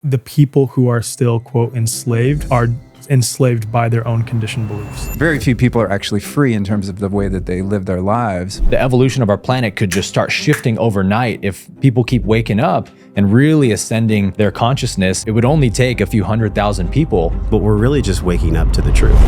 the people who are still, quote, enslaved are enslaved by their own conditioned beliefs. Very few people are actually free in terms of the way that they live their lives. The evolution of our planet could just start shifting overnight if people keep waking up and really ascending their consciousness. It would only take a few 100,000 people. But we're really just waking up to the truth.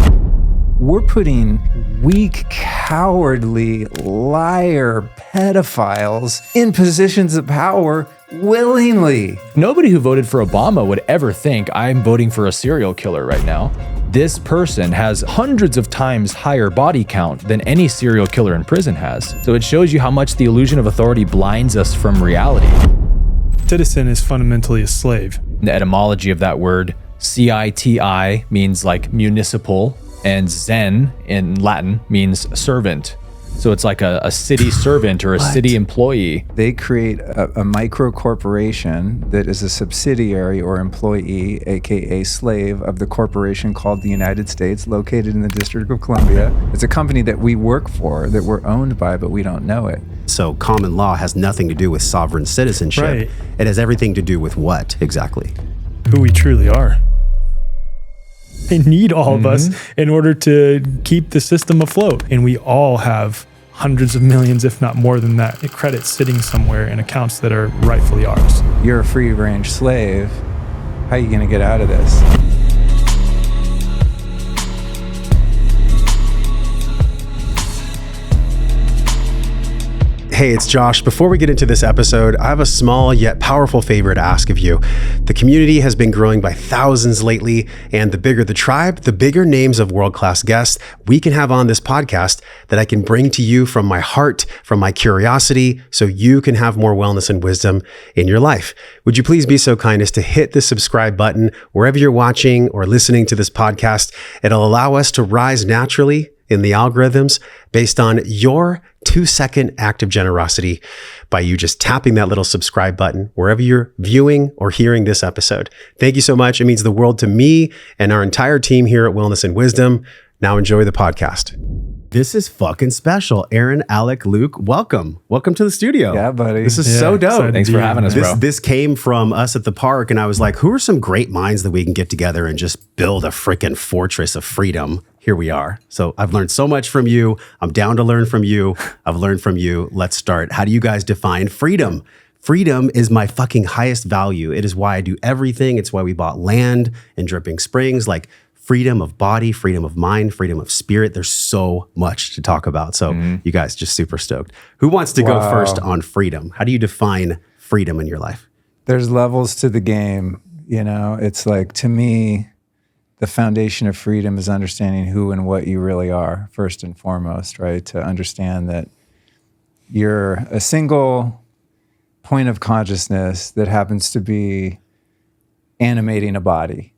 We're putting weak, cowardly, liar pedophiles in positions of power willingly. Nobody who voted for Obama would ever think I'm voting for a serial killer right now. This person has hundreds of times higher body count than any serial killer in prison has. So it shows you how much the illusion of authority blinds us from reality. Citizen is fundamentally a slave. The etymology of that word, citi, means like municipal, and zen in Latin means servant. So it's like a city servant or a city employee. They create a micro corporation that is a subsidiary or employee, aka slave, of the corporation called the United States, located in the District of Columbia. It's a company that we work for, that we're owned by, but we don't know it. So common law has nothing to do with sovereign citizenship. Right. It has everything to do with what exactly? Who we truly are. They need all of us in order to keep the system afloat. And we all have hundreds of millions, if not more than that, credits sitting somewhere in accounts that are rightfully ours. You're a free range slave. How are you going to get out of this? Hey, it's Josh. Before we get into this episode, I have a small yet powerful favor to ask of you. The community has been growing by thousands lately, and the bigger the tribe, the bigger names of world-class guests we can have on this podcast that I can bring to you from my heart, from my curiosity, so you can have more wellness and wisdom in your life. Would you please be so kind as to hit the subscribe button wherever you're watching or listening to this podcast? It'll allow us to rise naturally in the algorithms based on your 2-second act of generosity by you just tapping that little subscribe button wherever you're viewing or hearing this episode. Thank you so much. It means the world to me and our entire team here at Wellness and Wisdom. Now enjoy the podcast. This is fucking special. Aaron, Alec, Luke, welcome. Welcome to the studio. Yeah, buddy. This is so dope. Thanks for having us, bro. This came from us at the park, and I was like, who are some great minds that we can get together and just build a freaking fortress of freedom? Here we are. So I've learned so much from you. I'm down to learn from you. I've learned from you. Let's start. How do you guys define freedom? Freedom is my fucking highest value. It is why I do everything. It's why we bought land in Dripping Springs, like freedom of body, freedom of mind, freedom of spirit. There's so much to talk about. So you guys just super stoked. Who wants to go first on freedom? How do you define freedom in your life? There's levels to the game. You know, it's like, to me, the foundation of freedom is understanding who and what you really are, first and foremost, right? To understand that you're a single point of consciousness that happens to be animating a body.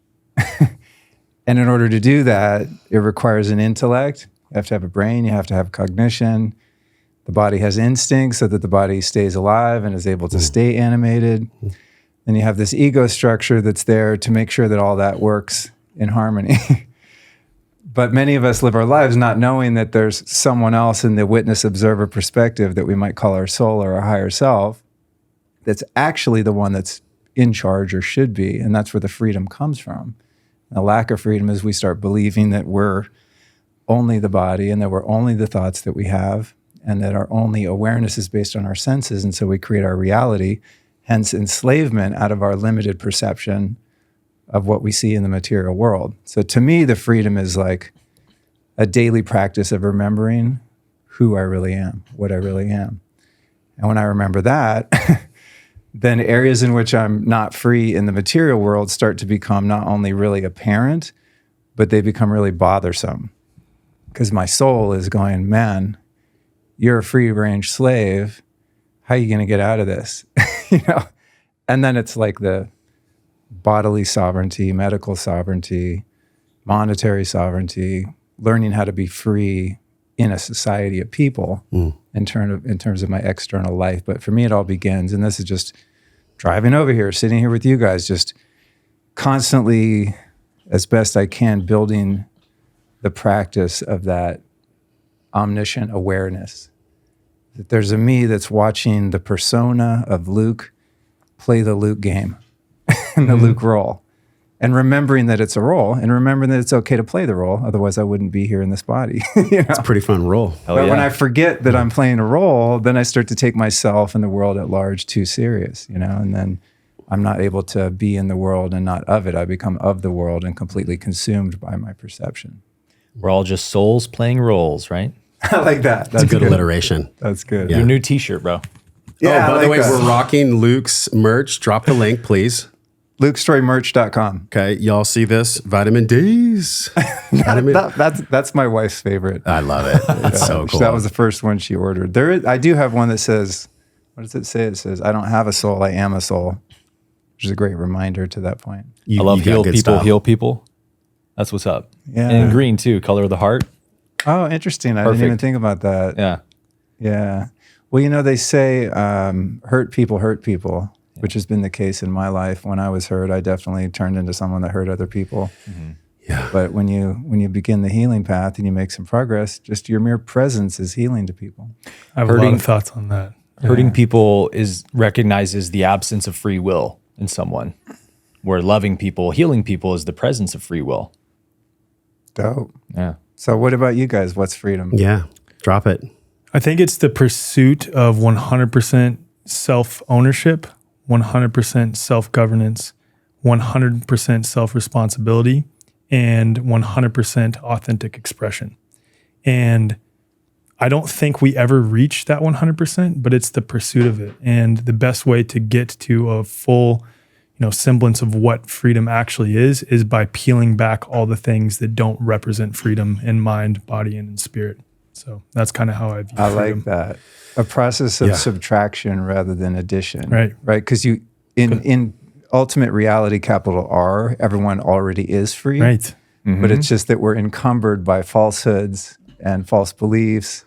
And in order to do that, it requires an intellect. You have to have a brain, you have to have cognition. The body has instincts so that the body stays alive and is able to stay animated. Then you have this ego structure that's there to make sure that all that works in harmony. But many of us live our lives not knowing that there's someone else in the witness observer perspective that we might call our soul or our higher self that's actually the one that's in charge or should be. And that's where the freedom comes from. The lack of freedom is we start believing that we're only the body and that we're only the thoughts that we have and that our only awareness is based on our senses. And so we create our reality, hence enslavement out of our limited perception of what we see in the material world. So to me, the freedom is like a daily practice of remembering who I really am, what I really am. And when I remember that, then areas in which I'm not free in the material world start to become not only really apparent, but they become really bothersome. Because my soul is going, man, you're a free range slave. How are you going to get out of this? You know? And then it's like the bodily sovereignty, medical sovereignty, monetary sovereignty, learning how to be free in a society of people in terms of my external life. But for me, it all begins, and this is just driving over here, sitting here with you guys, just constantly, as best I can, building the practice of that omniscient awareness. That there's a me that's watching the persona of Luke play the Luke game. in the Luke role. And remembering that it's a role, and remembering that it's okay to play the role. Otherwise, I wouldn't be here in this body. It's a pretty fun role. But when I forget that I'm playing a role, then I start to take myself and the world at large too serious, and then I'm not able to be in the world and not of it. I become of the world and completely consumed by my perception. We're all just souls playing roles, right? I like that. That's a good alliteration. That's good. Your new t-shirt, bro. Yeah, by the way, we're rocking Luke's merch. Drop the link, please. LukeStoreyMerch.com. Okay, y'all see this? Vitamin D's. That's my wife's favorite. I love it. It's so cool. That was the first one she ordered. I do have one that says, what does it say? It says, I don't have a soul, I am a soul, which is a great reminder to that point. I love heal people. That's what's up. Yeah. And in green too, color of the heart. Oh, interesting. I didn't even think about that. Yeah. Yeah. Well, they say hurt people, which has been the case in my life. When I was hurt, I definitely turned into someone that hurt other people. Mm-hmm. Yeah. But when you begin the healing path and you make some progress, just your mere presence is healing to people. I have a lot of thoughts on that. Hurting people recognizes the absence of free will in someone, where loving people, healing people is the presence of free will. Dope. Yeah. So what about you guys? What's freedom? Yeah. Drop it. I think it's the pursuit of 100% self-ownership, 100% self-governance, 100% self-responsibility, and 100% authentic expression. And I don't think we ever reach that 100%, but it's the pursuit of it. And the best way to get to a full, semblance of what freedom actually is by peeling back all the things that don't represent freedom in mind, body, and in spirit. So that's kind of how I view freedom. Like that. A process of subtraction rather than addition. Right. Because in ultimate reality, capital R, everyone already is free. Right. Mm-hmm. But it's just that we're encumbered by falsehoods and false beliefs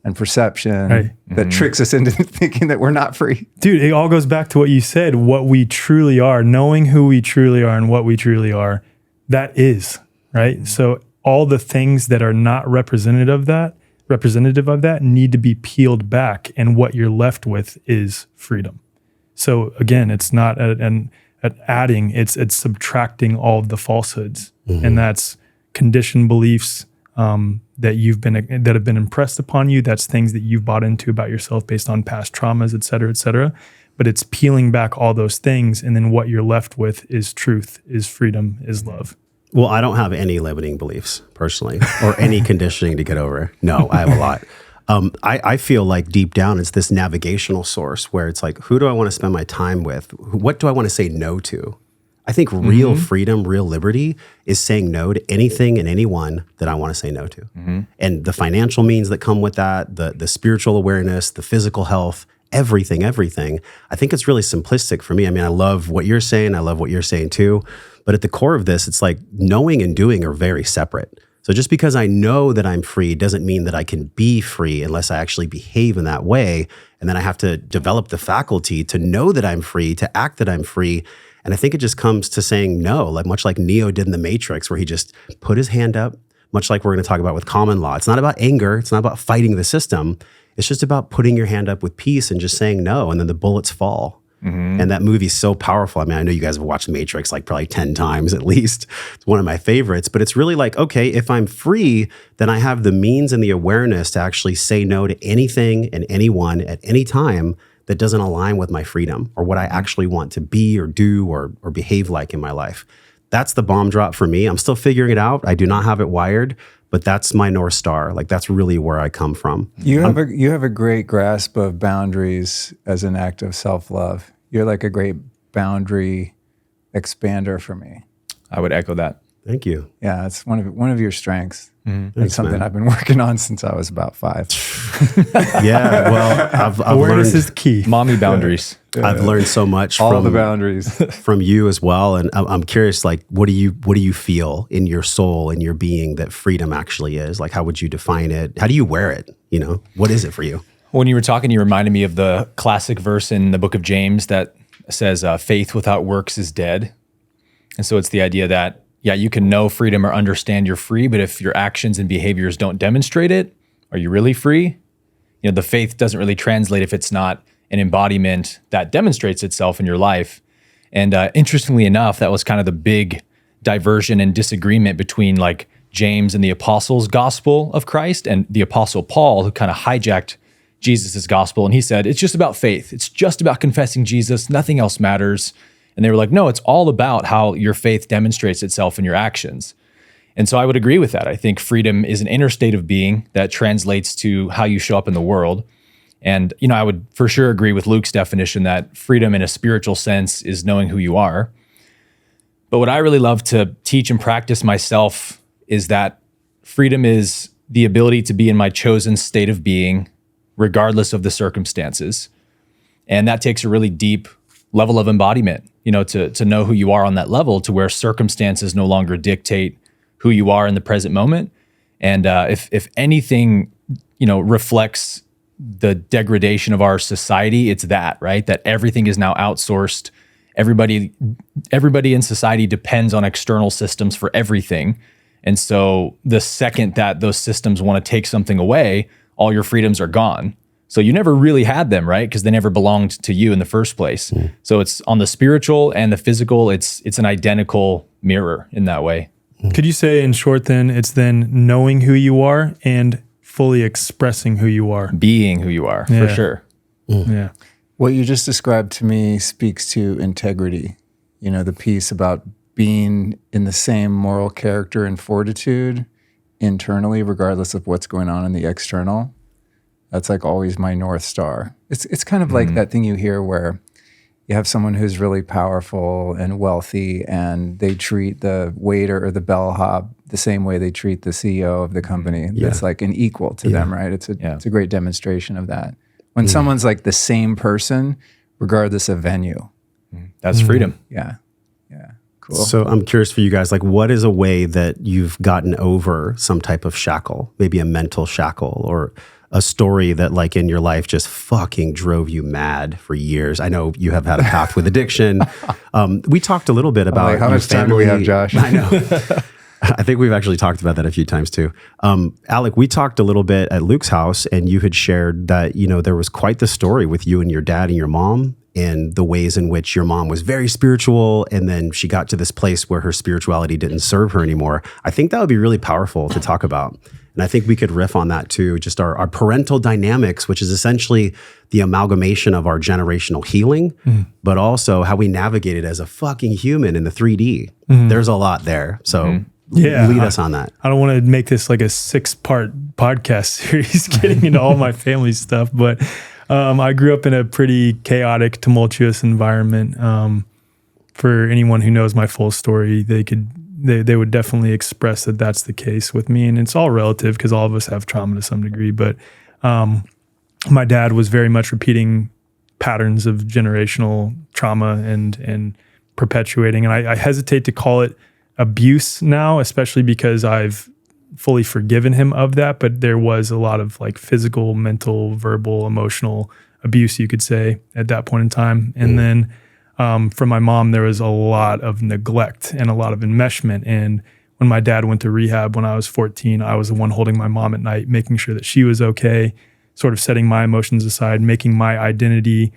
and perception that tricks us into thinking that we're not free. Dude, it all goes back to what you said, what we truly are, knowing who we truly are and what we truly are, that is, right? Mm-hmm. So all the things that are not representative of that need to be peeled back, and what you're left with is freedom. So again, it's not an adding, it's subtracting all of the falsehoods, and that's conditioned beliefs that have been impressed upon you. That's things that you've bought into about yourself based on past traumas, et cetera, et cetera. But it's peeling back all those things, and then what you're left with is truth, is freedom, is love. Well, I don't have any limiting beliefs personally, or any conditioning to get over. No, I have a lot. I feel like deep down it's this navigational source where it's like, who do I want to spend my time with? What do I want to say no to? I think real freedom, real liberty is saying no to anything and anyone that I want to say no to. Mm-hmm. And the financial means that come with that, the spiritual awareness, the physical health, everything. I think it's really simplistic for me. I mean, I love what you're saying. I love what you're saying too. But at the core of this, it's like knowing and doing are very separate. So just because I know that I'm free doesn't mean that I can be free unless I actually behave in that way. And then I have to develop the faculty to know that I'm free, to act that I'm free. And I think it just comes to saying no, like much like Neo did in the Matrix, where he just put his hand up, much like we're going to talk about with common law. It's not about anger. It's not about fighting the system. It's just about putting your hand up with peace and just saying no. And then the bullets fall. Mm-hmm. And that movie's so powerful. I mean, I know you guys have watched Matrix like probably 10 times at least. It's one of my favorites, but it's really like, okay, if I'm free, then I have the means and the awareness to actually say no to anything and anyone at any time that doesn't align with my freedom or what I actually want to be or do or behave like in my life. That's the bomb drop for me. I'm still figuring it out. I do not have it wired, but that's my North Star. Like that's really where I come from. You have a great grasp of boundaries as an act of self-love. You're like a great boundary expander for me. I would echo that. Thank you. Yeah, it's one of your strengths. Mm-hmm. It's something I've been working on since I was about 5. Yeah, well, I've awareness learned, is key. Mommy boundaries. I've learned so much all the boundaries from you as well, and I'm curious. Like, what do you feel in your soul, in your being, that freedom actually is? Like, how would you define it? How do you wear it? You know, what is it for you? When you were talking, you reminded me of the classic verse in the book of James that says, "Faith without works is dead." And so it's the idea that, yeah, you can know freedom or understand you're free, but if your actions and behaviors don't demonstrate it, are you really free? You know, the faith doesn't really translate if it's not an embodiment that demonstrates itself in your life. And interestingly enough, that was kind of the big diversion and disagreement between like James and the apostles' gospel of Christ and the apostle Paul, who kind of hijacked Jesus's gospel. And he said, it's just about faith. It's just about confessing Jesus. Nothing else matters. And they were like, no, it's all about how your faith demonstrates itself in your actions. And so I would agree with that. I think freedom is an inner state of being that translates to how you show up in the world. And, you know, I would for sure agree with Luke's definition that freedom in a spiritual sense is knowing who you are. But what I really love to teach and practice myself is that freedom is the ability to be in my chosen state of being, regardless of the circumstances. And that takes a really deep level of embodiment, you know, to know who you are on that level, to where circumstances no longer dictate who you are in the present moment. And if anything, you know, reflects the degradation of our society, it's that, right? That everything is now outsourced. Everybody in society depends on external systems for everything. And so the second that those systems want to take something away, all your freedoms are gone. So you never really had them, right? Because they never belonged to you in the first place. So it's on the spiritual and the physical, it's an identical mirror in that way. Could you say in short then, it's then knowing who you are and fully expressing who you are? Being who you are, for sure. Yeah. What you just described to me speaks to integrity. You know, the piece about being in the same moral character and fortitude internally, regardless of what's going on in the external. That's like always my North Star. It's kind of like that thing you hear where you have someone who's really powerful and wealthy and they treat the waiter or the bellhop the same way they treat the CEO of the company. That's like an equal to them, right? It's a great demonstration of that. When someone's like the same person, regardless of venue. That's freedom. Yeah. Cool. So I'm curious for you guys, like what is a way that you've gotten over some type of shackle, maybe a mental shackle or a story that like in your life just fucking drove you mad for years? I know you have had a path with addiction. We talked a little bit about how much time do we have, Josh? I know. I think we've actually talked about that a few times too. Alec, we talked a little bit at Luke's house and you had shared that, you know, there was quite the story with you and your dad and your mom and the ways in which your mom was very spiritual. And then she got to this place where her spirituality didn't serve her anymore. I think that would be really powerful to talk about. And I think we could riff on that too, just our parental dynamics, which is essentially the amalgamation of our generational healing, but also how we navigate it as a fucking human in the 3D. There's a lot there. So lead us on that. I don't want to make this like a 6-part podcast series getting into all my family stuff, but I grew up in a pretty chaotic, tumultuous environment. For anyone who knows my full story, they would definitely express that that's the case with me. And it's all relative because all of us have trauma to some degree. But my dad was very much repeating patterns of generational trauma and perpetuating. And I hesitate to call it abuse now, especially because I've fully forgiven him of that. But there was a lot of like physical, mental, verbal, emotional abuse, you could say, at that point in time. And then from my mom, there was a lot of neglect and a lot of enmeshment. And when my dad went to rehab when I was 14, I was the one holding my mom at night, making sure that she was okay, sort of setting my emotions aside, making my identity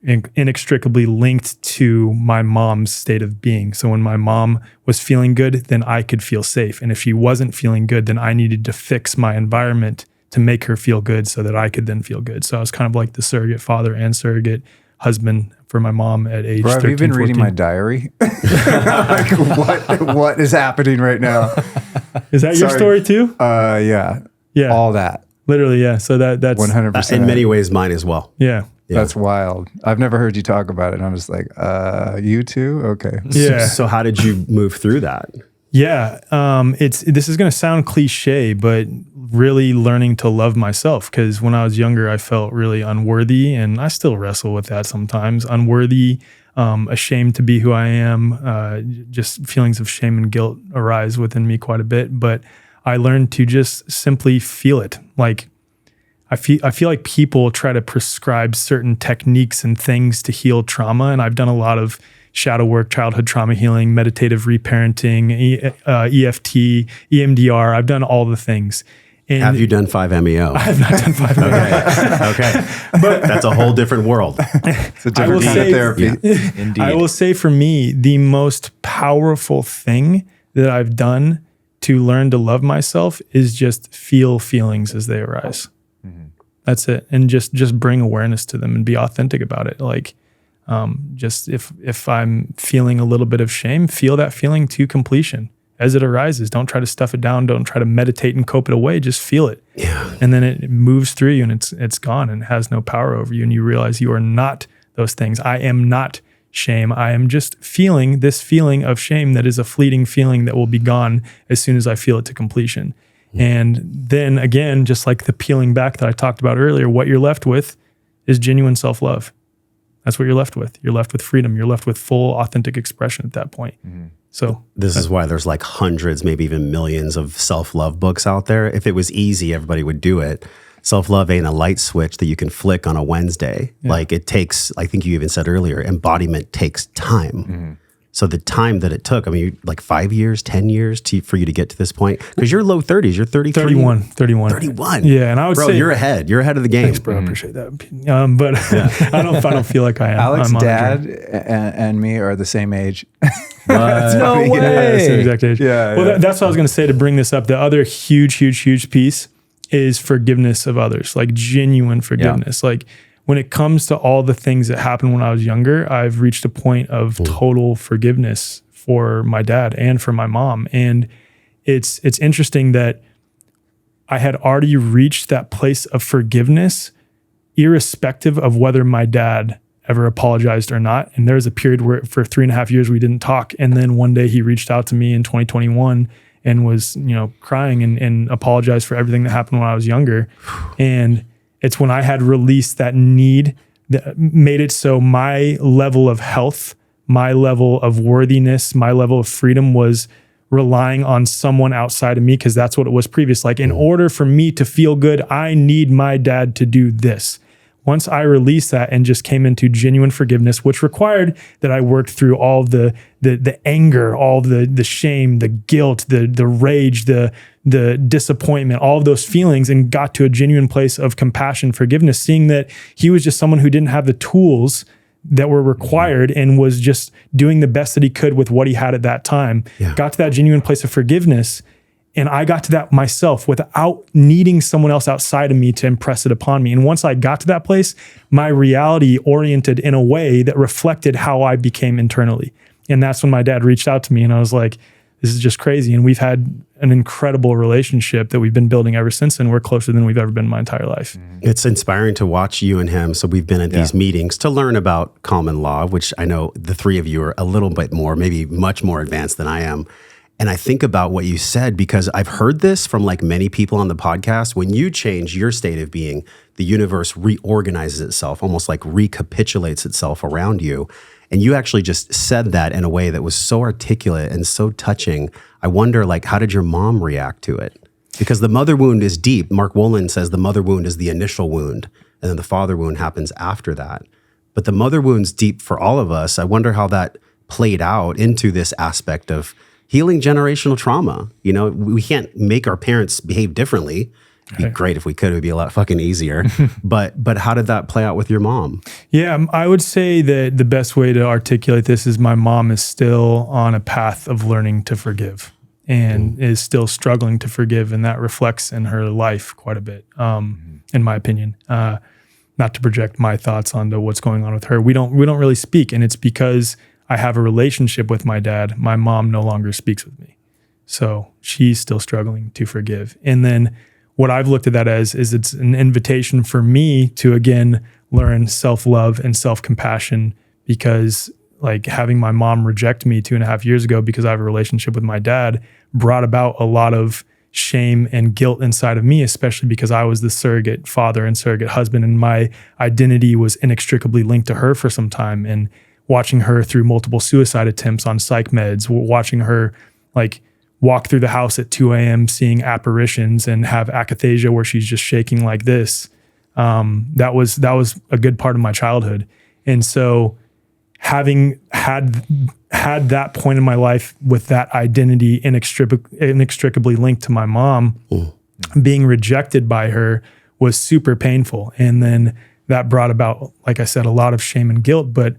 inextricably linked to my mom's state of being. So when my mom was feeling good, then I could feel safe. And if she wasn't feeling good, then I needed to fix my environment to make her feel good so that I could then feel good. So I was kind of like the surrogate father and surrogate husband for my mom at age 13, Bro, have you been 14. reading my diary? Like, what is happening right now? Is that your story too? Yeah. All that. Literally, yeah. So that's 100%. In many ways, mine as well. Yeah. That's wild. I've never heard you talk about it. And I'm just like, you too? Okay. Yeah. So how did you move through that? Yeah. This is going to sound cliche, but really learning to love myself. Because when I was younger, I felt really unworthy, and I still wrestle with that sometimes. Unworthy, ashamed to be who I am. Just feelings of shame and guilt arise within me quite a bit. But I learned to just simply feel it. Like, I feel like people try to prescribe certain techniques and things to heal trauma. And I've done a lot of shadow work, childhood trauma healing, meditative reparenting, EFT, EMDR. I've done all the things. And have you done 5-MeO? I have not done 5-MeO. Okay. But that's a whole different world. It's a different kind of therapy. Indeed. I will say for me, the most powerful thing that I've done to learn to love myself is just feel feelings as they arise. That's it. And just bring awareness to them and be authentic about it. Like, just if I'm feeling a little bit of shame, feel that feeling to completion as it arises. Don't try to stuff it down. Don't try to meditate and cope it away. Just feel it. Yeah. And then it moves through you and it's gone and has no power over you. And you realize you are not those things. I am not shame. I am just feeling this feeling of shame that is a fleeting feeling that will be gone as soon as I feel it to completion. And then again, just like the peeling back that I talked about earlier, what you're left with is genuine self-love. That's what you're left with. You're left with freedom. You're left with full authentic expression at that point. So this is why there's like hundreds, maybe even millions of self-love books out there. If it was easy, everybody would do it. Self-love ain't a light switch that you can flick on a Wednesday. Like it takes, I think you even said earlier, embodiment takes time. So the time that it took, I mean, like 5 years, 10 years for you to get to this point, because you're low 30s, you're 33. 31. Yeah. And I would Bro, say, you're ahead. You're ahead of the game. thanks, bro. I appreciate that. But I don't feel like I am. Alex's I'm on a dad journey. and me are the same age. No Yeah, way. same exact age. Yeah, Well, yeah. that's what I was going to say to bring this up. The other huge piece is forgiveness of others, like genuine forgiveness. Like when it comes to all the things that happened when I was younger, I've reached a point of total forgiveness for my dad and for my mom. And it's interesting that I had already reached that place of forgiveness, irrespective of whether my dad ever apologized or not. And there was a period where for 3.5 years we didn't talk. And then one day he reached out to me in 2021 and was, crying and apologized for everything that happened when I was younger. And it's when I had released that need that made it so my level of health, my level of worthiness, my level of freedom was relying on someone outside of me, because that's what it was previous. Like, in order for me to feel good, I need my dad to do this. Once I released that and just came into genuine forgiveness, which required that I worked through all the anger, all the shame, the guilt, the rage, the disappointment, all of those feelings, and got to a genuine place of compassion, forgiveness, seeing that he was just someone who didn't have the tools that were required and was just doing the best that he could with what he had at that time. Yeah. Got to that genuine place of forgiveness. And I got to that myself without needing someone else outside of me to impress it upon me. And once I got to that place, my reality oriented in a way that reflected how I became internally. And that's when my dad reached out to me and I was like, this is just crazy. And we've had an incredible relationship that we've been building ever since. And we're closer than we've ever been in my entire life. It's inspiring to watch you and him. So we've been at these meetings to learn about common law, which I know the three of you are a little bit more, maybe much more advanced than I am. And I think about what you said, because I've heard this from like many people on the podcast. When you change your state of being, the universe reorganizes itself, almost like recapitulates itself around you. And you actually just said that in a way that was so articulate and so touching. I wonder, like, how did your mom react to it? Because the mother wound is deep. Mark Wolin says the mother wound is the initial wound, and then the father wound happens after that. But the mother wound's deep for all of us. I wonder how that played out into this aspect of healing generational trauma. We can't make our parents behave differently. It'd be great if we could. It would be a lot fucking easier. But how did that play out with your mom? Yeah, I would say that the best way to articulate this is my mom is still on a path of learning to forgive and is still struggling to forgive. And that reflects in her life quite a bit, in my opinion. Not to project my thoughts onto what's going on with her. We don't really speak. And it's because I have a relationship with my dad. My mom no longer speaks with me. So she's still struggling to forgive. And then what I've looked at that as is it's an invitation for me to, again, learn self-love and self-compassion, because like having my mom reject me 2.5 years ago because I have a relationship with my dad brought about a lot of shame and guilt inside of me, especially because I was the surrogate father and surrogate husband, and my identity was inextricably linked to her for some time. And watching her through multiple suicide attempts on psych meds, watching her like walk through the house at 2 a.m. seeing apparitions and have akathisia where she's just shaking like this. That was a good part of my childhood. And so having had that point in my life with that identity inextricably linked to my mom, being rejected by her was super painful. And then that brought about, like I said, a lot of shame and guilt. But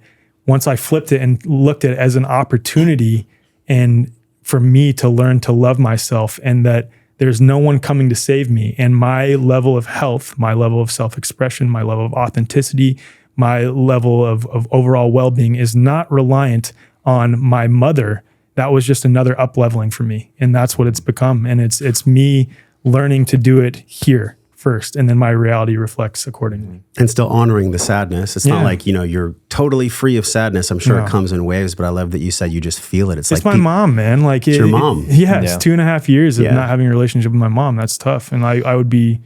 once I flipped it and looked at it as an opportunity and for me to learn to love myself, and that there's no one coming to save me, and my level of health, my level of self-expression, my level of authenticity, my level of overall well-being is not reliant on my mother. That was just another up-leveling for me. And that's what it's become. And it's me learning to do it here first, and then my reality reflects accordingly. And still honoring the sadness. It's not like, you're totally free of sadness. I'm sure it comes in waves, but I love that you said you just feel it. It's like my mom, man. Like it's your mom. It's 2.5 years of not having a relationship with my mom. That's tough. And I would be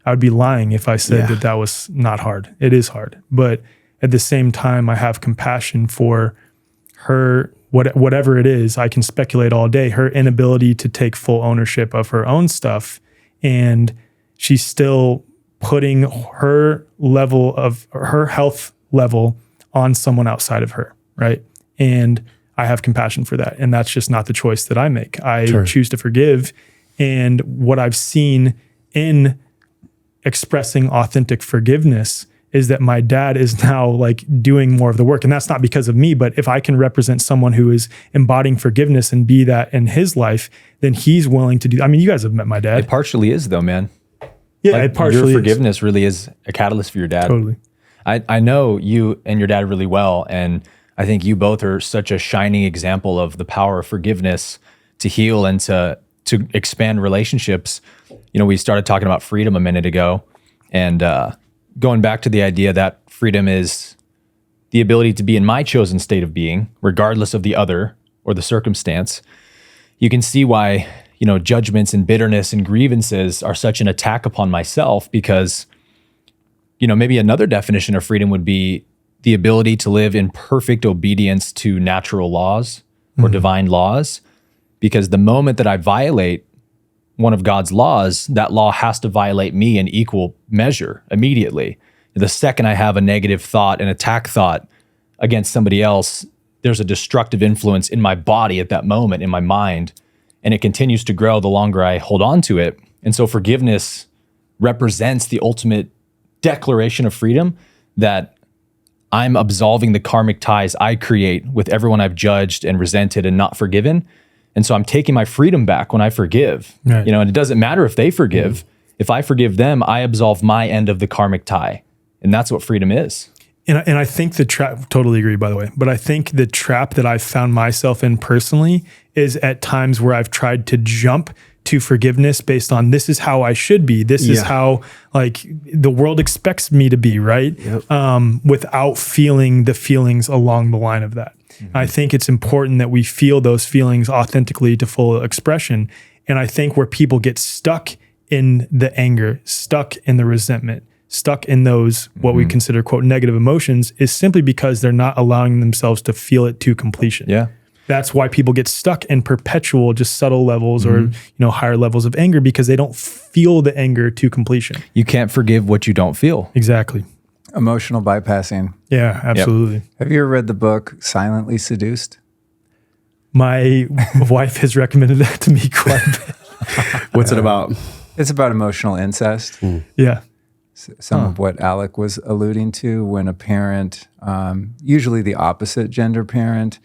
lying if I said that was not hard. It is hard. But at the same time, I have compassion for her, whatever it is. I can speculate all day, her inability to take full ownership of her own stuff. And she's still putting her level of her health level on someone outside of her, right? And I have compassion for that. And that's just not the choice that I make. I choose to forgive. And what I've seen in expressing authentic forgiveness is that my dad is now like doing more of the work. And that's not because of me, but if I can represent someone who is embodying forgiveness and be that in his life, then he's willing to do. I mean, you guys have met my dad. It partially is though, man. Yeah, like it partially your forgiveness really is a catalyst for your dad. Totally. I know you and your dad really well, and I think you both are such a shining example of the power of forgiveness to heal and to expand relationships. We started talking about freedom a minute ago, and going back to the idea that freedom is the ability to be in my chosen state of being, regardless of the other or the circumstance. You can see why judgments and bitterness and grievances are such an attack upon myself, because, maybe another definition of freedom would be the ability to live in perfect obedience to natural laws or divine laws. Because the moment that I violate one of God's laws, that law has to violate me in equal measure immediately. The second I have a negative thought, an attack thought against somebody else, there's a destructive influence in my body at that moment, in my mind. And it continues to grow the longer I hold on to it. And so forgiveness represents the ultimate declaration of freedom, that I'm absolving the karmic ties I create with everyone I've judged and resented and not forgiven. And so I'm taking my freedom back when I forgive. Right. And it doesn't matter if they forgive. If I forgive them, I absolve my end of the karmic tie. And that's what freedom is. And I think the trap, totally agree, by the way, but I think the trap that I've found myself in personally is at times where I've tried to jump to forgiveness based on this is how I should be. This is how like the world expects me to be, right? Yep. Without feeling the feelings along the line of that. I think it's important that we feel those feelings authentically to full expression. And I think where people get stuck in the anger, stuck in the resentment, stuck in those what we consider quote negative emotions is simply because they're not allowing themselves to feel it to completion. Yeah. That's why people get stuck in perpetual, just subtle levels or higher levels of anger, because they don't feel the anger to completion. You can't forgive what you don't feel. Exactly. Emotional bypassing. Yeah, absolutely. Yep. Have you ever read the book Silently Seduced? My wife has recommended that to me quite a bit. What's it about? It's about emotional incest. Yeah. Some of what Alec was alluding to, when a parent, usually the opposite gender parent,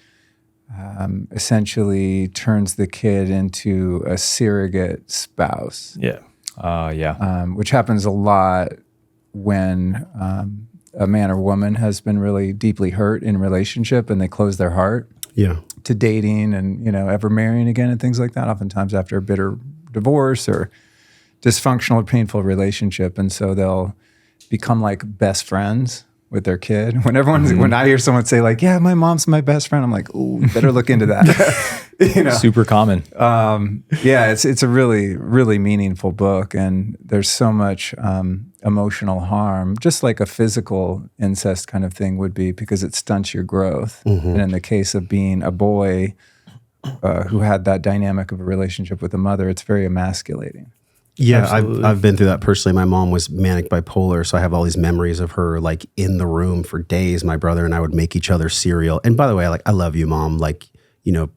essentially turns the kid into a surrogate spouse. Yeah. Which happens a lot when a man or woman has been really deeply hurt in a relationship and they close their heart to dating and, ever marrying again and things like that, oftentimes after a bitter divorce or dysfunctional or painful relationship. And so they'll become like best friends with their kid. When I hear someone say like, yeah, my mom's my best friend, I'm like, ooh, better look into that. Super common. It's a really, really meaningful book. And there's so much emotional harm, just like a physical incest kind of thing would be, because it stunts your growth. And in the case of being a boy who had that dynamic of a relationship with a mother, it's very emasculating. Yeah, I've been through that personally. My mom was manic bipolar, so I have all these memories of her like in the room for days. My brother and I would make each other cereal. And by the way, I love you, Mom. Like,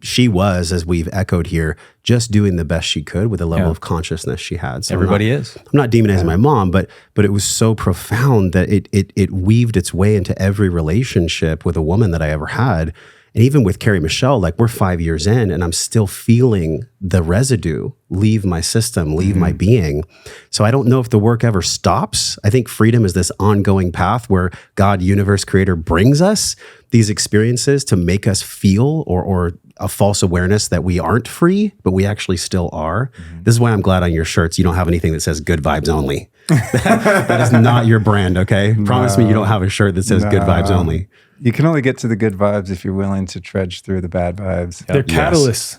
she was, as we've echoed here, just doing the best she could with the level of consciousness she had. So Everybody is. I'm not demonizing my mom, but it was so profound that it weaved its way into every relationship with a woman that I ever had. And even with Carrie Michelle, like we're 5 years in and I'm still feeling the residue leave my system, leave my being. So I don't know if the work ever stops. I think freedom is this ongoing path where God, universe, creator brings us these experiences to make us feel or a false awareness that we aren't free, but we actually still are. This is why I'm glad on your shirts you don't have anything that says good vibes only. That is not your brand, okay? Promise me you don't have a shirt that says good vibes only. You can only get to the good vibes if you're willing to trudge through the bad vibes. They're catalysts.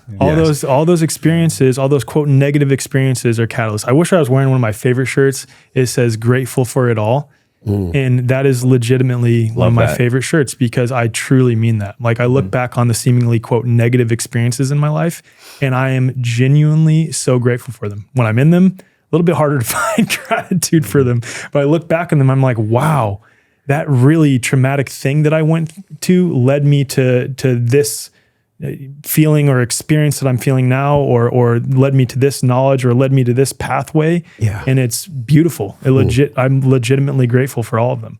All those experiences, all those quote negative experiences are catalysts. I wish I was wearing one of my favorite shirts. It says grateful for it all. And that is legitimately one of my favorite shirts because I truly mean that. Like I look back on the seemingly quote negative experiences in my life and I am genuinely so grateful for them. When I'm in them, a little bit harder to find gratitude for them. But I look back on them, I'm like, wow, that really traumatic thing that I went to led me to this feeling or experience that I'm feeling now, or led me to this knowledge or led me to this pathway. Yeah. And it's beautiful. I'm legitimately grateful for all of them.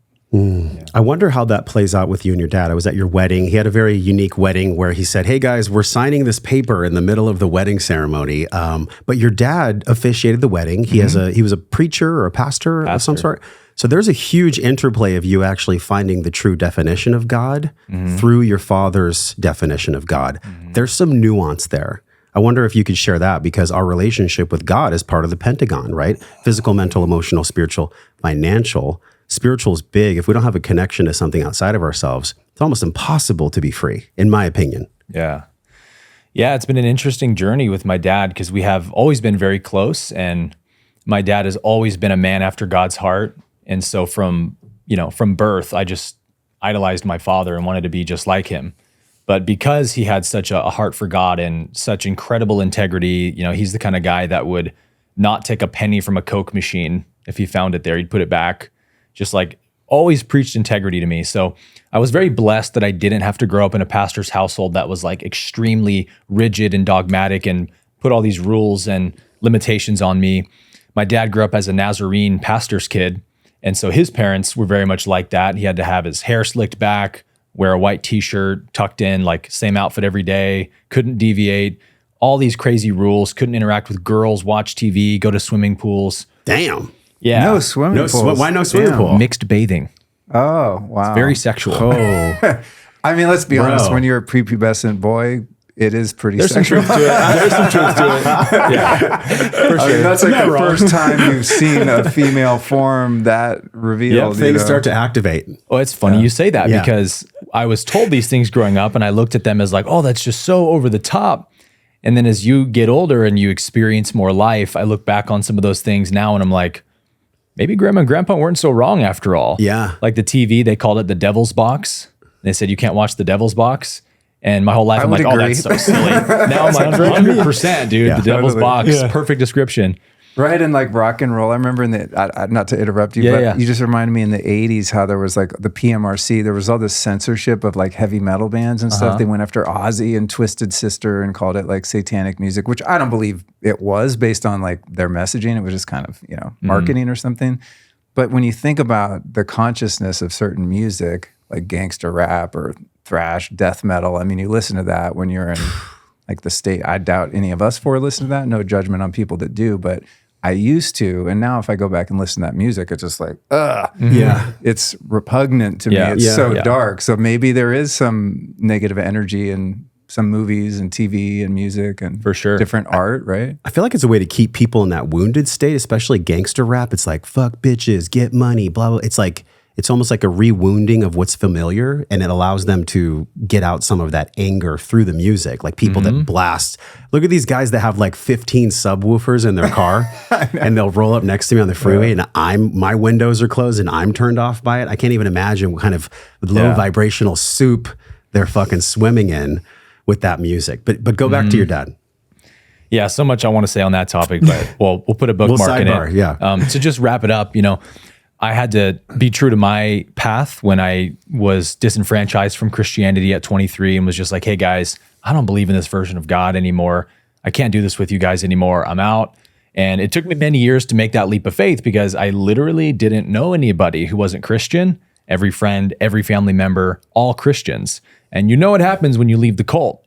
I wonder how that plays out with you and your dad. I was at your wedding. He had a very unique wedding where he said, hey guys, we're signing this paper in the middle of the wedding ceremony. But your dad officiated the wedding. He was a preacher or a pastor of some sort. So there's a huge interplay of you actually finding the true definition of God through your father's definition of God. There's some nuance there. I wonder if you could share that because our relationship with God is part of the pentagon, right? Physical, mental, emotional, spiritual, financial. Spiritual is big. If we don't have a connection to something outside of ourselves, it's almost impossible to be free, in my opinion. Yeah. Yeah, it's been an interesting journey with my dad because we have always been very close and my dad has always been a man after God's heart. And so from birth, I just idolized my father and wanted to be just like him. But because he had such a heart for God and such incredible integrity, he's the kind of guy that would not take a penny from a Coke machine. If he found it there, he'd put it back. Just like always preached integrity to me. So I was very blessed that I didn't have to grow up in a pastor's household that was like extremely rigid and dogmatic and put all these rules and limitations on me. My dad grew up as a Nazarene pastor's kid. And so his parents were very much like that. He had to have his hair slicked back, wear a white t-shirt tucked in, like same outfit every day, couldn't deviate, all these crazy rules, couldn't interact with girls, watch TV, go to swimming pools. Damn. Yeah. No swimming pools. Why no swimming pool? Mixed bathing. Oh, wow. It's very sexual. Oh. I mean, let's be honest. When you're a prepubescent boy, it is pretty sexual. There's some truth to it. Yeah, for sure. I mean, that's like the first time you've seen a female form that revealed. Things start to activate. Well, it's funny you say that because I was told these things growing up and I looked at them as like, oh, that's just so over the top. And then as you get older and you experience more life, I look back on some of those things now and I'm like, maybe grandma and grandpa weren't so wrong after all. Yeah. Like the TV, they called it the devil's box. They said, you can't watch the devil's box. And my whole life, I'm like, oh, that's so silly. Now I'm like, 100%, dude. The devil's box, perfect description. Right, and like rock and roll. I remember not to interrupt you, but you just reminded me in the 80s how there was like the PMRC, there was all this censorship of like heavy metal bands and stuff. They went after Ozzy and Twisted Sister and called it like satanic music, which I don't believe it was based on like their messaging. It was just kind of, marketing or something. But when you think about the consciousness of certain music, like gangster rap or thrash, death metal. I mean, you listen to that when you're in like the state. I doubt any of us four listen to that. No judgment on people that do, but I used to. And now if I go back and listen to that music, it's just like, it's repugnant to me. It's so dark. So maybe there is some negative energy in some movies and TV and music and for sure different art, right? I feel like it's a way to keep people in that wounded state, especially gangster rap. It's like, fuck bitches, get money, blah, blah. It's like, it's almost like a re-wounding of what's familiar, and it allows them to get out some of that anger through the music. Like people that blast. Look at these guys that have like 15 subwoofers in their car, and they'll roll up next to me on the freeway, and my windows are closed, and I'm turned off by it. I can't even imagine what kind of low vibrational soup they're fucking swimming in with that music. But go back to your dad. Yeah, so much I want to say on that topic, but we'll put a bookmark in it. Yeah. To just wrap it up, I had to be true to my path when I was disenfranchised from Christianity at 23 and was just like, hey guys, I don't believe in this version of God anymore. I can't do this with you guys anymore. I'm out. And it took me many years to make that leap of faith because I literally didn't know anybody who wasn't Christian. Every friend, every family member, all Christians. And you know what happens when you leave the cult,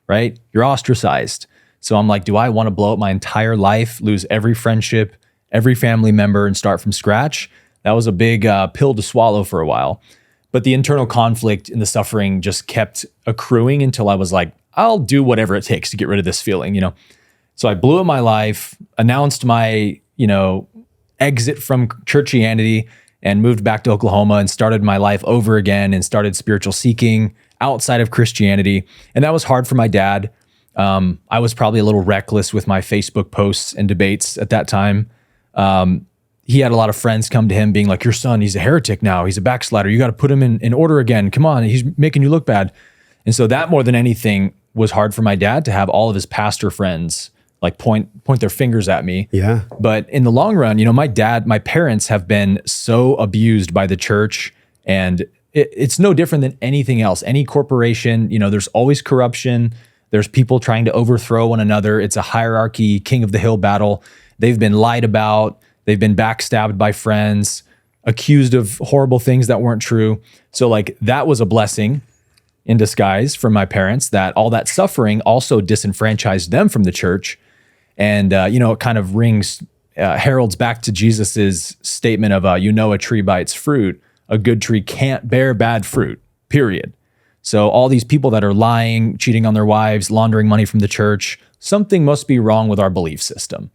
right? You're ostracized. So I'm like, do I want to blow up my entire life, lose every friendship, every family member, and start from scratch? That was a big pill to swallow for a while. But the internal conflict and the suffering just kept accruing until I was like, I'll do whatever it takes to get rid of this feeling, So I blew up my life, announced my, exit from churchianity, and moved back to Oklahoma and started my life over again and started spiritual seeking outside of Christianity. And that was hard for my dad. I was probably a little reckless with my Facebook posts and debates at that time. He had a lot of friends come to him being like, your son, he's a heretic now. He's a backslider. You got to put him in order again. Come on, he's making you look bad. And so that more than anything was hard for my dad to have all of his pastor friends like point their fingers at me. Yeah. But in the long run, my parents have been so abused by the church, and it's no different than anything else. Any corporation, there's always corruption. There's people trying to overthrow one another. It's a hierarchy, king of the hill battle. They've been lied about. They've been backstabbed by friends, accused of horrible things that weren't true. So like that was a blessing in disguise from my parents, that all that suffering also disenfranchised them from the church. And, it kind of heralds back to Jesus's statement of, a tree by its fruit. A good tree can't bear bad fruit, period. So all these people that are lying, cheating on their wives, laundering money from the church, something must be wrong with our belief system.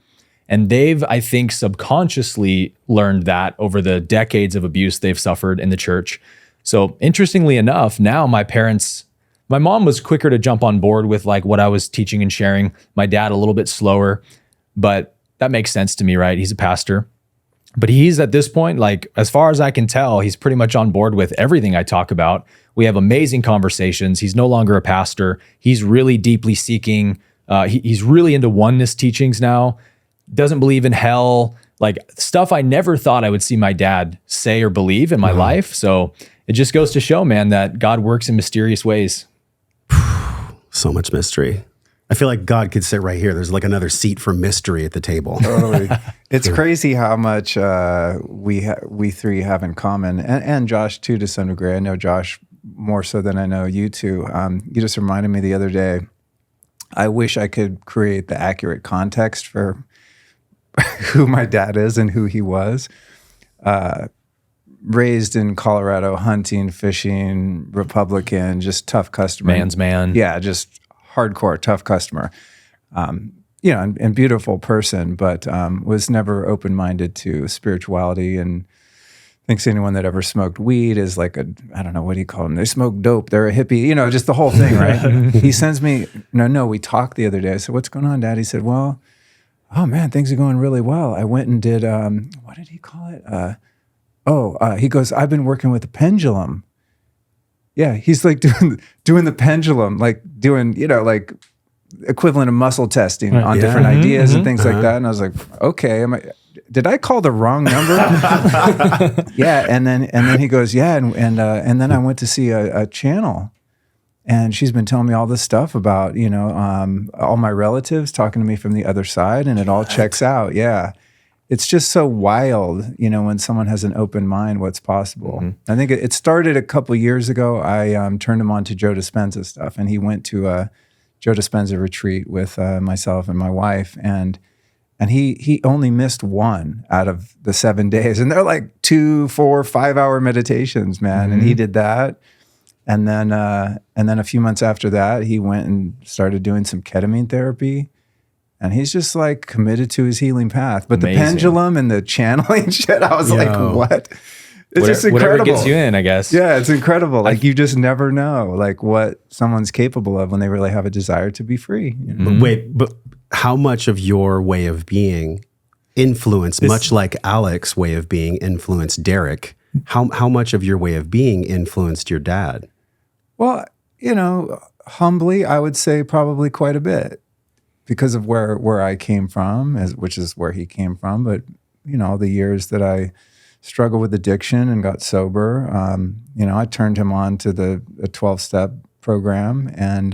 And they've, I think, subconsciously learned that over the decades of abuse they've suffered in the church. So interestingly enough, now my mom was quicker to jump on board with like what I was teaching and sharing. My dad a little bit slower, but that makes sense to me, right? He's a pastor. But he's at this point, like as far as I can tell, he's pretty much on board with everything I talk about. We have amazing conversations. He's no longer a pastor. He's really deeply seeking. He's really into oneness teachings now. Doesn't believe in hell, like stuff I never thought I would see my dad say or believe in my life. So it just goes to show, man, that God works in mysterious ways. So much mystery. I feel like God could sit right here. There's like another seat for mystery at the table. Totally. It's crazy how much we three have in common, and Josh too, to some degree. I know Josh more so than I know you two. You just reminded me the other day. I wish I could create the accurate context for who my dad is and who he was. Raised in Colorado, hunting, fishing, Republican, just tough customer. Man's man. Yeah, just hardcore, tough customer. And beautiful person, but was never open-minded to spirituality, and thinks anyone that ever smoked weed is like I don't know, what do you call them? They smoke dope. They're a hippie, just the whole thing, right? He sends me, we talked the other day. I said, what's going on, Dad? He said, well, oh man, things are going really well. I went and did, what did he call it? He goes, I've been working with the pendulum. Yeah, he's like doing the pendulum, like doing, like equivalent of muscle testing on different ideas and things like that. And I was like, okay, did I call the wrong number? Yeah, and then he goes, yeah, and then I went to see a channel, and she's been telling me all this stuff about, all my relatives talking to me from the other side, and it all checks out. Yeah. It's just so wild, when someone has an open mind, what's possible. Mm-hmm. I think it started a couple years ago. I turned him on to Joe Dispenza stuff, and he went to a Joe Dispenza retreat with myself and my wife, and he only missed one out of the 7 days, and they're like 2, 4, 5-hour meditations, man. Mm-hmm. And he did that, and then a few months after that, he went and started doing some ketamine therapy. And he's just like committed to his healing path. But Amazing. The pendulum and the channeling shit, I was like, what? It's just incredible. Whatever gets you in, I guess. Yeah, it's incredible. Like you just never know like what someone's capable of when they really have a desire to be free. Mm-hmm. But how much of your way of being influenced, much like Alec's way of being influenced Derek, how much of your way of being influenced your dad? Well, humbly, I would say probably quite a bit. Because of where I came from, which is where he came from. But, the years that I struggled with addiction and got sober, I turned him on to the 12-step program. And,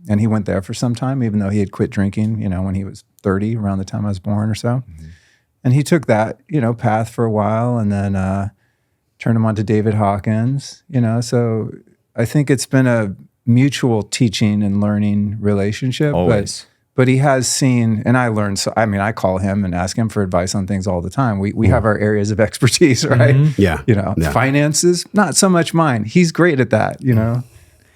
And he went there for some time, even though he had quit drinking, when he was 30, around the time I was born or so. And he took that, path for a while, and then turned him on to David Hawkins, So I think it's been a mutual teaching and learning relationship. Always. But he has seen, and I learned, I call him and ask him for advice on things all the time. We have our areas of expertise, right? Yeah. Finances, not so much mine. He's great at that,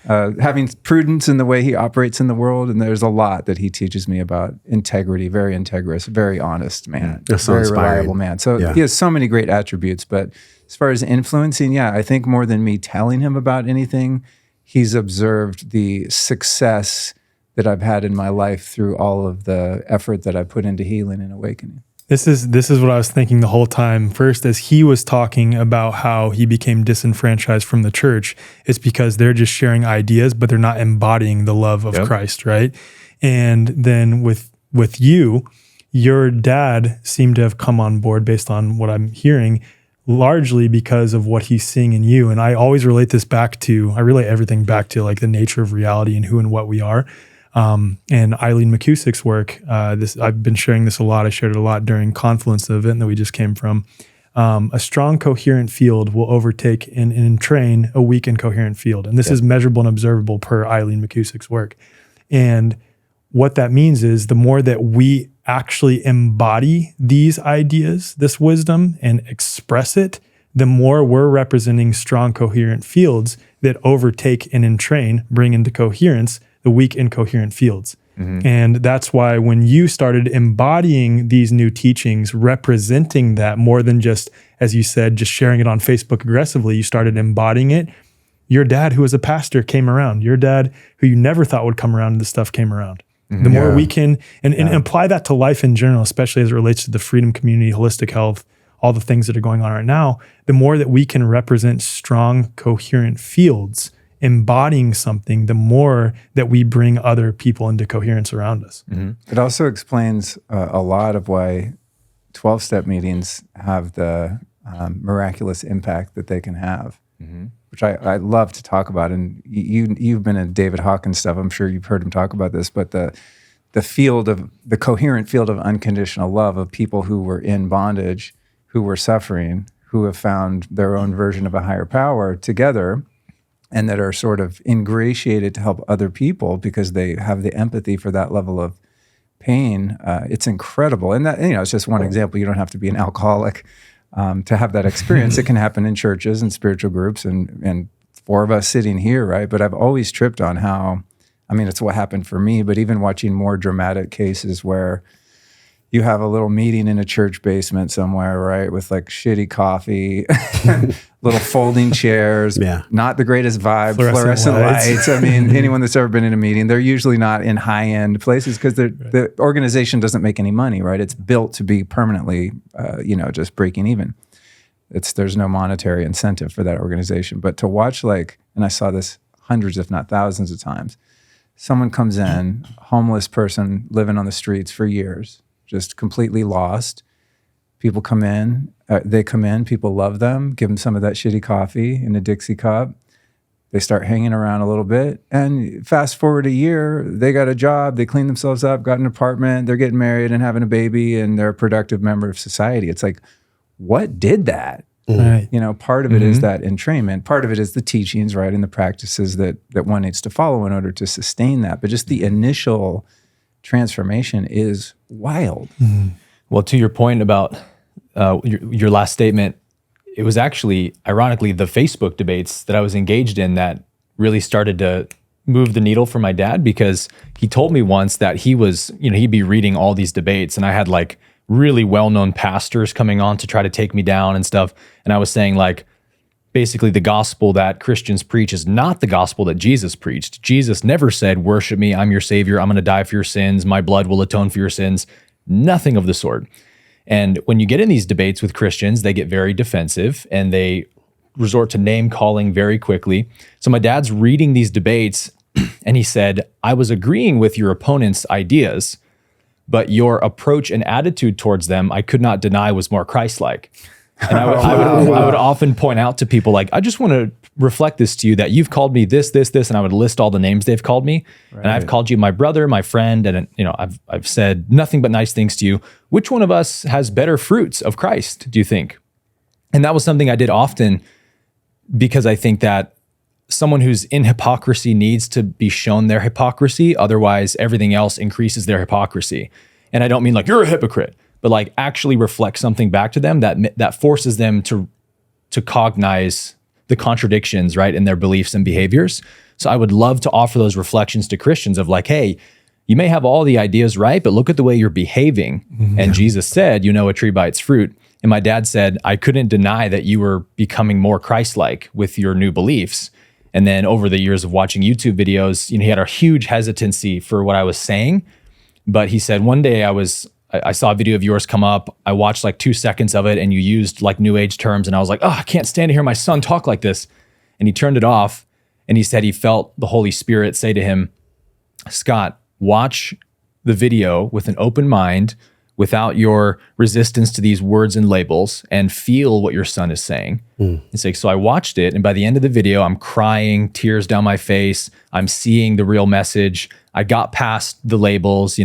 having prudence in the way he operates in the world. And there's a lot that he teaches me about integrity, very integrous, very honest man, That's so very inspiring. reliable man. So he has so many great attributes. But as far as influencing, I think more than me telling him about anything, he's observed the success that I've had in my life through all of the effort that I put into healing and awakening. This is what I was thinking the whole time. First, as he was talking about how he became disenfranchised from the church, it's because they're just sharing ideas, but they're not embodying the love of Christ, right? And then with you, your dad seemed to have come on board, based on what I'm hearing, largely because of what he's seeing in you. And I always relate everything back to like the nature of reality and who and what we are. And Eileen McCusick's work, I've been sharing this a lot. I shared it a lot during Confluence, the event that we just came from. A strong, coherent field will overtake and entrain a weak and coherent field. And this is measurable and observable per Eileen McCusick's work. And what that means is the more that we actually embody these ideas, this wisdom, and express it, the more we're representing strong, coherent fields that overtake and entrain, bring into coherence the weak, incoherent fields. And that's why when you started embodying these new teachings, representing that more than just, as you said, just sharing it on Facebook aggressively, you started embodying it. Your dad, who was a pastor, came around. Your dad, who you never thought would come around, this stuff came around. The more we can, and apply that to life in general, especially as it relates to the freedom community, holistic health, all the things that are going on right now, the more that we can represent strong, coherent fields, embodying something, the more that we bring other people into coherence around us. It also explains a lot of why 12-step meetings have the miraculous impact that they can have, which I love to talk about. And you've been in David Hawkins stuff. I'm sure you've heard him talk about this, but the coherent field of unconditional love of people who were in bondage, who were suffering, who have found their own version of a higher power together, and that are sort of ingratiated to help other people because they have the empathy for that level of pain. It's incredible. And that, it's just one example. You don't have to be an alcoholic to have that experience. It can happen in churches and spiritual groups and four of us sitting here, right? But I've always tripped on how, it's what happened for me, but even watching more dramatic cases where you have a little meeting in a church basement somewhere, right? With like shitty coffee, little folding chairs, not the greatest vibe, fluorescent lights. Anyone that's ever been in a meeting, they're usually not in high-end places because the organization doesn't make any money, right? It's built to be permanently, just breaking even. There's no monetary incentive for that organization. But to watch and I saw this hundreds, if not thousands of times, someone comes in, homeless person living on the streets for years, just completely lost. People come in, people love them, give them some of that shitty coffee in a Dixie cup. They start hanging around a little bit. And fast forward a year, they got a job, they clean themselves up, got an apartment, they're getting married and having a baby, and they're a productive member of society. It's like, what did that? Right. Part of it is that entrainment. Part of it is the teachings, right, and the practices that one needs to follow in order to sustain that. But just the initial transformation is wild. Well, to your point about your last statement, it was actually, ironically, the Facebook debates that I was engaged in that really started to move the needle for my dad, because he told me once that he was, he'd be reading all these debates, and I had like really well-known pastors coming on to try to take me down and stuff. And I was saying basically the gospel that Christians preach is not the gospel that Jesus preached. Jesus never said, worship me, I'm your savior, I'm going to die for your sins, my blood will atone for your sins. Nothing of the sort. And when you get in these debates with Christians, they get very defensive and they resort to name calling very quickly. So my dad's reading these debates and he said, I was agreeing with your opponent's ideas, but your approach and attitude towards them, I could not deny was more Christ-like. And I would often point out to people like, I just want to reflect this to you that you've called me this, and I would list all the names they've called me. Right. And I've called you my brother, my friend, and I've said nothing but nice things to you. Which one of us has better fruits of Christ, do you think? And that was something I did often because I think that someone who's in hypocrisy needs to be shown their hypocrisy. Otherwise, everything else increases their hypocrisy. And I don't mean like, you're a hypocrite, but like actually reflect something back to them that forces them to cognize the contradictions, right, in their beliefs and behaviors. So I would love to offer those reflections to Christians of like, hey, you may have all the ideas right, but look at the way you're behaving. Mm-hmm. And Jesus said, you know a tree by its fruit. And my dad said, I couldn't deny that you were becoming more Christ-like with your new beliefs. And then over the years of watching YouTube videos, he had a huge hesitancy for what I was saying. But he said, one day I saw a video of yours come up. I watched like 2 seconds of it and you used like new age terms. And I was like, oh, I can't stand to hear my son talk like this. And he turned it off and he said he felt the Holy Spirit say to him, Scott, watch the video with an open mind, without your resistance to these words and labels, and feel what your son is saying. It's like, so I watched it, and by the end of the video, I'm crying, tears down my face. I'm seeing the real message. I got past the labels,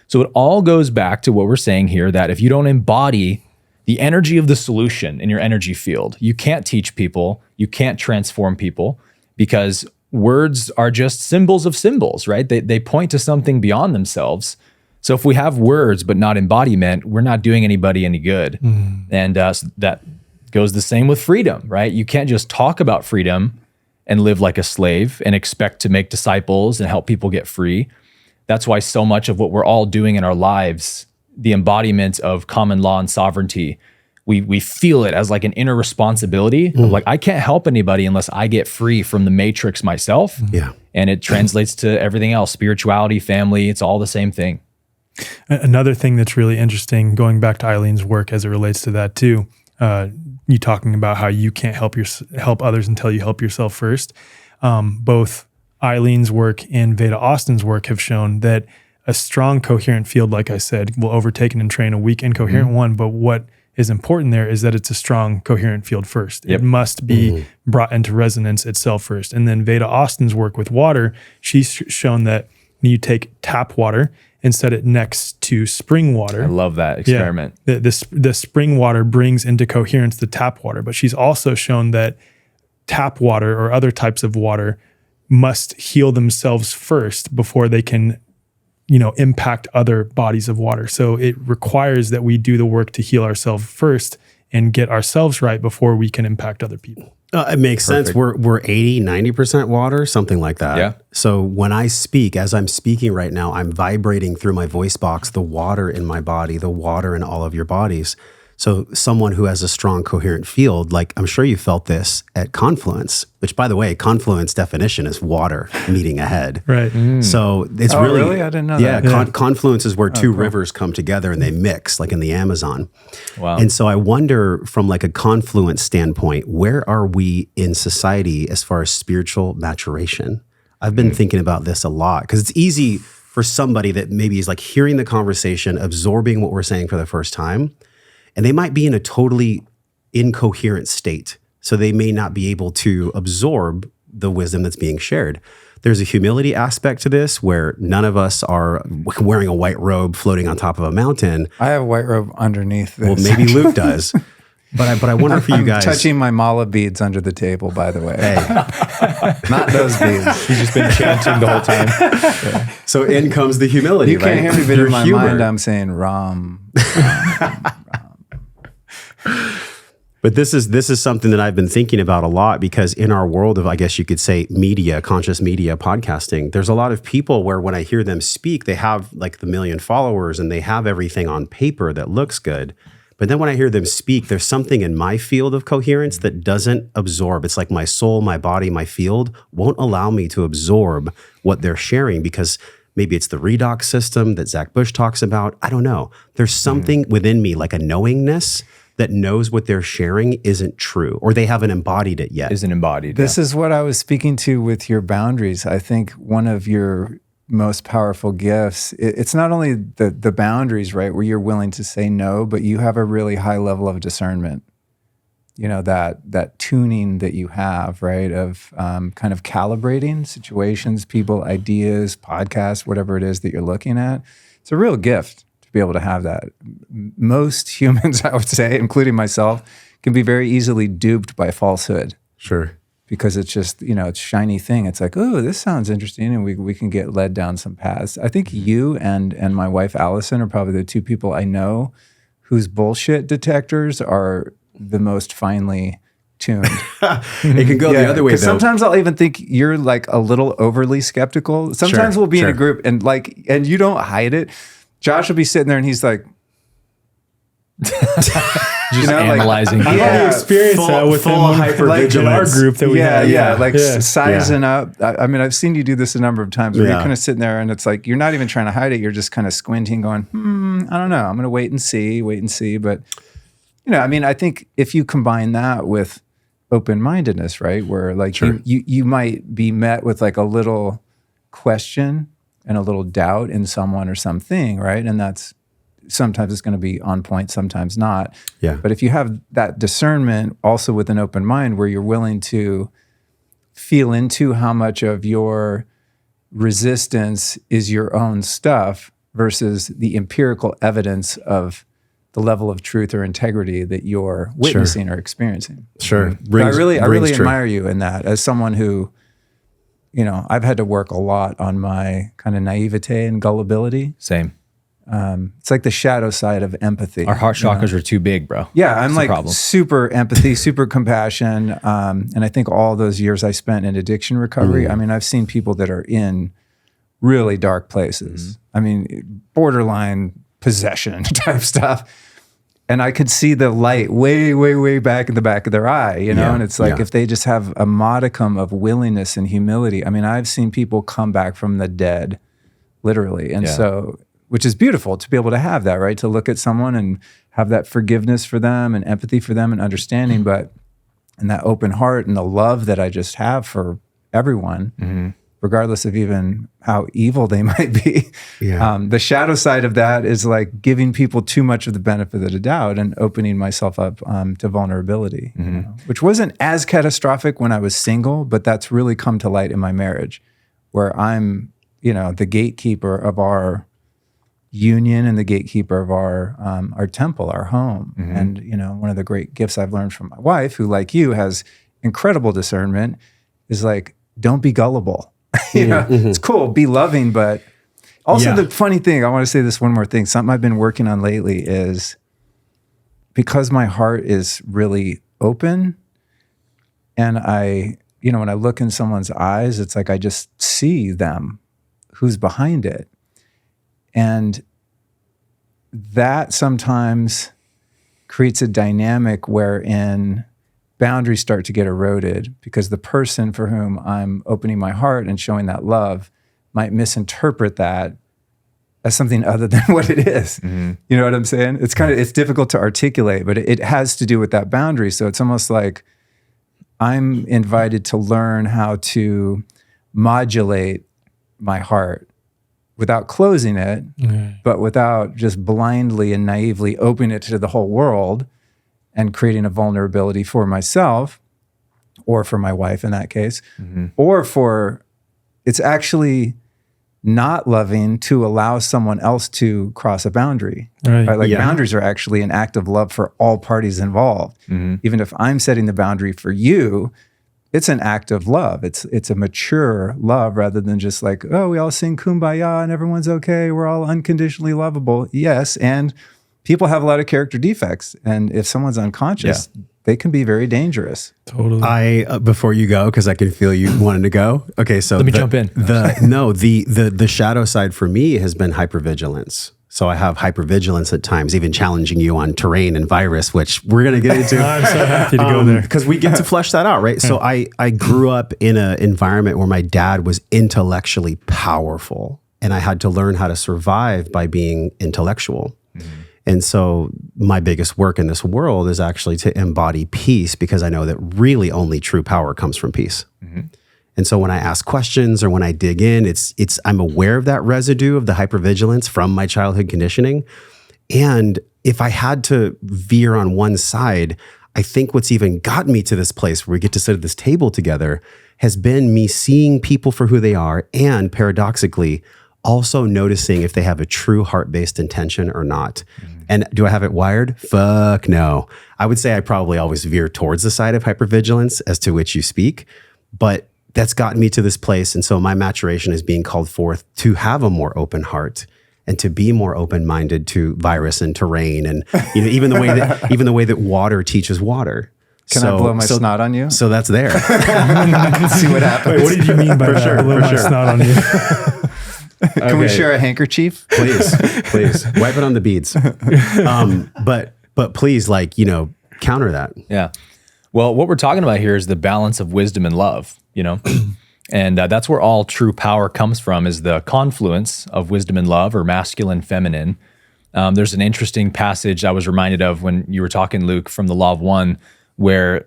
So it all goes back to what we're saying here, that if you don't embody the energy of the solution in your energy field, you can't teach people, you can't transform people, because words are just symbols of symbols, right? They point to something beyond themselves. So if we have words but not embodiment, we're not doing anybody any good. And so that goes the same with freedom, right? You can't just talk about freedom and live like a slave and expect to make disciples and help people get free. That's why so much of what we're all doing in our lives, the embodiment of common law and sovereignty, we feel it as like an inner responsibility of like, I can't help anybody unless I get free from the matrix myself. Yeah. And it translates to everything else, spirituality, family, it's all the same thing. Another thing that's really interesting, going back to Eileen's work as it relates to that too, you talking about how you can't help others until you help yourself first. Both Eileen's work and Veda Austin's work have shown that a strong coherent field, like I said, will overtake and entrain a weak incoherent one. But what is important there is that it's a strong coherent field first. Yep. It must be brought into resonance itself first. And then Veda Austin's work with water, she's shown that when you take tap water and set it next to spring water. I love that experiment. Yeah, the spring water brings into coherence the tap water, but she's also shown that tap water or other types of water must heal themselves first before they can, impact other bodies of water. So it requires that we do the work to heal ourselves first and get ourselves right before we can impact other people. It makes sense. We're 80, 90% water, something like that. Yeah. So when I speak, as I'm speaking right now, I'm vibrating through my voice box, the water in my body, the water in all of your bodies. So someone who has a strong coherent field, like I'm sure you felt this at Confluence, which by the way, Confluence definition is water meeting a head. Right. So it's really? I didn't know that. Yeah. Confluence is where two rivers come together and they mix, like in the Amazon. Wow. And so I wonder from like a Confluence standpoint, where are we in society as far as spiritual maturation? I've been thinking about this a lot because it's easy for somebody that maybe is like hearing the conversation, absorbing what we're saying for the first time, and they might be in a totally incoherent state. So they may not be able to absorb the wisdom that's being shared. There's a humility aspect to this where none of us are wearing a white robe floating on top of a mountain. I have a white robe underneath this. Well, maybe Luke does. But I wonder for you guys. I'm touching my mala beads under the table, by the way. Hey. Not those beads. He's just been chanting the whole time. Yeah. So in comes the humility, you right? can't hear me, but in my mind, I'm saying Ram. But this is something that I've been thinking about a lot because in our world of, I guess you could say, media, conscious media, podcasting, there's a lot of people where when I hear them speak, they have like the 1 million followers and they have everything on paper that looks good. But then when I hear them speak, there's something in my field of coherence that doesn't absorb. It's like my soul, my body, my field won't allow me to absorb what they're sharing because maybe it's the redox system that Zach Bush talks about. I don't know. There's something within me, like a knowingness that knows what they're sharing isn't true, or they haven't embodied it yet. Isn't embodied. This is what I was speaking to with your boundaries. I think one of your most powerful gifts, it's not only the boundaries, right, where you're willing to say no, but you have a really high level of discernment. that tuning that you have, right, of kind of calibrating situations, people, ideas, podcasts, whatever it is that you're looking at. It's a real gift to be able to have that. Most humans, I would say, including myself, can be very easily duped by falsehood. Sure. Because it's just, it's a shiny thing. It's like, oh, this sounds interesting, and we can get led down some paths. I think you and my wife, Allison, are probably the two people I know whose bullshit detectors are the most finely tuned. It can go the other way, though. Sometimes I'll even think you're like a little overly skeptical. Sometimes we'll be in a group and you don't hide it. Josh will be sitting there and he's like, just analyzing. I've already experienced that with him in our group that we had. Sizing up. I mean, I've seen you do this a number of times where you're kind of sitting there and it's like, you're not even trying to hide it. You're just kind of squinting going, I don't know. I'm going to wait and see. But, I think if you combine that with open-mindedness, right? Where like you might be met with like a little question and a little doubt in someone or something, right? And that's, sometimes it's going to be on point, sometimes not. Yeah. But if you have that discernment also with an open mind where you're willing to feel into how much of your resistance is your own stuff versus the empirical evidence of the level of truth or integrity that you're witnessing or experiencing. Sure. I really admire you in that as someone who, I've had to work a lot on my kind of naivete and gullibility. Same. It's like the shadow side of empathy. Our heart chakras are too big, bro. Yeah, I'm like super empathy, super compassion. And I think all those years I spent in addiction recovery, I mean, I've seen people that are in really dark places. I mean, borderline possession type stuff. And I could see the light way, way, way back in the back of their eye, and it's like if they just have a modicum of willingness and humility. I mean, I've seen people come back from the dead, literally. And so, which is beautiful to be able to have that, right? To look at someone and have that forgiveness for them and empathy for them and understanding, but and that open heart and the love that I just have for everyone, regardless of even how evil they might be. The shadow side of that is like giving people too much of the benefit of the doubt and opening myself up to vulnerability, which wasn't as catastrophic when I was single, but that's really come to light in my marriage, where I'm, the gatekeeper of our union and the gatekeeper of our temple, our home. And, one of the great gifts I've learned from my wife, who like you has incredible discernment, is like, don't be gullible. It's cool, be loving, but also the funny thing, I want to say this one more thing. Something I've been working on lately is because my heart is really open and I, when I look in someone's eyes, it's like I just see them, who's behind it. And that sometimes creates a dynamic wherein boundaries start to get eroded because the person for whom I'm opening my heart and showing that love might misinterpret that as something other than what it is. You know what I'm saying? It's difficult to articulate, but it has to do with that boundary. So it's almost like I'm invited to learn how to modulate my heart without closing it, but without just blindly and naively opening it to the whole world and creating a vulnerability for myself or for my wife in that case, or it's actually not loving to allow someone else to cross a boundary. Right? Like boundaries are actually an act of love for all parties involved. Even if I'm setting the boundary for you, it's an act of love. It's a mature love rather than just like, oh, we all sing Kumbaya and everyone's okay. We're all unconditionally lovable. Yes, and people have a lot of character defects. And if someone's unconscious, they can be very dangerous. Totally. Before you go, because I can feel you wanting to go. Okay, so let me jump in. The shadow side for me has been hypervigilance. So I have hypervigilance at times, even challenging you on terrain and virus, which we're going to get into. I'm so happy to go there. Because we get to flesh that out, right? So I grew up in an environment where my dad was intellectually powerful, and I had to learn how to survive by being intellectual. And so my biggest work in this world is actually to embody peace, because I know that really only true power comes from peace. And so when I ask questions or when I dig in, I'm aware of that residue of the hypervigilance from my childhood conditioning. And if I had to veer on one side, I think what's even gotten me to this place where we get to sit at this table together has been me seeing people for who they are, and paradoxically, also noticing if they have a true heart-based intention or not. And do I have it wired? Fuck no. I would say I probably always veer towards the side of hypervigilance, as to which you speak, but that's gotten me to this place. And so my maturation is being called forth to have a more open heart and to be more open-minded to virus and terrain, and even the way that water teaches water. Can I blow my snot on you? So that's there. See what happens. Wait, what did you mean by that? Blow my snot on you? Can we share a handkerchief? Please wipe it on the beads. But please, counter that. Yeah. Well, what we're talking about here is the balance of wisdom and love, and that's where all true power comes from, is the confluence of wisdom and love, or masculine, feminine. There's an interesting passage I was reminded of when you were talking, Luke, from the Law of One, where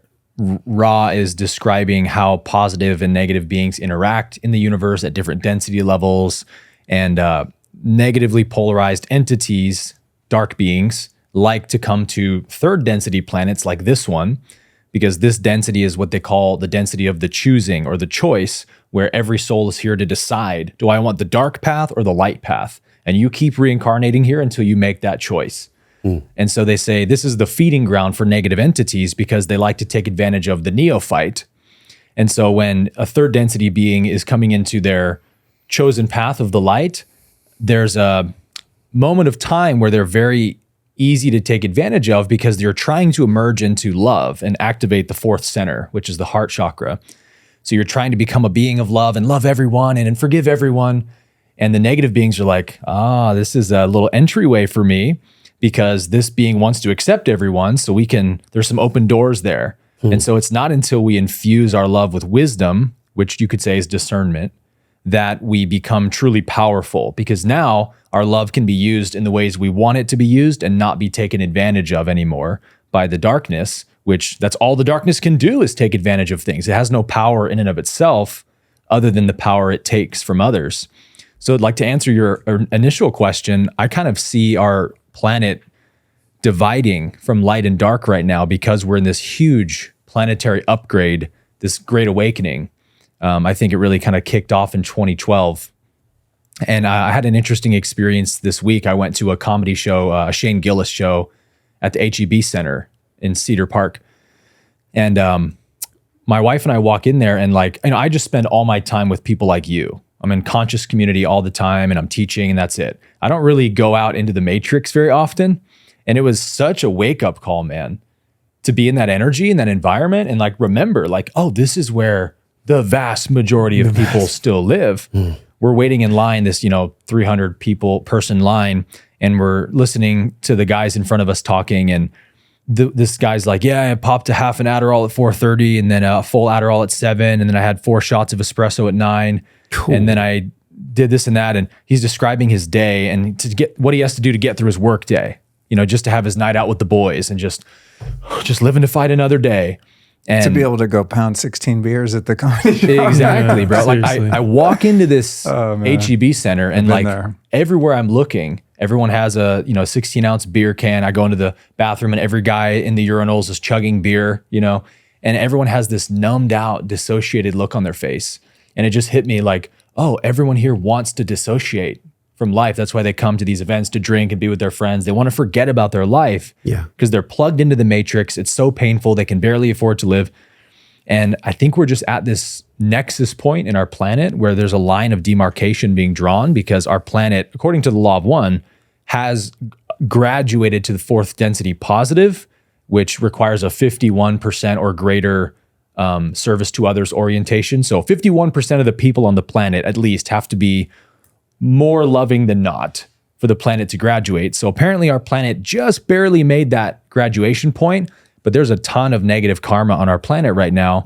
Ra is describing how positive and negative beings interact in the universe at different density levels, and negatively polarized entities, dark beings, like to come to third density planets like this one, because this density is what they call the density of the choosing, or the choice, where every soul is here to decide, do I want the dark path or the light path? And you keep reincarnating here until you make that choice. And so they say this is the feeding ground for negative entities, because they like to take advantage of the neophyte. And so when a third density being is coming into their chosen path of the light, there's a moment of time where they're very easy to take advantage of, because they're trying to emerge into love and activate the fourth center, which is the heart chakra. So you're trying to become a being of love and love everyone and forgive everyone. And the negative beings are like, this is a little entryway for me, because this being wants to accept everyone, so there's some open doors there. And so it's not until we infuse our love with wisdom, which you could say is discernment, that we become truly powerful, because now our love can be used in the ways we want it to be used and not be taken advantage of anymore by the darkness, which that's all the darkness can do, is take advantage of things. It has no power in and of itself other than the power it takes from others. So I'd like to answer your initial question. I kind of see our planet dividing from light and dark right now, because we're in this huge planetary upgrade, this great awakening. I think it really kind of kicked off in 2012. And I had an interesting experience this week. I went to a comedy show, a Shane Gillis show at the HEB Center in Cedar Park. And my wife and I walk in there, and I just spend all my time with people like you. I'm in conscious community all the time, and I'm teaching, and that's it. I don't really go out into the matrix very often. And it was such a wake-up call, man, to be in that energy, in that environment, and remember, this is where the vast majority of people still live. We're waiting in line, this 300 person line, and we're listening to the guys in front of us talking, and this guy's like, I popped a half an Adderall at 4:30, and then a full Adderall at 7, and then I had 4 shots of espresso at 9. Cool. And then I did this and that. And he's describing his day and to get what he has to do to get through his work day, just to have his night out with the boys and just living to fight another day. And to be able to go pound 16 beers at the comedy show. Exactly, bro. I walk into this HEB Center, and everywhere I'm looking, everyone has a 16-ounce beer can. I go into the bathroom, and every guy in the urinals is chugging beer, and everyone has this numbed out, dissociated look on their face. And it just hit me everyone here wants to dissociate from life. That's why they come to these events, to drink and be with their friends. They want to forget about their life because they're plugged into the matrix. It's so painful. They can barely afford to live. And I think we're just at this nexus point in our planet where there's a line of demarcation being drawn, because our planet, according to the Law of One, has graduated to the fourth density positive, which requires a 51% or greater service to others orientation. So 51% of the people on the planet at least have to be more loving than not for the planet to graduate. So apparently our planet just barely made that graduation point, but there's a ton of negative karma on our planet right now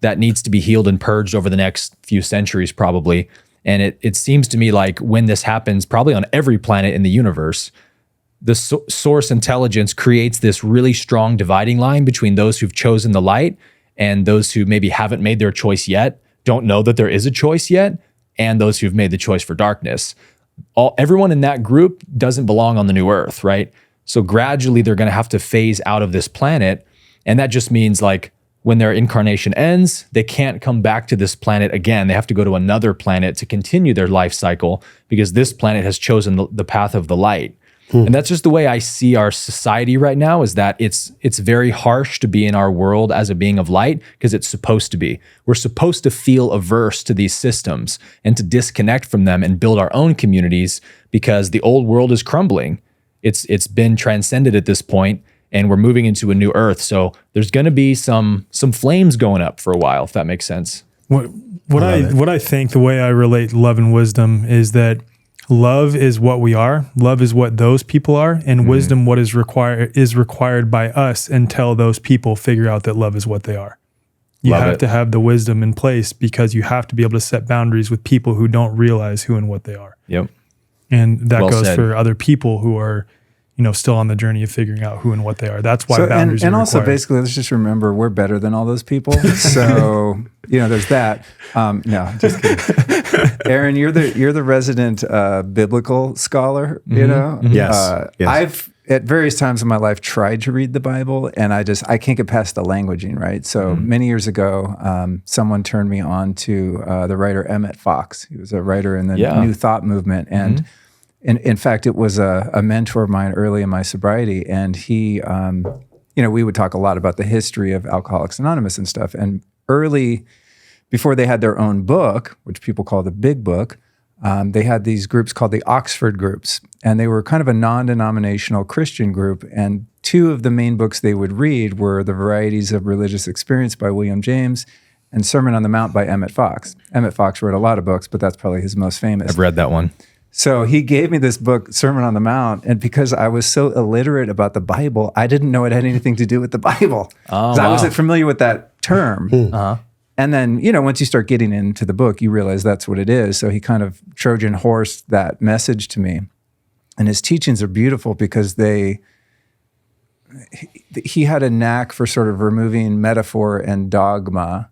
that needs to be healed and purged over the next few centuries probably. And it seems to me like when this happens, probably on every planet in the universe, the source intelligence creates this really strong dividing line between those who've chosen the light and those who maybe haven't made their choice yet, don't know that there is a choice yet, and those who've made the choice for darkness. Everyone in that group doesn't belong on the new earth, right? So gradually they're going to have to phase out of this planet, And that just means like when their incarnation ends, they can't come back to this planet again. They have to go to another planet to continue their life cycle because this planet has chosen the path of the light. And that's just the way I see our society right now, is that it's very harsh to be in our world as a being of light because it's supposed to be. We're supposed to feel averse to these systems and to disconnect from them and build our own communities because the old world is crumbling. It's been transcended at this point, and we're moving into a new earth. So there's going to be some flames going up for a while, if that makes sense. What I think, the way I relate love and wisdom is that love is what we are. Love is what those people are, and wisdom what is required by us until those people figure out that love is what they are. You have to have the wisdom in place because you have to be able to set boundaries with people who don't realize who and what they are. Yep. And that Well goes said. for other people who are, still on the journey of figuring out who and what they are. That's why boundaries are and also required. basically, let's just remember we're better than all those people. So there's that. No, just kidding. Aaron, you're the resident biblical scholar. Yes. Yes. I've at various times in my life tried to read the Bible, and I can't get past the languaging. Right. So many years ago, someone turned me on to the writer Emmett Fox. He was a writer in the New Thought movement, and in fact, it was a mentor of mine early in my sobriety, and he, we would talk a lot about the history of Alcoholics Anonymous and stuff. And early, before they had their own book, which people call the Big Book, they had these groups called the Oxford groups, and they were kind of a non-denominational Christian group. And two of the main books they would read were The Varieties of Religious Experience by William James and Sermon on the Mount by Emmett Fox. Emmett Fox wrote a lot of books, but that's probably his most famous. I've read that one. So he gave me this book, Sermon on the Mount, and because I was so illiterate about the Bible, I didn't know it had anything to do with the Bible. Because I wasn't familiar with that term. And then, once you start getting into the book, you realize that's what it is. So he kind of Trojan horsed that message to me. And his teachings are beautiful because he had a knack for sort of removing metaphor and dogma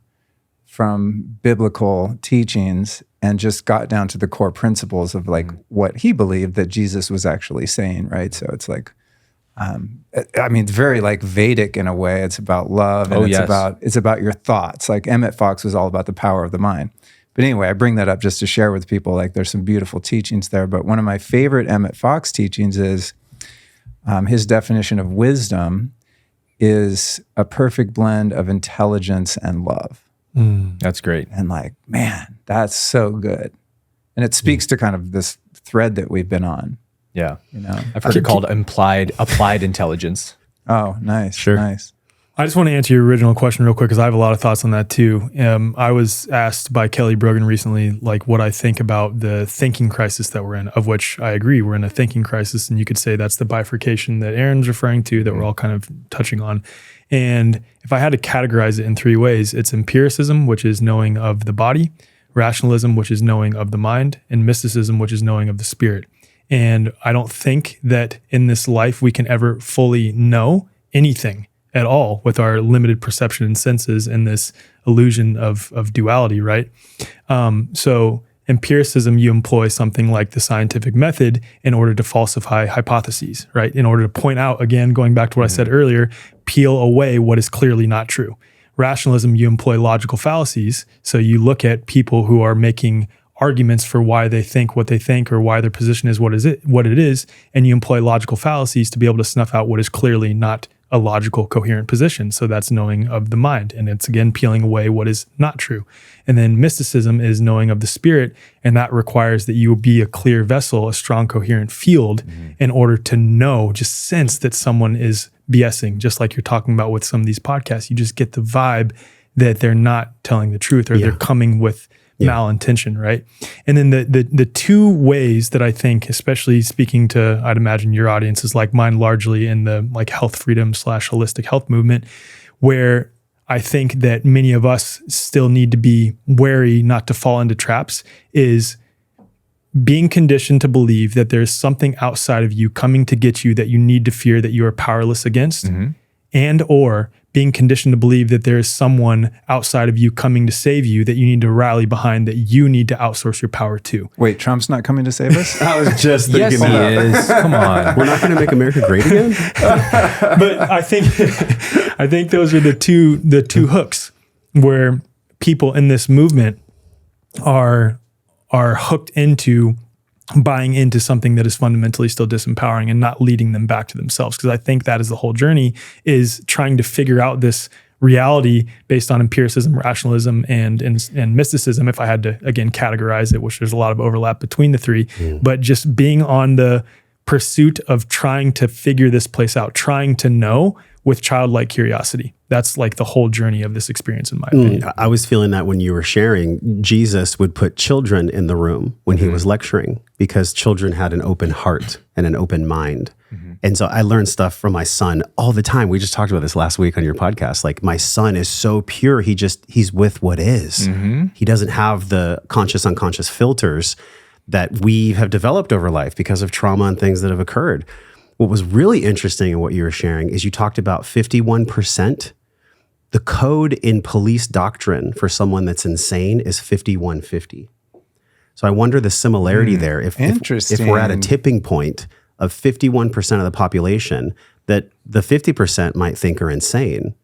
from biblical teachings and just got down to the core principles of like what he believed that Jesus was actually saying, right? So it's like, it's very like Vedic in a way. It's about love, and it's about your thoughts. Like Emmett Fox was all about the power of the mind. But anyway, I bring that up just to share with people, like there's some beautiful teachings there. But one of my favorite Emmett Fox teachings is his definition of wisdom is a perfect blend of intelligence and love. That's great. And like, man, that's so good. And it speaks to kind of this thread that we've been on. Yeah. I've heard it called applied intelligence. Oh, nice. Sure. Nice. I just want to answer your original question real quick because I have a lot of thoughts on that too. I was asked by Kelly Brogan recently, like what I think about the thinking crisis that we're in, of which I agree, we're in a thinking crisis. And you could say that's the bifurcation that Aaron's referring to that we're all kind of touching on. And if I had to categorize it in three ways, it's empiricism, which is knowing of the body, rationalism, which is knowing of the mind, and mysticism, which is knowing of the spirit. And I don't think that in this life we can ever fully know anything at all with our limited perception and senses and this illusion of duality, right? So empiricism, you employ something like the scientific method in order to falsify hypotheses, right? In order to point out, again, going back to what I said earlier, peel away what is clearly not true. Rationalism, you employ logical fallacies. So you look at people who are making arguments for why they think what they think or why their position is what it is, and you employ logical fallacies to be able to snuff out what is clearly not a logical, coherent position. So that's knowing of the mind. And it's, again, peeling away what is not true. And then mysticism is knowing of the spirit. And that requires that you be a clear vessel, a strong, coherent field in order to know, just sense that someone is BSing, just like you're talking about with some of these podcasts. You just get the vibe that they're not telling the truth or they're coming with malintention, right? And then the two ways that I think, especially speaking to, I'd imagine your audience is like mine, largely in the like health freedom / holistic health movement, where I think that many of us still need to be wary not to fall into traps, is being conditioned to believe that there's something outside of you coming to get you that you need to fear that you are powerless against, and or being conditioned to believe that there is someone outside of you coming to save you that you need to rally behind, that you need to outsource your power to. Wait, Trump's not coming to save us? I was just thinking Yes, he is. Come on. We're not going to make America great again? But I think those are the two hooks where people in this movement are hooked into buying into something that is fundamentally still disempowering and not leading them back to themselves. Because I think that is the whole journey, is trying to figure out this reality based on empiricism, rationalism, and mysticism, if I had to, again, categorize it, which there's a lot of overlap between the three, but just being on the pursuit of trying to figure this place out, trying to know with childlike curiosity. That's like the whole journey of this experience, in my opinion. I was feeling that when you were sharing. Jesus would put children in the room when he was lecturing, because children had an open heart and an open mind. And so I learned stuff from my son all the time. We just talked about this last week on your podcast. Like, my son is so pure. He's with what is. He doesn't have the conscious, unconscious filters that we have developed over life because of trauma and things that have occurred. What was really interesting in what you were sharing is you talked about 51%. The code in police doctrine for someone that's insane is 5150. So I wonder the similarity there. If we're at a tipping point of 51% of the population, that the 50% might think are insane,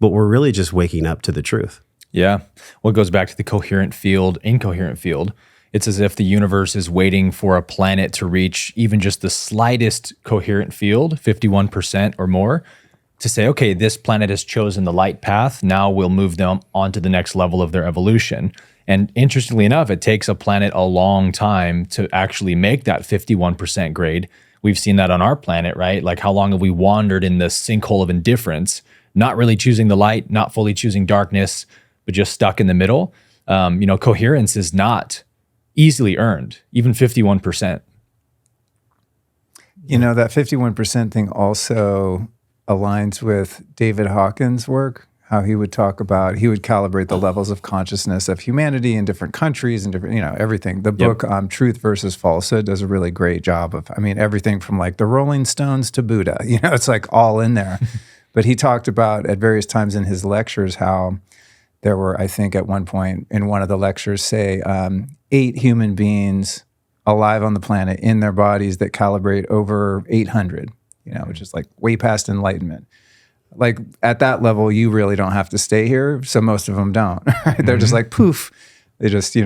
but we're really just waking up to the truth. Yeah. Well, it goes back to the coherent field, incoherent field. It's as if the universe is waiting for a planet to reach even just the slightest coherent field, 51% or more, to say, okay, this planet has chosen the light path. Now we'll move them on to the next level of their evolution. And interestingly enough, it takes a planet a long time to actually make that 51% grade. We've seen that on our planet, right? Like, how long have we wandered in the sinkhole of indifference, not really choosing the light, not fully choosing darkness, but just stuck in the middle? Coherence is not easily earned, even 51%. That 51% thing also aligns with David Hawkins' work, how he would calibrate the levels of consciousness of humanity in different countries and different, everything. The book Truth versus Falsehood does a really great job of, everything from like the Rolling Stones to Buddha, it's like all in there. But he talked about at various times in his lectures how there were, I think at one point in one of the lectures, say 8 human beings alive on the planet in their bodies that calibrate over 800, which is like way past enlightenment. Like, at that level, you really don't have to stay here. So most of them don't. Right? They're just like, poof. They just,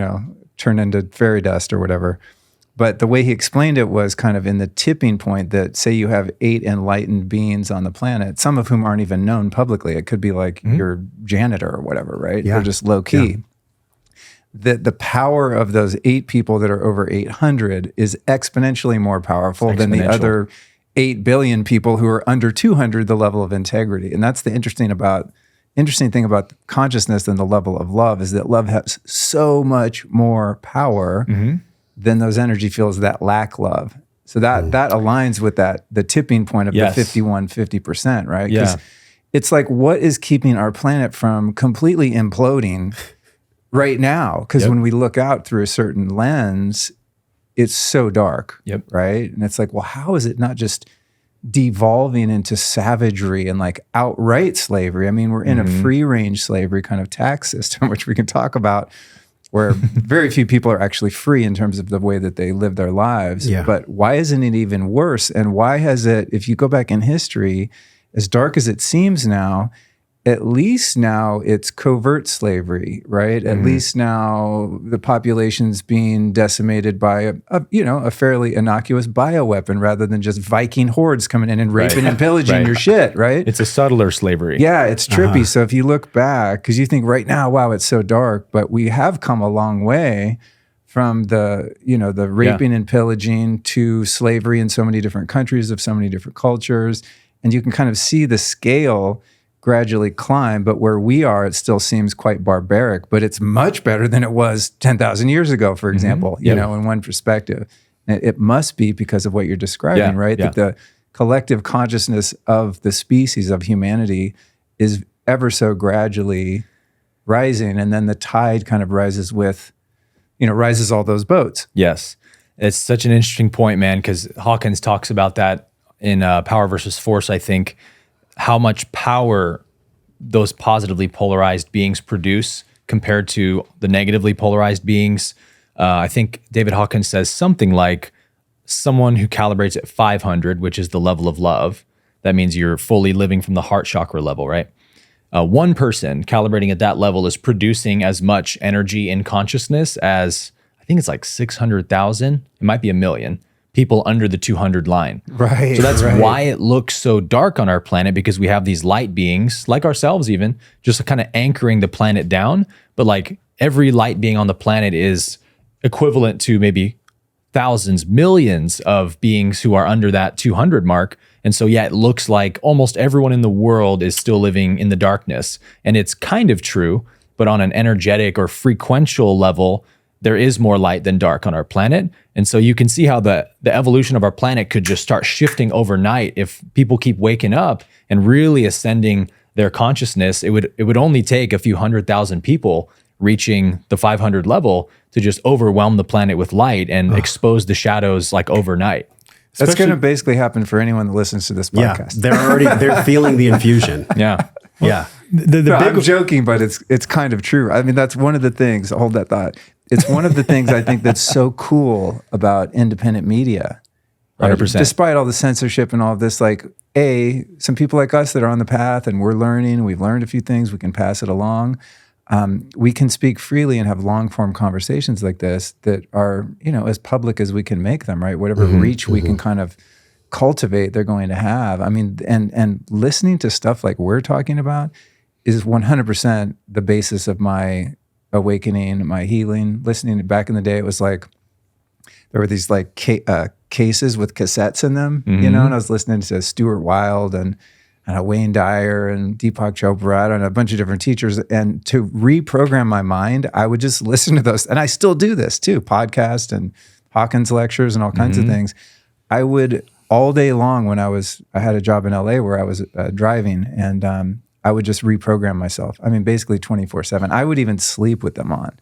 turn into fairy dust or whatever. But the way he explained it was kind of in the tipping point that, say you have 8 enlightened beings on the planet, some of whom aren't even known publicly. It could be like your janitor or whatever, right? Yeah. They're just low key. Yeah. The power of those 8 people that are over 800 is exponentially more powerful than the other 8 billion people who are under 200, the level of integrity. And that's the interesting thing about consciousness and the level of love, is that love has so much more power than those energy fields that lack love. So that aligns with the tipping point of the 51-50%, right? Because it's like, what is keeping our planet from completely imploding right now? Because when we look out through a certain lens, it's so dark, right? And it's like, well, how is it not just devolving into savagery and like outright slavery? We're in a free range slavery kind of tax system, which we can talk about, where very few people are actually free in terms of the way that they live their lives. Yeah. But why isn't it even worse? And why has it, if you go back in history, as dark as it seems now, at least now it's covert slavery, right? At least now the population's being decimated by a fairly innocuous bioweapon, rather than just Viking hordes coming in and raping and pillaging your shit, right? It's a subtler slavery. Yeah, it's trippy. So if you look back, because you think right now, wow, it's so dark, but we have come a long way from the raping and pillaging to slavery in so many different countries of so many different cultures. And you can kind of see the scale gradually climb, but where we are, it still seems quite barbaric, but it's much better than it was 10,000 years ago, for example, in one perspective. And it must be because of what you're describing, right? That the collective consciousness of the species of humanity is ever so gradually rising, and then the tide kind of rises with, rises all those boats. Yes. It's such an interesting point, man, because Hawkins talks about that in Power versus Force, I think, how much power those positively polarized beings produce compared to the negatively polarized beings. I think David Hawkins says something like someone who calibrates at 500, which is the level of love. That means you're fully living from the heart chakra level, right? One person calibrating at that level is producing as much energy in consciousness as, I think it's like 600,000, it might be 1 million people under the 200 line. Right. So that's why it looks so dark on our planet, because we have these light beings, like ourselves even, just kind of anchoring the planet down. But like every light being on the planet is equivalent to maybe thousands, millions of beings who are under that 200 mark. And so, yeah, it looks like almost everyone in the world is still living in the darkness. And it's kind of true, but on an energetic or frequential level, there is more light than dark on our planet. And so you can see how the evolution of our planet could just start shifting overnight if people keep waking up and really ascending their consciousness. It would only take a few 100,000 people reaching the 500 level to just overwhelm the planet with light and expose the shadows like overnight. That's going to basically happen for anyone that listens to this podcast. They're feeling the infusion. Yeah. Yeah. I'm joking, but it's kind of true. I mean, that's one of the things, hold that thought. It's one of the things I think that's so cool about independent media. Right? 100%. Despite all the censorship and all of this, like, some people like us that are on the path and we're learning, we've learned a few things, we can pass it along. We can speak freely and have long form conversations like this that are, as public as we can make them, right? Whatever reach we can kind of cultivate, they're going to have. I mean, and listening to stuff like we're talking about is 100% the basis of my awakening, my healing. Listening back in the day, it was like, there were these like cases with cassettes in them, and I was listening to Stuart Wilde and Wayne Dyer and Deepak Chopra and a bunch of different teachers. And to reprogram my mind, I would just listen to those. And I still do this too, podcast and Hawkins lectures and all kinds of things. I would all day long when I had a job in LA where I was driving, and I would just reprogram myself. I mean, basically 24/7. I would even sleep with them on.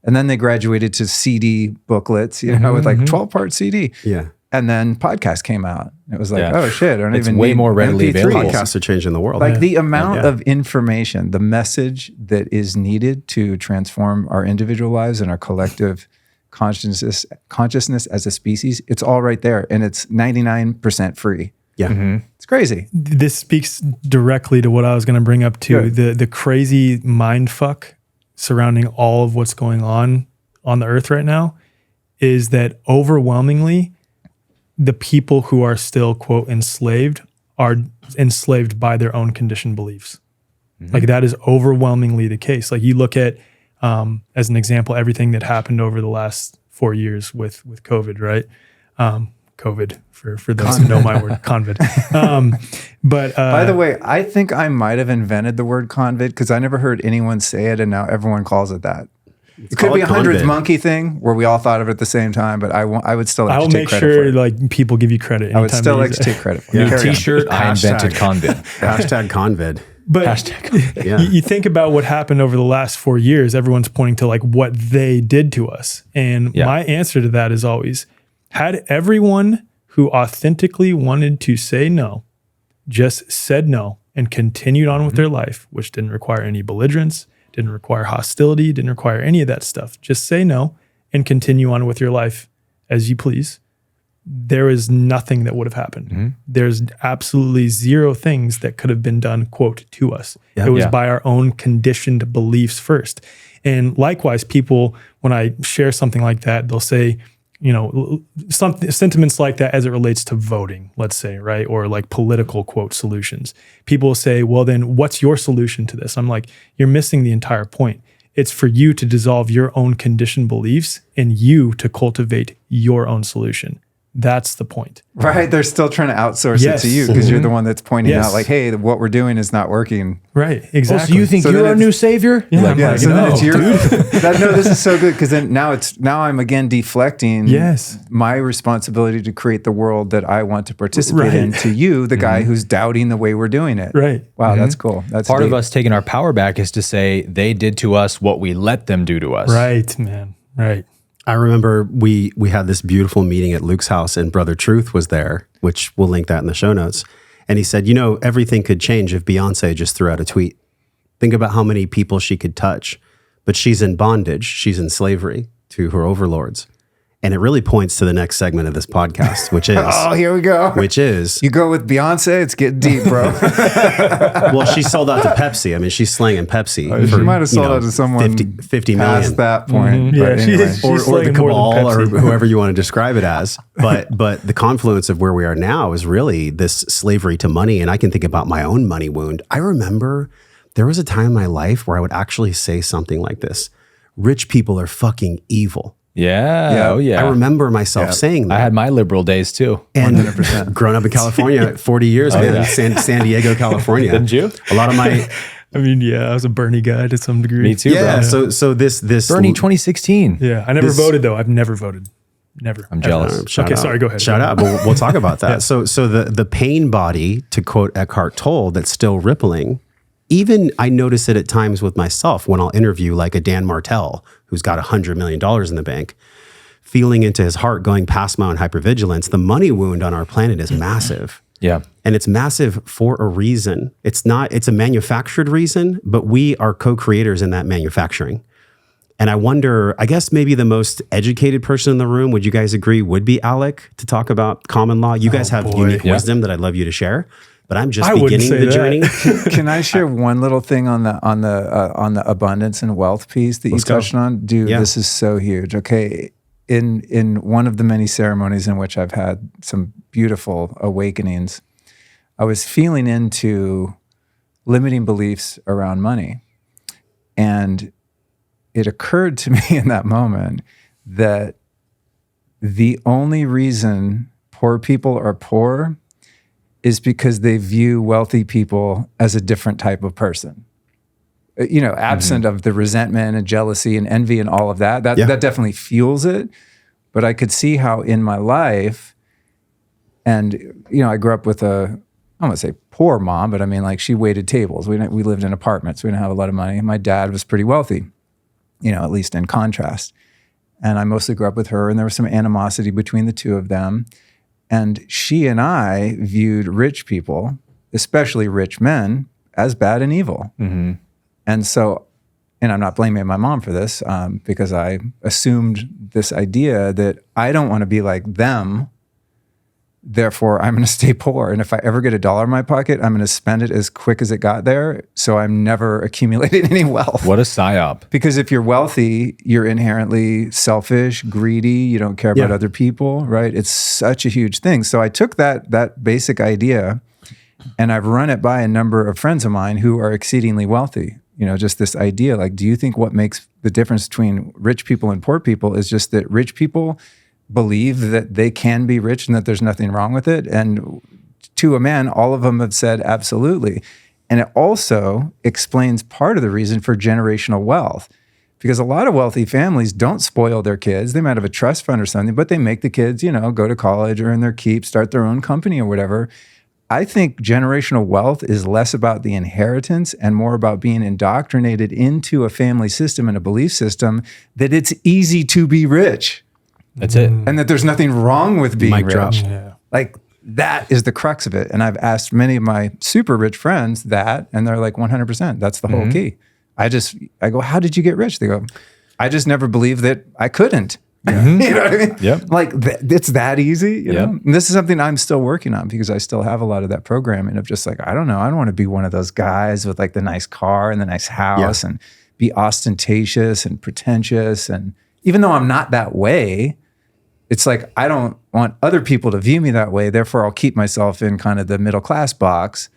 And then they graduated to CD booklets, with like 12-part CD. Yeah. And then podcast came out. It was like, oh shit, I don't it's even way need more readily MP3. available. Podcasts are changing the world. Like the amount of information, the message that is needed to transform our individual lives and our collective consciousness as a species, it's all right there. And it's 99% free. Yeah. It's crazy. This speaks directly to what I was going to bring up too. The crazy mind fuck surrounding all of what's going on the earth right now is that overwhelmingly the people who are still, quote, enslaved are enslaved by their own conditioned beliefs. Like that is overwhelmingly the case. Like you look at, as an example, everything that happened over the last 4 years with COVID, right? COVID, for those who know my word, convid. But by the way, I think I might have invented the word convid because I never heard anyone say it, and now everyone calls it that. It could be a 100th monkey thing where we all thought of it at the same time, but I would still like to take credit for it. I'll make sure like people give you credit. I would still like to take credit for it. New t-shirt, I invented convid. Hashtag convid. But you think about what happened over the last 4 years, everyone's pointing to like what they did to us. And my answer to that is always, had everyone who authentically wanted to say no, just said no and continued on with their life, which didn't require any belligerence, didn't require hostility, didn't require any of that stuff. Just say no and continue on with your life as you please. There is nothing that would have happened. There's absolutely zero things that could have been done, quote, to us. It was by our own conditioned beliefs first. And likewise, people, when I share something like that, they'll say, some sentiments like that as it relates to voting, let's say, right? Or like political, quote, solutions. People will say, well, then what's your solution to this? I'm like, you're missing the entire point. It's for you to dissolve your own conditioned beliefs and you to cultivate your own solution. That's the point. Right. They're still trying to outsource it to you because you're the one that's pointing out like, hey, what we're doing is not working. Right. Exactly. Oh, so you think you're our new savior? Yeah. Like, so then it's your, no, this is so good because then now I'm again deflecting my responsibility to create the world that I want to participate in to you, the guy who's doubting the way we're doing it. Right. Wow, that's cool. That's part deep. of us taking our power back is to say they did to us what we let them do to us. Right, man. Right. I remember we had this beautiful meeting at Luke's house and Brother Truth was there, which we'll link that in the show notes. And he said, everything could change if Beyonce just threw out a tweet. Think about how many people she could touch, but she's in bondage. She's in slavery to her overlords. And it really points to the next segment of this podcast, which is... Oh, here we go. Which is... You go with Beyonce, it's getting deep, bro. Well, she sold out to Pepsi. I mean, she's slanging Pepsi. She might have sold out to someone 50 past million. that point. Yeah, But anyway. she's Or the slanging more than cabal, or Pepsi. whoever you want to describe it as. But the confluence of where we are now is really this slavery to money. And I can think about my own money wound. I remember there was a time in my life where I would actually say something like this: rich people are fucking evil. Yeah. Oh, yeah. I remember myself saying that. I had my liberal days too. And 100%. Grown up in California, 40 years, man. yeah. San Diego, California. Didn't you? A lot of my... I mean, yeah, I was a Bernie guy to some degree. Me too, Yeah, bro. so this... Bernie 2016. Yeah, I never This- voted though. I've never voted. Never. I'm jealous. Shout Okay, out. sorry, go ahead. Shout out, but we'll talk about that. So the pain body, to quote Eckhart Tolle, that's still rippling, even I notice it at times with myself when I'll interview like a Dan Martell, who's got $100 million in the bank, feeling into his heart, going past my own hypervigilance. The money wound on our planet is massive. Yeah. And it's massive for a reason. It's a manufactured reason, but we are co-creators in that manufacturing. And I wonder, I guess maybe the most educated person in the room, would you guys agree, would be Alec, to talk about common law. You guys have unique wisdom that I'd love you to share, but I'm just beginning the journey. Can I share one little thing on the abundance and wealth piece that you touched on? Dude, this is so huge. Okay. In one of the many ceremonies in which I've had some beautiful awakenings, I was feeling into limiting beliefs around money. And it occurred to me in that moment that the only reason poor people are poor is because they view wealthy people as a different type of person. You know, absent of the resentment and jealousy and envy and all of that, that definitely fuels it. But I could see how in my life, and, you know, I grew up with I don't want to say poor mom, but I mean, like, she waited tables. We lived in apartments. We didn't have a lot of money. My dad was pretty wealthy, you know, at least in contrast. And I mostly grew up with her, and there was some animosity between the two of them. And she and I viewed rich people, especially rich men, as bad and evil. Mm-hmm. And so, and I'm not blaming my mom for this, because I assumed this idea that I don't want to be like them, therefore I'm going to stay poor. And if I ever get $1 in my pocket, I'm going to spend it as quick as it got there, so I'm never accumulating any wealth. What a psyop. Because if you're wealthy, you're inherently selfish, greedy, you don't care about other people, right? It's such a huge thing. So I took that basic idea, and I've run it by a number of friends of mine who are exceedingly wealthy. You know, just this idea, like, do you think what makes the difference between rich people and poor people is just that rich people believe that they can be rich and that there's nothing wrong with it? And to a man, all of them have said absolutely. And it also explains part of the reason for generational wealth, because a lot of wealthy families don't spoil their kids. They might have a trust fund or something, but they make the kids, you know, go to college or earn their keep, start their own company or whatever. I think generational wealth is less about the inheritance and more about being indoctrinated into a family system and a belief system that it's easy to be rich. That's it. And that there's nothing wrong with being Mic rich. drop. Yeah. Like, that is the crux of it. And I've asked many of my super rich friends that, and they're like, 100%, that's the whole key. I go, how did you get rich? They go, I just never believed that I couldn't. You know what I mean? Yep. Like, it's that easy, you know? And this is something I'm still working on, because I still have a lot of that programming of just like, I don't know, I don't want to be one of those guys with like the nice car and the nice house and be ostentatious and pretentious. And even though I'm not that way, it's like, I don't want other people to view me that way. Therefore, I'll keep myself in kind of the middle class box,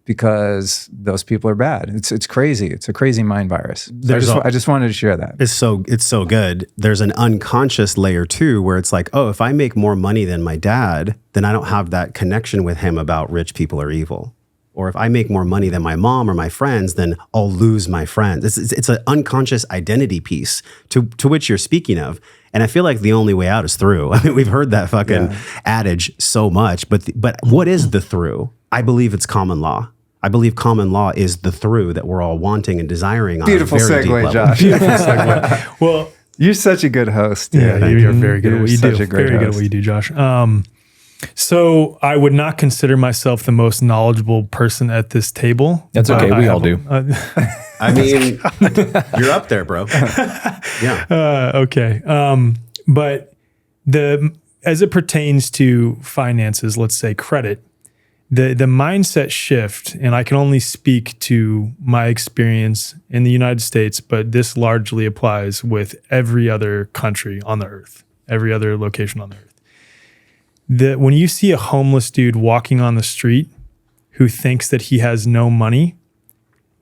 because those people are bad. It's crazy. It's a crazy mind virus. So I just wanted to share that. It's so good. There's an unconscious layer too, where it's like, oh, if I make more money than my dad, then I don't have that connection with him about rich people are evil. Or if I make more money than my mom or my friends, then I'll lose my friends. It's an unconscious identity piece to which you're speaking of. And I feel like the only way out is through. I mean, we've heard that fucking adage so much, but what is the through? I believe it's common law. I believe common law is the through that we're all wanting and desiring. Beautiful on a very deep segue, level. Josh. Beautiful segue. Well, you're such a good host. yeah, you're very good at what you do. Such a great Very good at host. what you do, Josh. So I would not consider myself the most knowledgeable person at this table. That's okay. We all do. I mean, you're up there, bro. Yeah. Okay. But as it pertains to finances, let's say credit, the mindset shift, and I can only speak to my experience in the United States, but this largely applies with every other country on the earth, every other location on the earth. When you see a homeless dude walking on the street who thinks that he has no money,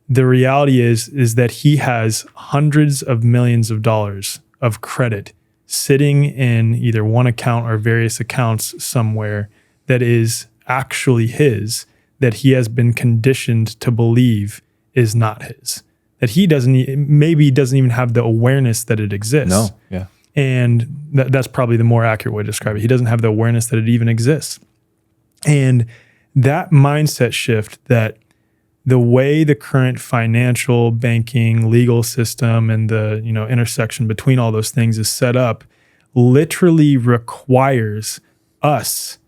the reality is that he has hundreds of millions of dollars of credit sitting in either one account or various accounts somewhere that is actually his, that he has been conditioned to believe is not his, that he doesn't even have the awareness that it exists. No, yeah. And that's probably the more accurate way to describe it. He doesn't have the awareness that it even exists. And that mindset shift, that the way the current financial, banking, legal system and the intersection between all those things is set up, literally requires us,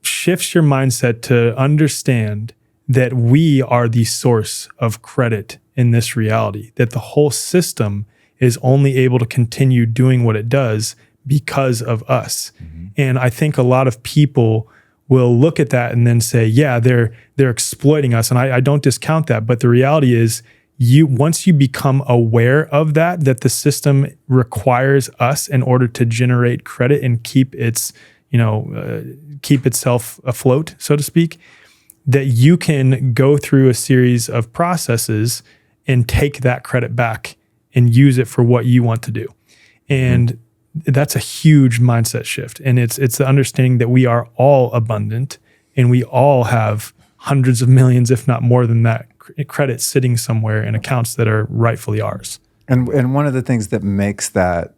shifts your mindset to understand that we are the source of credit in this reality, that the whole system is only able to continue doing what it does because of us. Mm-hmm. And I think a lot of people will look at that and then say, yeah, they're exploiting us. And I don't discount that. But the reality is, once you become aware of that the system requires us in order to generate credit and keep itself afloat, so to speak, that you can go through a series of processes and take that credit back and use it for what you want to do. And that's a huge mindset shift. And it's the understanding that we are all abundant and we all have hundreds of millions, if not more than that, credit sitting somewhere in accounts that are rightfully ours. And one of the things that makes that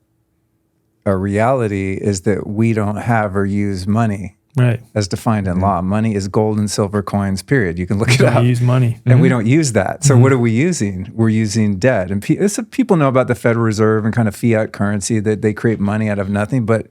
a reality is that we don't have or use money. Right. As defined in law. Money is gold and silver coins, period. You can look it up. We use money. And we don't use that. So what are we using? We're using debt. And people know about the Federal Reserve and kind of fiat currency, that they create money out of nothing. But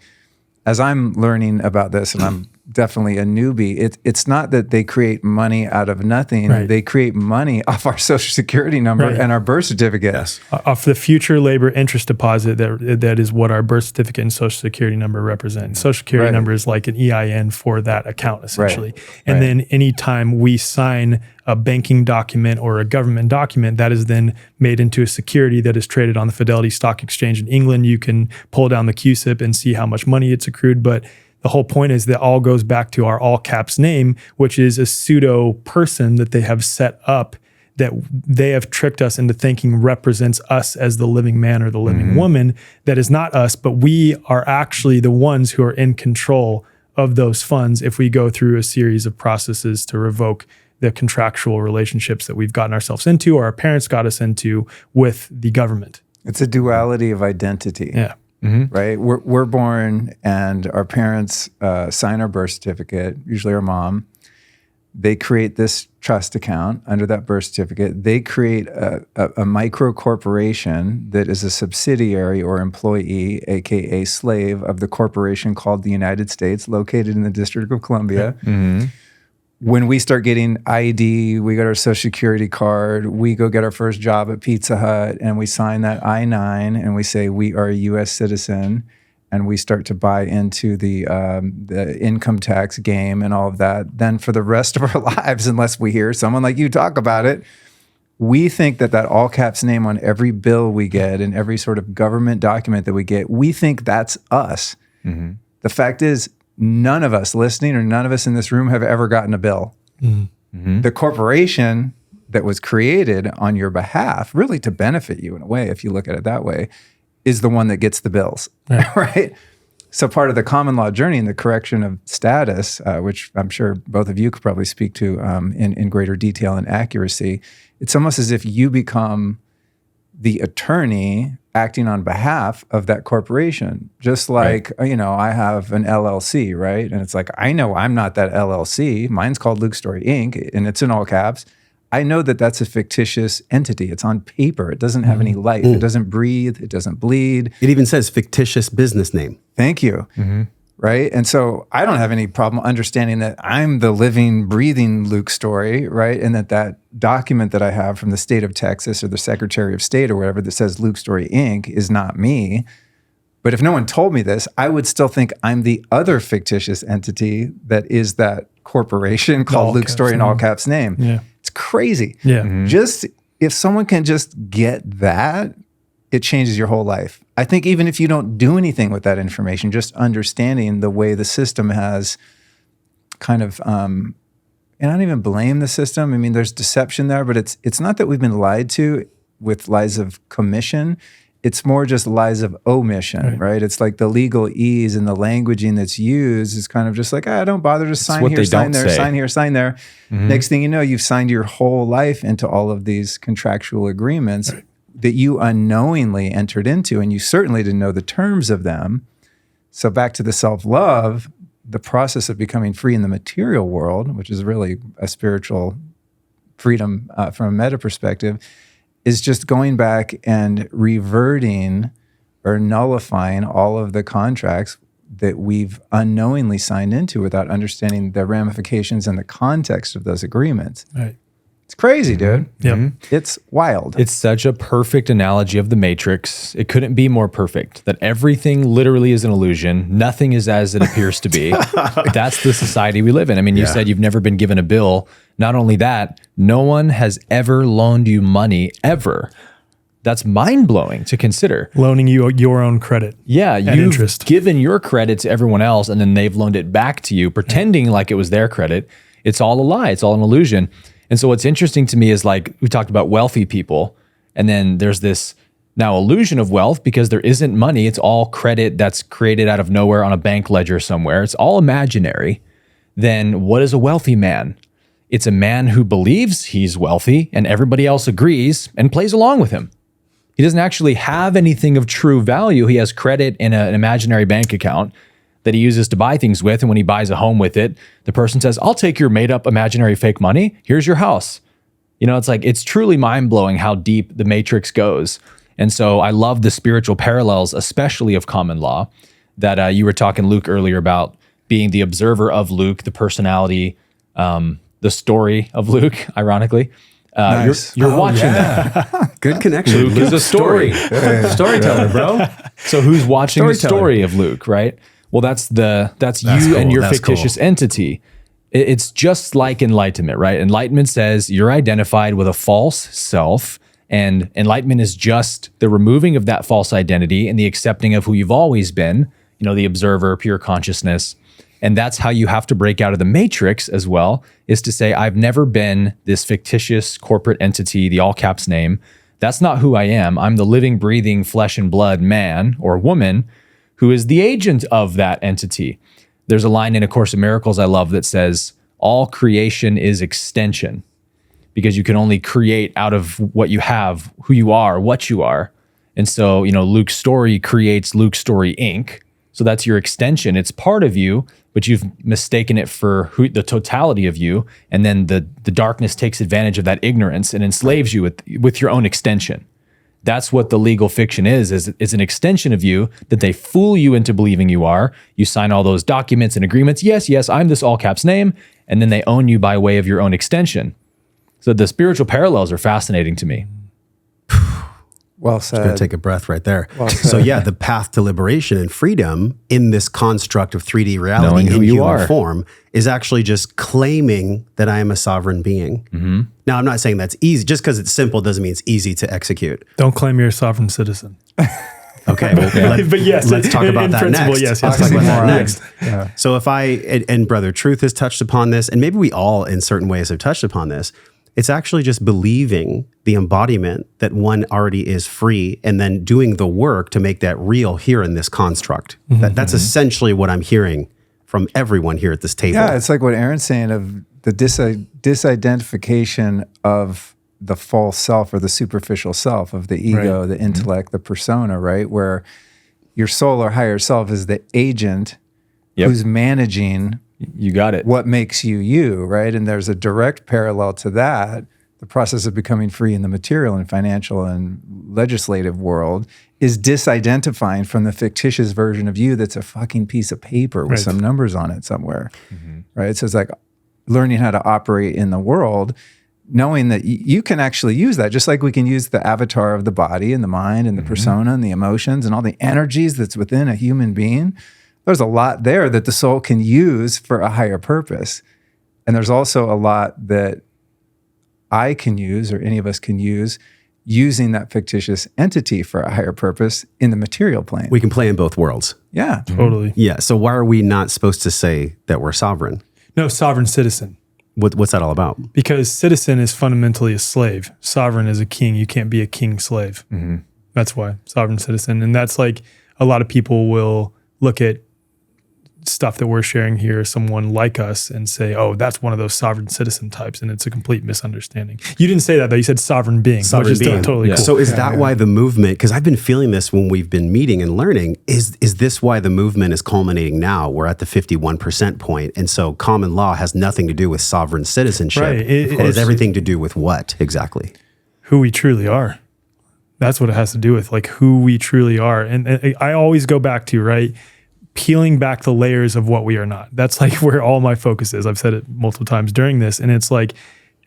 as I'm learning about this, and I'm definitely a newbie, it's not that they create money out of nothing. Right. They create money off our Social Security number and our birth certificate. Yes. Off the future labor interest deposit, that is what our birth certificate and Social Security number represent. Social Security number is like an EIN for that account, essentially. And then anytime we sign a banking document or a government document, that is then made into a security that is traded on the Fidelity Stock Exchange in England. You can pull down the QSIP and see how much money it's accrued. But the whole point is that all goes back to our all caps name, which is a pseudo person that they have set up, that they have tricked us into thinking represents us as the living man or the living woman. That is not us, but we are actually the ones who are in control of those funds if we go through a series of processes to revoke the contractual relationships that we've gotten ourselves into or our parents got us into with the government. It's a duality of identity. Yeah. Mm-hmm. Right? We're born and our parents sign our birth certificate, usually our mom. They create this trust account under that birth certificate. They create a micro corporation that is a subsidiary or employee, aka slave of the corporation called the United States, located in the District of Columbia. Mm-hmm. When we start getting ID, we got our Social Security card, we go get our first job at Pizza Hut, and we sign that I-9, and we say we are a U.S. citizen, and we start to buy into the income tax game and all of that. Then for the rest of our lives, unless we hear someone like you talk about it, we think that all caps name on every bill we get and every sort of government document that we get, we think that's us. Mm-hmm. The fact is, none of us listening or none of us in this room have ever gotten a bill. Mm-hmm. The corporation that was created on your behalf, really to benefit you in a way, if you look at it that way, is the one that gets the bills, right? So part of the common law journey and the correction of status, which I'm sure both of you could probably speak to in greater detail and accuracy, it's almost as if you become the attorney acting on behalf of that corporation. Just like, I have an LLC, right? And it's like, I know I'm not that LLC. Mine's called Luke Storey Inc., and it's in all caps. I know that that's a fictitious entity. It's on paper. It doesn't have any life. It doesn't breathe. It doesn't bleed. It even says fictitious business name. Thank you. Mm-hmm. right? And so I don't have any problem understanding that I'm the living, breathing Luke Storey, right? And that document that I have from the state of Texas or the Secretary of State or whatever that says Luke Storey Inc. is not me. But if no one told me this, I would still think I'm the other fictitious entity that is that corporation called Luke Storey in all caps name. Yeah. It's crazy. Yeah. Just if someone can just get that, it changes your whole life. I think even if you don't do anything with that information, just understanding the way the system has kind of, and I don't even blame the system. I mean, there's deception there, but it's not that we've been lied to with lies of commission. It's more just lies of omission, right? It's like the legalese and the languaging that's used is kind of just like, don't bother, just sign here, sign there, sign here, sign there. Next thing you know, you've signed your whole life into all of these contractual agreements that you unknowingly entered into, and you certainly didn't know the terms of them. So back to the self-love, the process of becoming free in the material world, which is really a spiritual freedom from a meta perspective, is just going back and reverting or nullifying all of the contracts that we've unknowingly signed into without understanding the ramifications and the context of those agreements. Right. It's crazy, dude. Yep. It's wild. It's such a perfect analogy of the Matrix. It couldn't be more perfect, that everything literally is an illusion. Nothing is as it appears to be. That's the society we live in. I mean, you said you've never been given a bill. Not only that, no one has ever loaned you money, ever. That's mind-blowing to consider. Loaning you your own credit. Yeah, and you've interest. given your credit to everyone else, and then they've loaned it back to you, pretending like it was their credit. It's all a lie. It's all an illusion. And so what's interesting to me is, like, we talked about wealthy people, and then there's this now illusion of wealth because there isn't money. It's all credit that's created out of nowhere on a bank ledger somewhere. It's all imaginary. Then what is a wealthy man? It's a man who believes he's wealthy and everybody else agrees and plays along with him. He doesn't actually have anything of true value. He has credit in an imaginary bank account that he uses to buy things with. And when he buys a home with it, the person says, I'll take your made up imaginary fake money. Here's your house. You know, it's like, it's truly mind blowing how deep the Matrix goes. And so I love the spiritual parallels, especially of common law, that you were talking, Luke, earlier about being the observer of Luke, the personality, the story of Luke, ironically. Nice. You're watching that. Good connection. Luke is a story. Storyteller, bro. So who's watching the story of Luke, right? Well, that's you and your fictitious entity. It's just like enlightenment, right? Enlightenment says you're identified with a false self, and enlightenment is just the removing of that false identity and the accepting of who you've always been, you know, the observer, pure consciousness. And that's how you have to break out of the Matrix as well, is to say, I've never been this fictitious corporate entity, the all caps name. That's not who I am. I'm the living, breathing, flesh and blood man or woman who is the agent of that entity. There's a line in A Course in Miracles I love that says, all creation is extension, because you can only create out of what you have, who you are, what you are. And so, you know, Luke Storey creates Luke Storey Inc. So that's your extension. It's part of you, but you've mistaken it for the totality of you. And then the darkness takes advantage of that ignorance and enslaves you with your own extension. That's what the legal fiction is an extension of you that they fool you into believing you are. You sign all those documents and agreements. Yes, I'm this all caps name. And then they own you by way of your own extension. So the spiritual parallels are fascinating to me. Well said. I'm going to take a breath right there. Well So yeah, the path to liberation and freedom in this construct of 3D reality Knowing who in you human are. form is actually just claiming that I am a sovereign being. Mm-hmm. Now, I'm not saying that's easy. Just because it's simple doesn't mean it's easy to execute. Don't claim you're a sovereign citizen. Okay, well, But yes, let's talk about in that principle, next. yes, Let's yes. talk about that More. next. Yeah. So if and Brother Truth has touched upon this, and maybe we all in certain ways have touched upon this, it's actually just believing the embodiment that one already is free and then doing the work to make that real here in this construct. That's essentially what I'm hearing from everyone here at this table. Yeah, it's like what Aaron's saying of the disidentification of the false self or the superficial self of the ego, Right. the intellect, the persona, right? Where your soul or higher self is the agent who's managing You got it. what makes you you, right? And there's a direct parallel to that the process of becoming free in the material and financial and legislative world is disidentifying from the fictitious version of you that's a fucking piece of paper with some numbers on it somewhere, right? So it's like learning how to operate in the world, knowing that you can actually use that, just like we can use the avatar of the body and the mind and the persona and the emotions and all the energies that's within a human being. There's a lot there that the soul can use for a higher purpose. And there's also a lot that I can use, or any of us can use, using that fictitious entity for a higher purpose in the material plane. We can play in both worlds. Yeah. Totally. Yeah. So why are we not supposed to say that we're sovereign? No, sovereign citizen. What's that all about? Because citizen is fundamentally a slave. Sovereign is a king. You can't be a king slave. That's why sovereign citizen. And that's like a lot of people will look at stuff that we're sharing here, someone like us, and say, oh, that's one of those sovereign citizen types. And it's a complete misunderstanding. You didn't say that though. You said sovereign being, which is totally cool. So is that why the movement, because I've been feeling this when we've been meeting and learning, is this why the movement is culminating now? We're at the 51% point. And so common law has nothing to do with sovereign citizenship. Right. It has everything to do with what exactly? Who we truly are. That's what it has to do with, like who we truly are. And I always go back to, right, peeling back the layers of what we are not. That's like where all my focus is. I've said it multiple times during this. And it's like,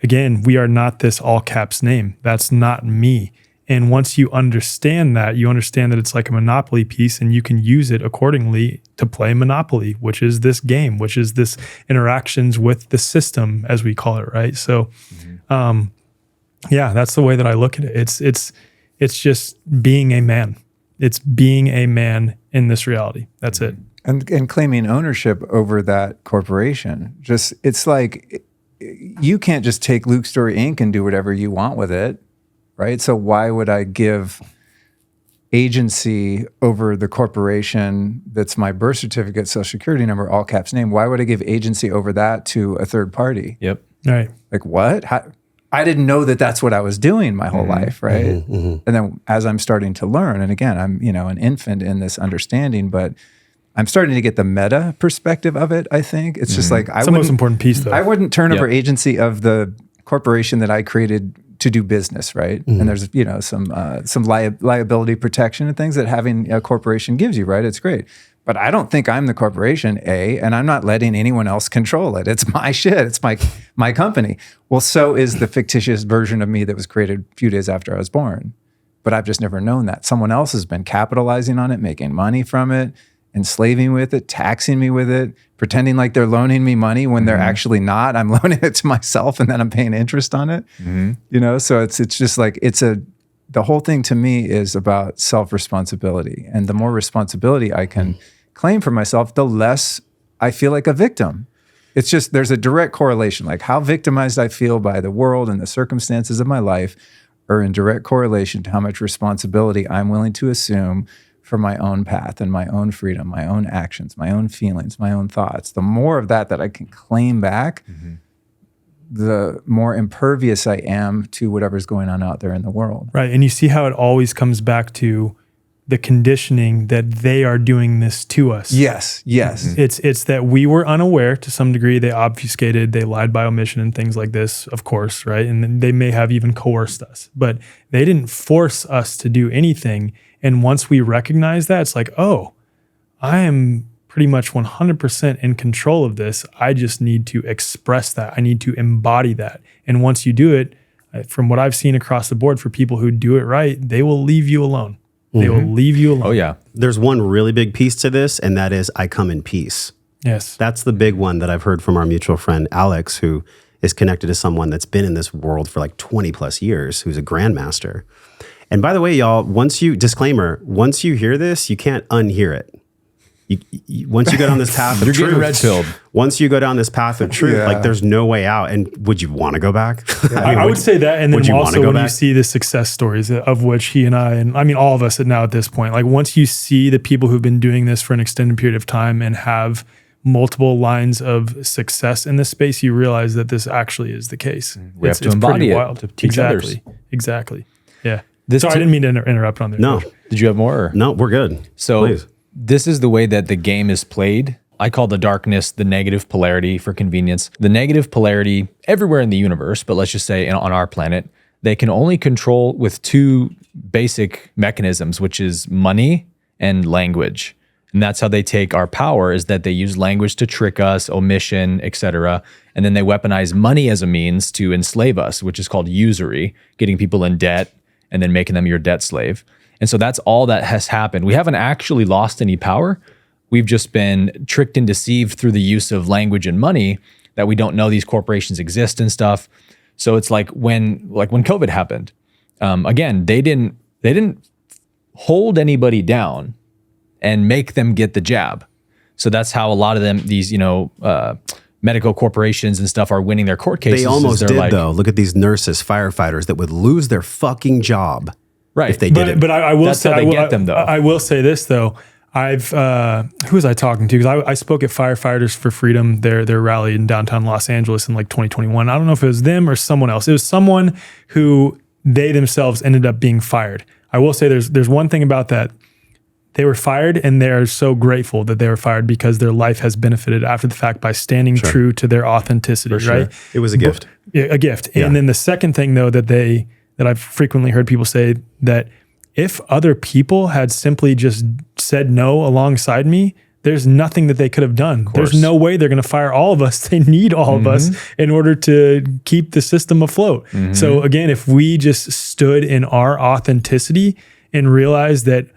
again, we are not this all caps name. That's not me. And once you understand that, you understand that it's like a Monopoly piece and you can use it accordingly to play Monopoly, which is this game, which is this interactions with the system, as we call it, right? So, yeah, that's the way that I look at it. It's just being a man. It's being a man in this reality. That's it. And claiming ownership over that corporation. Just, it's like, you can't just take Luke Storey Inc. and do whatever you want with it, right? So why would I give agency over the corporation that's my birth certificate, social security number, all caps name? Why would I give agency over that to a third party? Yep. Right. Like what? I didn't know that that's what I was doing my whole life, right? And then as I'm starting to learn, and again, I'm an infant in this understanding, but I'm starting to get the meta perspective of it. I think it's just like It's the most important piece, though. I wouldn't turn over agency of the corporation that I created to do business, right? And there's some liability protection and things that having a corporation gives you, right? It's great. But I don't think I'm the corporation, and I'm not letting anyone else control it. It's my shit. It's my company. Well, so is the fictitious version of me that was created a few days after I was born. But I've just never known that. Someone else has been capitalizing on it, making money from it, enslaving with it, taxing me with it, pretending like they're loaning me money when they're actually not. I'm loaning it to myself and then I'm paying interest on it. So it's just like, the whole thing to me is about self-responsibility. And the more responsibility I can claim for myself, the less I feel like a victim. It's just, there's a direct correlation. Like how victimized I feel by the world and the circumstances of my life are in direct correlation to how much responsibility I'm willing to assume for my own path and my own freedom, my own actions, my own feelings, my own thoughts. The more of that I can claim back, the more impervious I am to whatever's going on out there in the world. Right. And you see how it always comes back to the conditioning that they are doing this to us. Yes. It's that we were unaware to some degree. They obfuscated, they lied by omission and things like this, of course, right? And they may have even coerced us, but they didn't force us to do anything. And once we recognize that, it's like, oh, I am pretty much 100% in control of this. I just need to express that. I need to embody that. And once you do it, from what I've seen across the board for people who do it right, they will leave you alone. They will leave you alone. Oh, yeah. There's one really big piece to this, and that is I come in peace. Yes. That's the big one that I've heard from our mutual friend, Alex, who is connected to someone that's been in this world for like 20 plus years, who's a grandmaster. And by the way, y'all, once you hear this, you can't unhear it. Once you go down this path of You're truth, getting red-pilled. Once you go down this path of truth, like there's no way out. And would you want to go back? I would say that. And then would you also go when back? you see the success stories of which he and I mean, all of us now at this point, like once you see the people who've been doing this for an extended period of time and have multiple lines of success in this space, you realize that this actually is the case. We have to embody it to teach others. Exactly. Yeah. This Sorry, I didn't mean to interrupt on there. No. Coach. Did you have more? No, we're good. So Please. this is the way that the game is played I call the darkness the negative polarity for convenience. The negative polarity everywhere in the universe, but let's just say on our planet, they can only control with two basic mechanisms, which is money and language. And that's how they take our power, is that they use language to trick us, omission, etc. And then they weaponize money as a means to enslave us, which is called usury, getting people in debt and then making them your debt slave. And so that's all that has happened. We haven't actually lost any power. We've just been tricked and deceived through the use of language and money that we don't know these corporations exist and stuff. So it's like when COVID happened, again, they didn't hold anybody down and make them get the jab. So that's how a lot of them, these, medical corporations and stuff are winning their court cases. They almost did, though. Look at these nurses, firefighters that would lose their fucking job, right? If they did it. But I will that's say, how they get them, though. I will say this though. Who was I talking to? Because I spoke at Firefighters for Freedom, their rally in downtown Los Angeles in like 2021. I don't know if it was them or someone else. It was someone who they themselves ended up being fired. I will say there's one thing about that. They were fired, and they're so grateful that they were fired because their life has benefited after the fact by standing true to their authenticity, right? It was a gift. A gift. Yeah. And then the second thing, though, that I've frequently heard people say, that if other people had simply just said no alongside me, there's nothing that they could have done. There's no way they're going to fire all of us. They need all of us in order to keep the system afloat. So again, if we just stood in our authenticity and realized that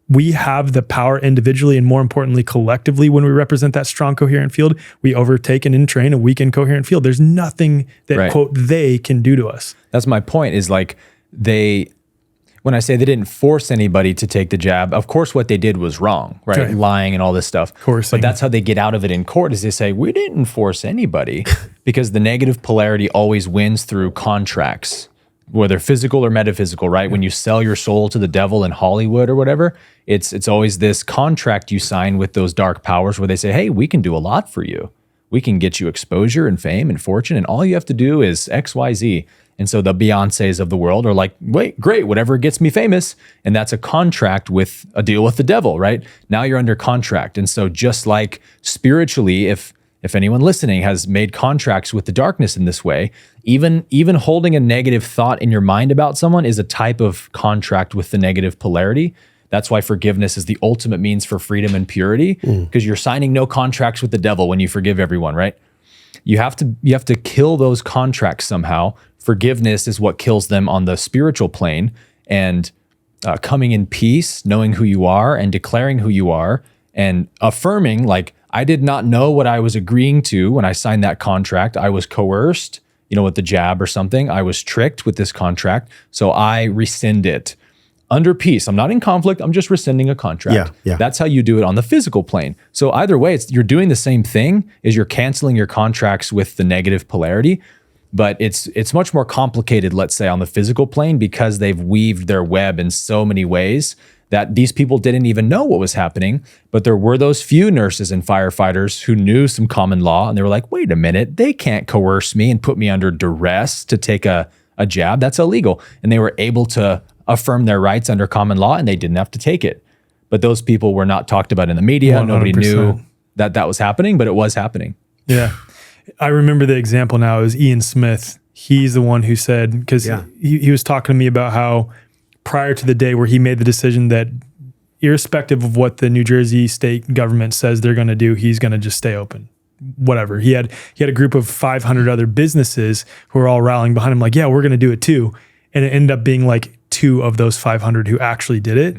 we have the power individually and more importantly, collectively, when we represent that strong, coherent field, we overtake and entrain a weak and coherent field. There's nothing that, quote, they can do to us. That's my point, is like when I say they didn't force anybody to take the jab, of course what they did was wrong, right? Lying and all this stuff. But that's how they get out of it in court, is they say, we didn't force anybody, because the negative polarity always wins through contracts, whether physical or metaphysical, right? When you sell your soul to the devil in Hollywood or whatever, it's always this contract you sign with those dark powers where they say, hey, we can do a lot for you. We can get you exposure and fame and fortune, and all you have to do is X, Y, Z. And so the Beyoncés of the world are like, wait, great, whatever gets me famous. And that's a contract with a deal with the devil, right? Now you're under contract. And so just like spiritually, if anyone listening has made contracts with the darkness in this way, even holding a negative thought in your mind about someone is a type of contract with the negative polarity. That's why forgiveness is the ultimate means for freedom and purity, because you're signing no contracts with the devil when you forgive everyone, right? You have to kill those contracts somehow. Forgiveness is what kills them on the spiritual plane, and coming in peace, knowing who you are and declaring who you are and affirming, like, I did not know what I was agreeing to when I signed that contract. I was coerced, with the jab or something. I was tricked with this contract, so I rescind it. Under peace. I'm not in conflict. I'm just rescinding a contract. Yeah. That's how you do it on the physical plane. So either way, you're doing the same thing, is you're canceling your contracts with the negative polarity, but it's much more complicated, let's say, on the physical plane, because they've weaved their web in so many ways that these people didn't even know what was happening. But there were those few nurses and firefighters who knew some common law, and they were like, wait a minute, they can't coerce me and put me under duress to take a jab. That's illegal. And they were able to affirm their rights under common law, and they didn't have to take it. But those people were not talked about in the media. 100%. Nobody knew that was happening, but it was happening. Yeah. I remember the example now is Ian Smith. He's the one who said, because he was talking to me about how prior to the day where he made the decision that irrespective of what the New Jersey state government says they're going to do, he's going to just stay open. Whatever. He had a group of 500 other businesses who were all rallying behind him like, yeah, we're going to do it too. And it ended up being like 2 of those 500 who actually did it.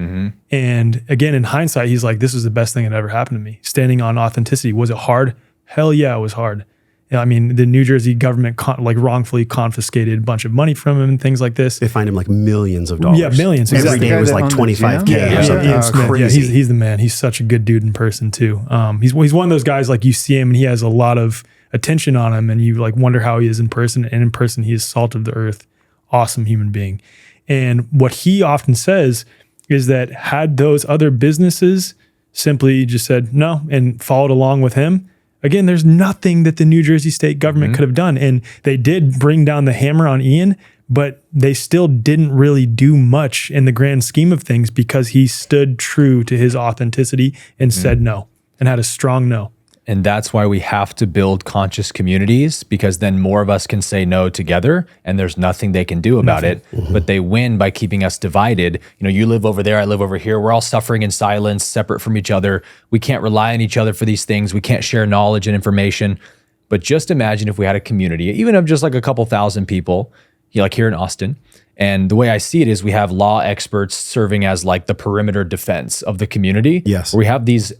And again, in hindsight, he's like, this was the best thing that ever happened to me. Standing on authenticity. Was it hard? Hell yeah, it was hard. I mean, the New Jersey government wrongfully confiscated a bunch of money from him and things like this. They fined him like millions of dollars. Yeah, millions. Every day was like $25K or something. Ian Smith, crazy. He's the man. He's such a good dude in person too. He's one of those guys, like, you see him and he has a lot of attention on him, and you like wonder how he is in person. And in person, he is salt of the earth. Awesome human being. And what he often says is that had those other businesses simply just said no and followed along with him, again, there's nothing that the New Jersey state government could have done. And they did bring down the hammer on Ian, but they still didn't really do much in the grand scheme of things because he stood true to his authenticity and said no and had a strong no. And that's why we have to build conscious communities, because then more of us can say no together and there's nothing they can do about it. But they win by keeping us divided. You know, you live over there, I live over here. We're all suffering in silence, separate from each other. We can't rely on each other for these things. We can't share knowledge and information. But just imagine if we had a community, even of just like a couple thousand people, like here in Austin. And the way I see it is we have law experts serving as like the perimeter defense of the community. Yes. Where we have these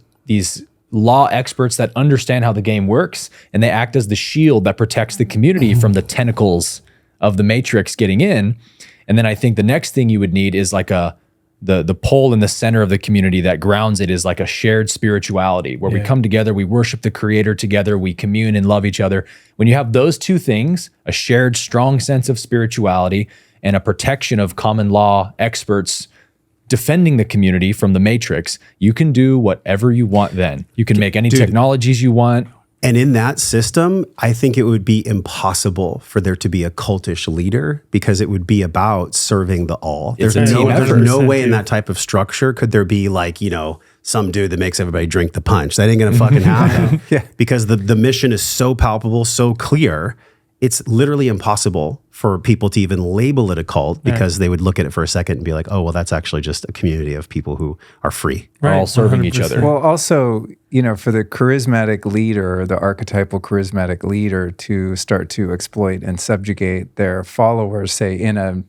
law experts that understand how the game works, and they act as the shield that protects the community from the tentacles of the matrix getting in. And then I think the next thing you would need is like the pole in the center of the community that grounds it is like a shared spirituality where we come together, we worship the creator together, we commune and love each other. When you have those two things, a shared strong sense of spirituality and a protection of common law experts defending the community from the matrix, you can do whatever you want then. You can make any technologies you want. And in that system, I think it would be impossible for there to be a cultish leader, because it would be about serving the all. It's There's a team effort. no way in that type of structure could there be like, you know, some dude that makes everybody drink the punch. That ain't gonna fucking happen. Because the mission is so palpable, so clear. It's literally impossible for people to even label it a cult, because they would look at it for a second and be like, oh, well, that's actually just a community of people who are free. We're all serving each other. Well, also, you know, for the charismatic leader, the archetypal charismatic leader to start to exploit and subjugate their followers, say in a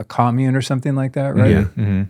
commune or something like that, right? Yeah. Mm-hmm.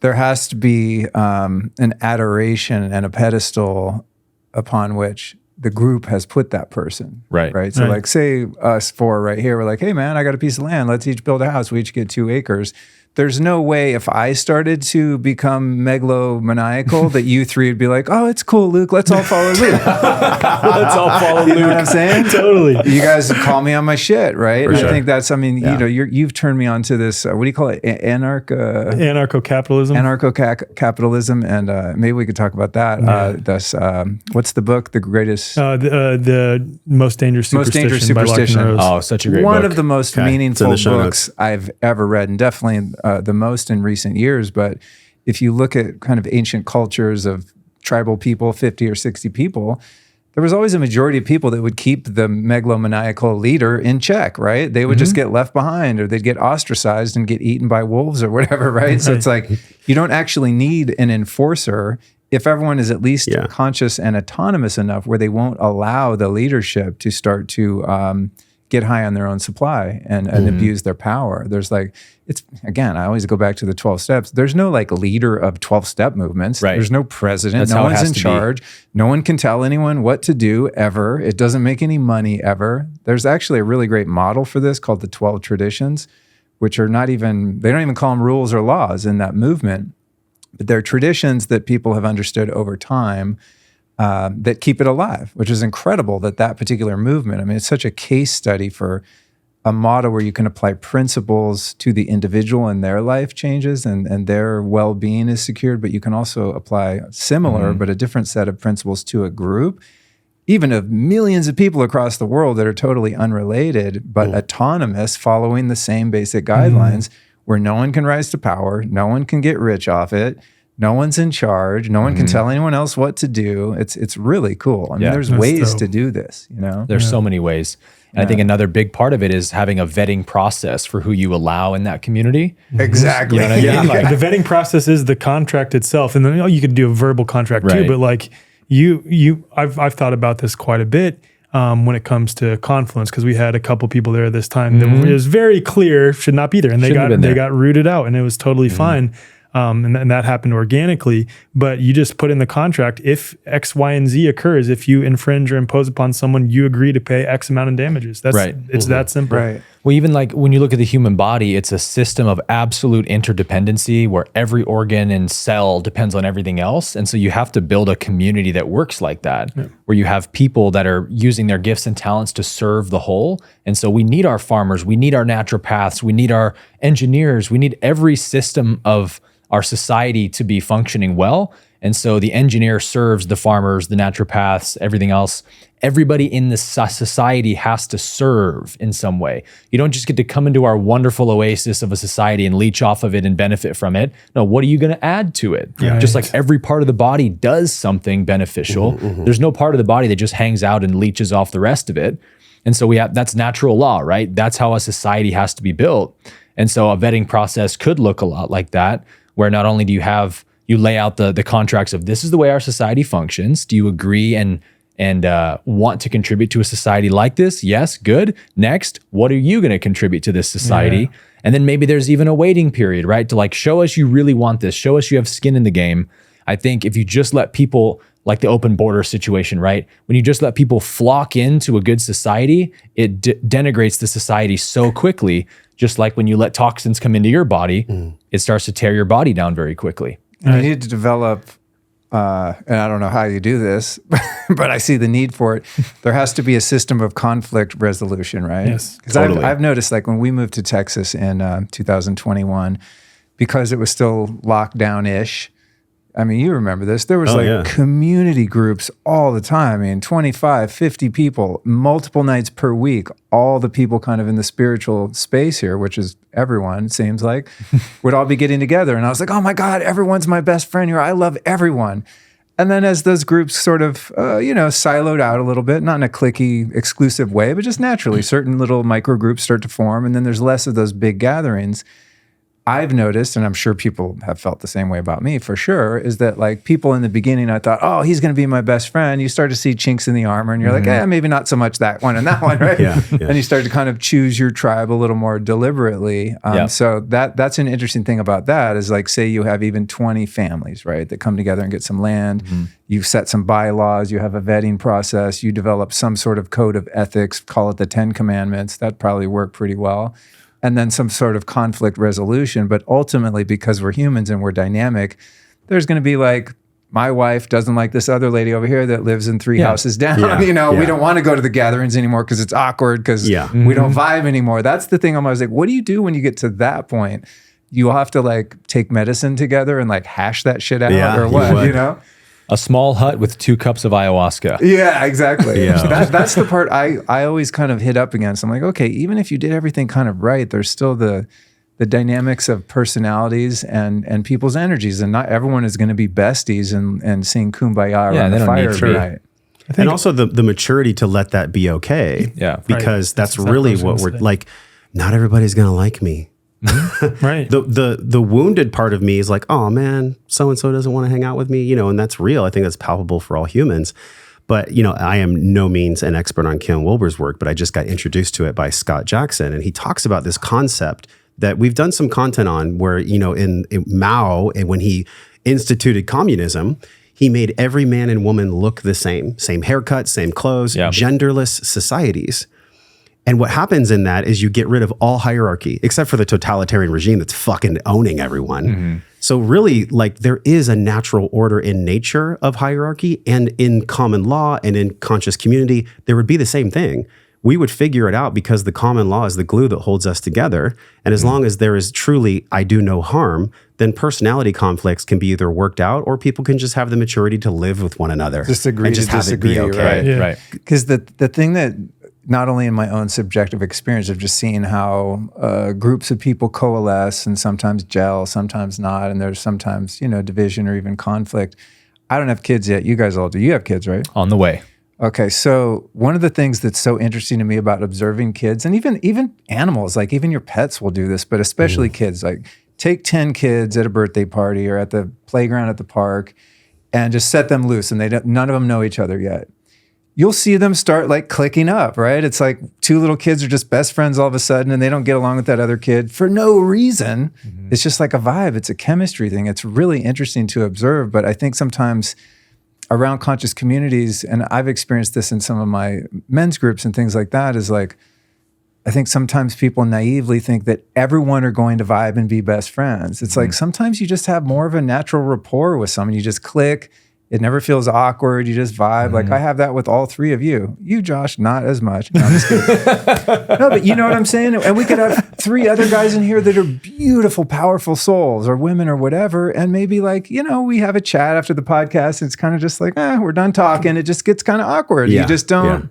There has to be an adoration and a pedestal upon which the group has put that person. Right. So like say us four right here, we're like, hey man, I got a piece of land. Let's each build a house. We each get 2 acres. There's no way if I started to become megalomaniacal that you three would be like, oh, it's cool, Luke. Let's all follow Luke. Let's all follow Luke. You know what I'm saying? Totally. You guys call me on my shit, right? For sure. I think that's, I mean, you know, you've turned me on to this, what do you call it? Anarcho-capitalism. Anarcho-capitalism. And maybe we could talk about that. What's the book? The greatest... the Most Dangerous Superstition. By Locke and Rose. Oh, such a great book. One of the most meaningful the show books I've ever read, and definitely the most in recent years. But if you look at kind of ancient cultures of tribal people, 50 or 60 people, there was always a majority of people that would keep the megalomaniacal leader in check, right? They would just get left behind, or they'd get ostracized and get eaten by wolves or whatever, right? So it's like, you don't actually need an enforcer if everyone is at least conscious and autonomous enough where they won't allow the leadership to start to get high on their own supply and abuse their power. There's like, it's, again, I always go back to the 12 steps. There's no like leader of 12-step movements. Right. There's no president. That's no how it one's has in to be. charge. No one can tell anyone what to do ever. It doesn't make any money ever. There's actually a really great model for this called the 12 traditions, which are not even, they don't even call them rules or laws in that movement, but they're traditions that people have understood over time that keep it alive, which is incredible that particular movement, I mean, it's such a case study for a model where you can apply principles to the individual and their life changes and their well-being is secured, but you can also apply similar but a different set of principles to a group, even of millions of people across the world that are totally unrelated, but autonomous, following the same basic guidelines where no one can rise to power, no one can get rich off it, no one's in charge. No one can tell anyone else what to do. It's really cool. I mean, there's ways to do this, you know? There's so many ways. And I think another big part of it is having a vetting process for who you allow in that community. Exactly. You know what I mean? Like, the vetting process is the contract itself. And then you could do a verbal contract too, but like I've thought about this quite a bit when it comes to Confluence, because we had a couple people there this time that it was very clear should not be there. And they got rooted out, and it was totally fine. And that happened organically, but you just put in the contract, if X, Y, and Z occurs, if you infringe or impose upon someone, you agree to pay X amount in damages. That's It's that simple. Right. Well, even like when you look at the human body, it's a system of absolute interdependency where every organ and cell depends on everything else. And so you have to build a community that works like that, where you have people that are using their gifts and talents to serve the whole. And so we need our farmers, we need our naturopaths, we need our engineers, we need every system of our society to be functioning well. And so the engineer serves the farmers, the naturopaths, everything else. Everybody in the society has to serve in some way. You don't just get to come into our wonderful oasis of a society and leech off of it and benefit from it. No, what are you going to add to it? Right. Just like every part of the body does something beneficial. There's no part of the body that just hangs out and leeches off the rest of it. And so that's natural law, right? That's how a society has to be built. And so a vetting process could look a lot like that, where not only do you lay out the contracts of this is the way our society functions. Do you agree and want to contribute to a society like this? Yes, good. Next, what are you going to contribute to this society? Yeah. And then maybe there's even a waiting period, right? To like show us you really want this, show us you have skin in the game. I think if you just let people, like the open border situation, right? When you just let people flock into a good society, it denigrates the society so quickly. Just like when you let toxins come into your body, it starts to tear your body down very quickly. And you need to develop, and I don't know how you do this, but I see the need for it. There has to be a system of conflict resolution, right? Yes, because totally. I've noticed, like when we moved to Texas in 2021, because it was still lockdown-ish. I mean, you remember this. There was community groups all the time. I mean, 25, 50 people, multiple nights per week. All the people kind of in the spiritual space here, which is everyone, it seems like, would all be getting together. And I was like, oh my God, everyone's my best friend here. I love everyone. And then as those groups sort of, siloed out a little bit, not in a cliquey, exclusive way, but just naturally, certain little micro groups start to form. And then there's less of those big gatherings. I've noticed, and I'm sure people have felt the same way about me for sure, is that like people in the beginning, I thought, oh, he's going to be my best friend. You start to see chinks in the armor and you're like, maybe not so much that one and that one, right? And you start to kind of choose your tribe a little more deliberately. So that's an interesting thing about that is like, say you have even 20 families, right, that come together and get some land. You set some bylaws, you have a vetting process, you develop some sort of code of ethics, call it the 10 Commandments. That probably worked pretty well. And then some sort of conflict resolution. But ultimately, because we're humans and we're dynamic, there's going to be like, my wife doesn't like this other lady over here that lives in three houses down. We don't want to go to the gatherings anymore because it's awkward because we don't vibe anymore. That's the thing. I'm always like, what do you do when you get to that point? You'll have to like take medicine together and like hash that shit out or what, you know? A small hut with 2 cups of ayahuasca. Yeah, exactly. That's the part I always kind of hit up against. I'm like, okay, even if you did everything kind of right, there's still the dynamics of personalities and people's energies. And not everyone is going to be besties and sing Kumbaya around the fire every night. And also the maturity to let that be okay. Yeah. Because that's really what we're like, not everybody's going to like me. Right. The wounded part of me is like, oh man, so-and-so doesn't want to hang out with me, and that's real. I think that's palpable for all humans. But, I am no means an expert on Ken Wilber's work, but I just got introduced to it by Scott Jackson. And he talks about this concept that we've done some content on where, in Mao, and when he instituted communism, he made every man and woman look the same haircut, same clothes, genderless societies. And what happens in that is you get rid of all hierarchy, except for the totalitarian regime that's fucking owning everyone. So really, like, there is a natural order in nature of hierarchy, and in common law and in conscious community, there would be the same thing. We would figure it out because the common law is the glue that holds us together. And as long as there is truly, I do no harm, then personality conflicts can be either worked out or people can just have the maturity to live with one another. Disagree and just to have disagree, it be okay. Right. Because the thing that, not only in my own subjective experience of just seeing how groups of people coalesce and sometimes gel, sometimes not, and there's sometimes, division or even conflict. I don't have kids yet. You guys all do. You have kids, right? On the way. Okay, so one of the things that's so interesting to me about observing kids, and even animals, like even your pets will do this, but especially kids, like take 10 kids at a birthday party or at the playground at the park and just set them loose, and none of them know each other yet. You'll see them start like clicking up, right? It's like 2 little kids are just best friends all of a sudden and they don't get along with that other kid for no reason. It's just like a vibe. It's a chemistry thing. It's really interesting to observe. But I think sometimes around conscious communities, and I've experienced this in some of my men's groups and things like that, is like, I think sometimes people naively think that everyone are going to vibe and be best friends. It's like sometimes you just have more of a natural rapport with someone. You just click. It never feels awkward. You just vibe. Like I have that with all three of you. You, Josh, not as much. No, I'm just kidding. No, but you know what I'm saying? And we could have three other guys in here that are beautiful, powerful souls or women or whatever. And maybe like, you know, we have a chat after the podcast. And it's kind of just like, we're done talking. It just gets kind of awkward. Yeah. You just don't,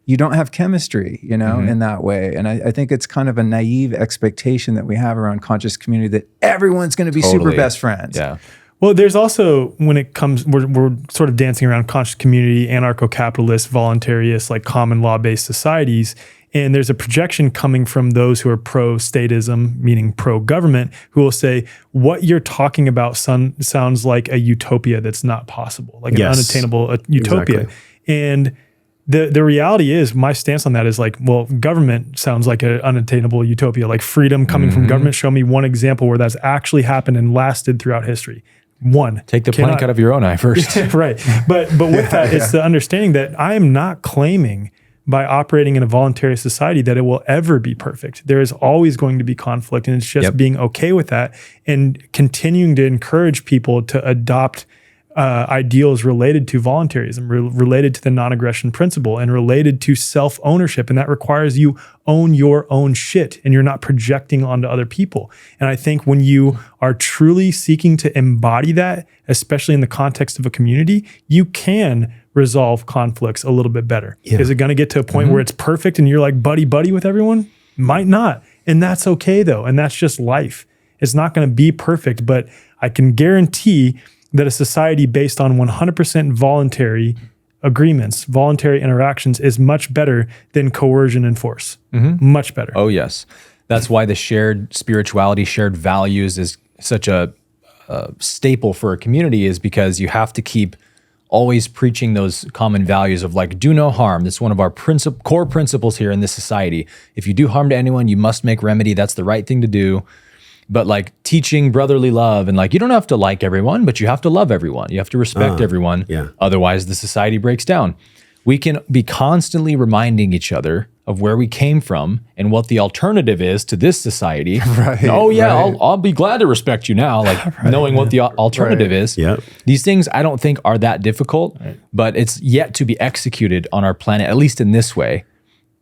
you don't have chemistry, you know, in that way. And I think it's kind of a naive expectation that we have around conscious community that everyone's going to be super best friends. Yeah. Well, there's also, when it comes, we're sort of dancing around conscious community, anarcho-capitalist, voluntarist, like common law-based societies. And there's a projection coming from those who are pro-statism, meaning pro-government, who will say, what you're talking about sounds like a utopia that's not possible, like an unattainable utopia. Exactly. And the reality is, my stance on that is like, well, government sounds like an unattainable utopia, like freedom coming from government. Show me one example where that's actually happened and lasted throughout history. One. Take the plank out of your own eye first. Right. But with that, it's the understanding that I am not claiming by operating in a voluntary society that it will ever be perfect. There is always going to be conflict, and it's just being okay with that and continuing to encourage people to adopt ideals related to voluntarism, related to the non-aggression principle, and related to self-ownership. And that requires you own your own shit and you're not projecting onto other people. And I think when you are truly seeking to embody that, especially in the context of a community, you can resolve conflicts a little bit better. Is it going to get to a point where it's perfect and you're like buddy with everyone? Might not. And that's okay though. And that's just life. It's not going to be perfect, but I can guarantee that a society based on 100% voluntary agreements, voluntary interactions is much better than coercion and force. Much better. Oh, yes. That's why the shared spirituality, shared values is such a staple for a community, is because you have to keep always preaching those common values of like, do no harm. That's one of our core principles here in this society. If you do harm to anyone, you must make remedy. That's the right thing to do. But like teaching brotherly love, and like, you don't have to like everyone, but you have to love everyone. You have to respect everyone. Otherwise the society breaks down. We can be constantly reminding each other of where we came from and what the alternative is to this society. I'll be glad to respect you now, like knowing what the alternative is. These things I don't think are that difficult, but it's yet to be executed on our planet, at least in this way.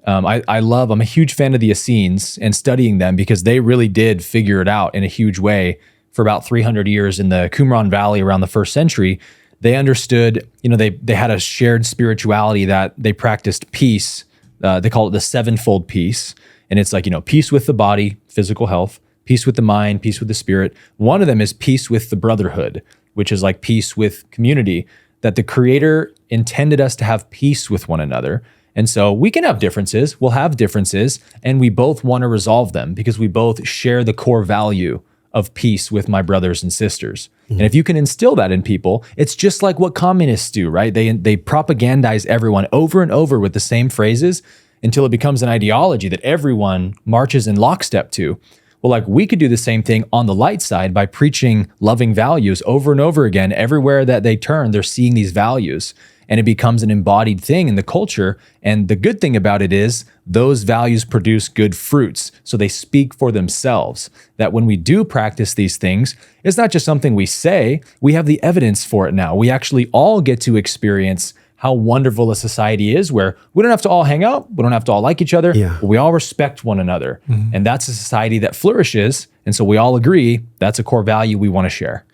I'm a huge fan of the Essenes and studying them because they really did figure it out in a huge way for about 300 years in the Qumran Valley around the 1st century. They understood, they had a shared spirituality that they practiced peace. They call it the sevenfold peace. And it's like, peace with the body, physical health, peace with the mind, peace with the spirit. One of them is peace with the brotherhood, which is like peace with community, that the Creator intended us to have peace with one another. And so we can have differences, we'll have differences, and we both want to resolve them because we both share the core value of peace with my brothers and sisters. And if you can instill that in people, it's just like what communists do, right? They propagandize everyone over and over with the same phrases until it becomes an ideology that everyone marches in lockstep to. Well, like we could do the same thing on the light side by preaching loving values over and over again. Everywhere that they turn, they're seeing these values. And it becomes an embodied thing in the culture. And the good thing about it is those values produce good fruits. So they speak for themselves. That when we do practice these things, it's not just something we say, we have the evidence for it now. We actually all get to experience how wonderful a society is where we don't have to all hang out, we don't have to all like each other, but we all respect one another. And that's a society that flourishes. And so we all agree that's a core value we want to share.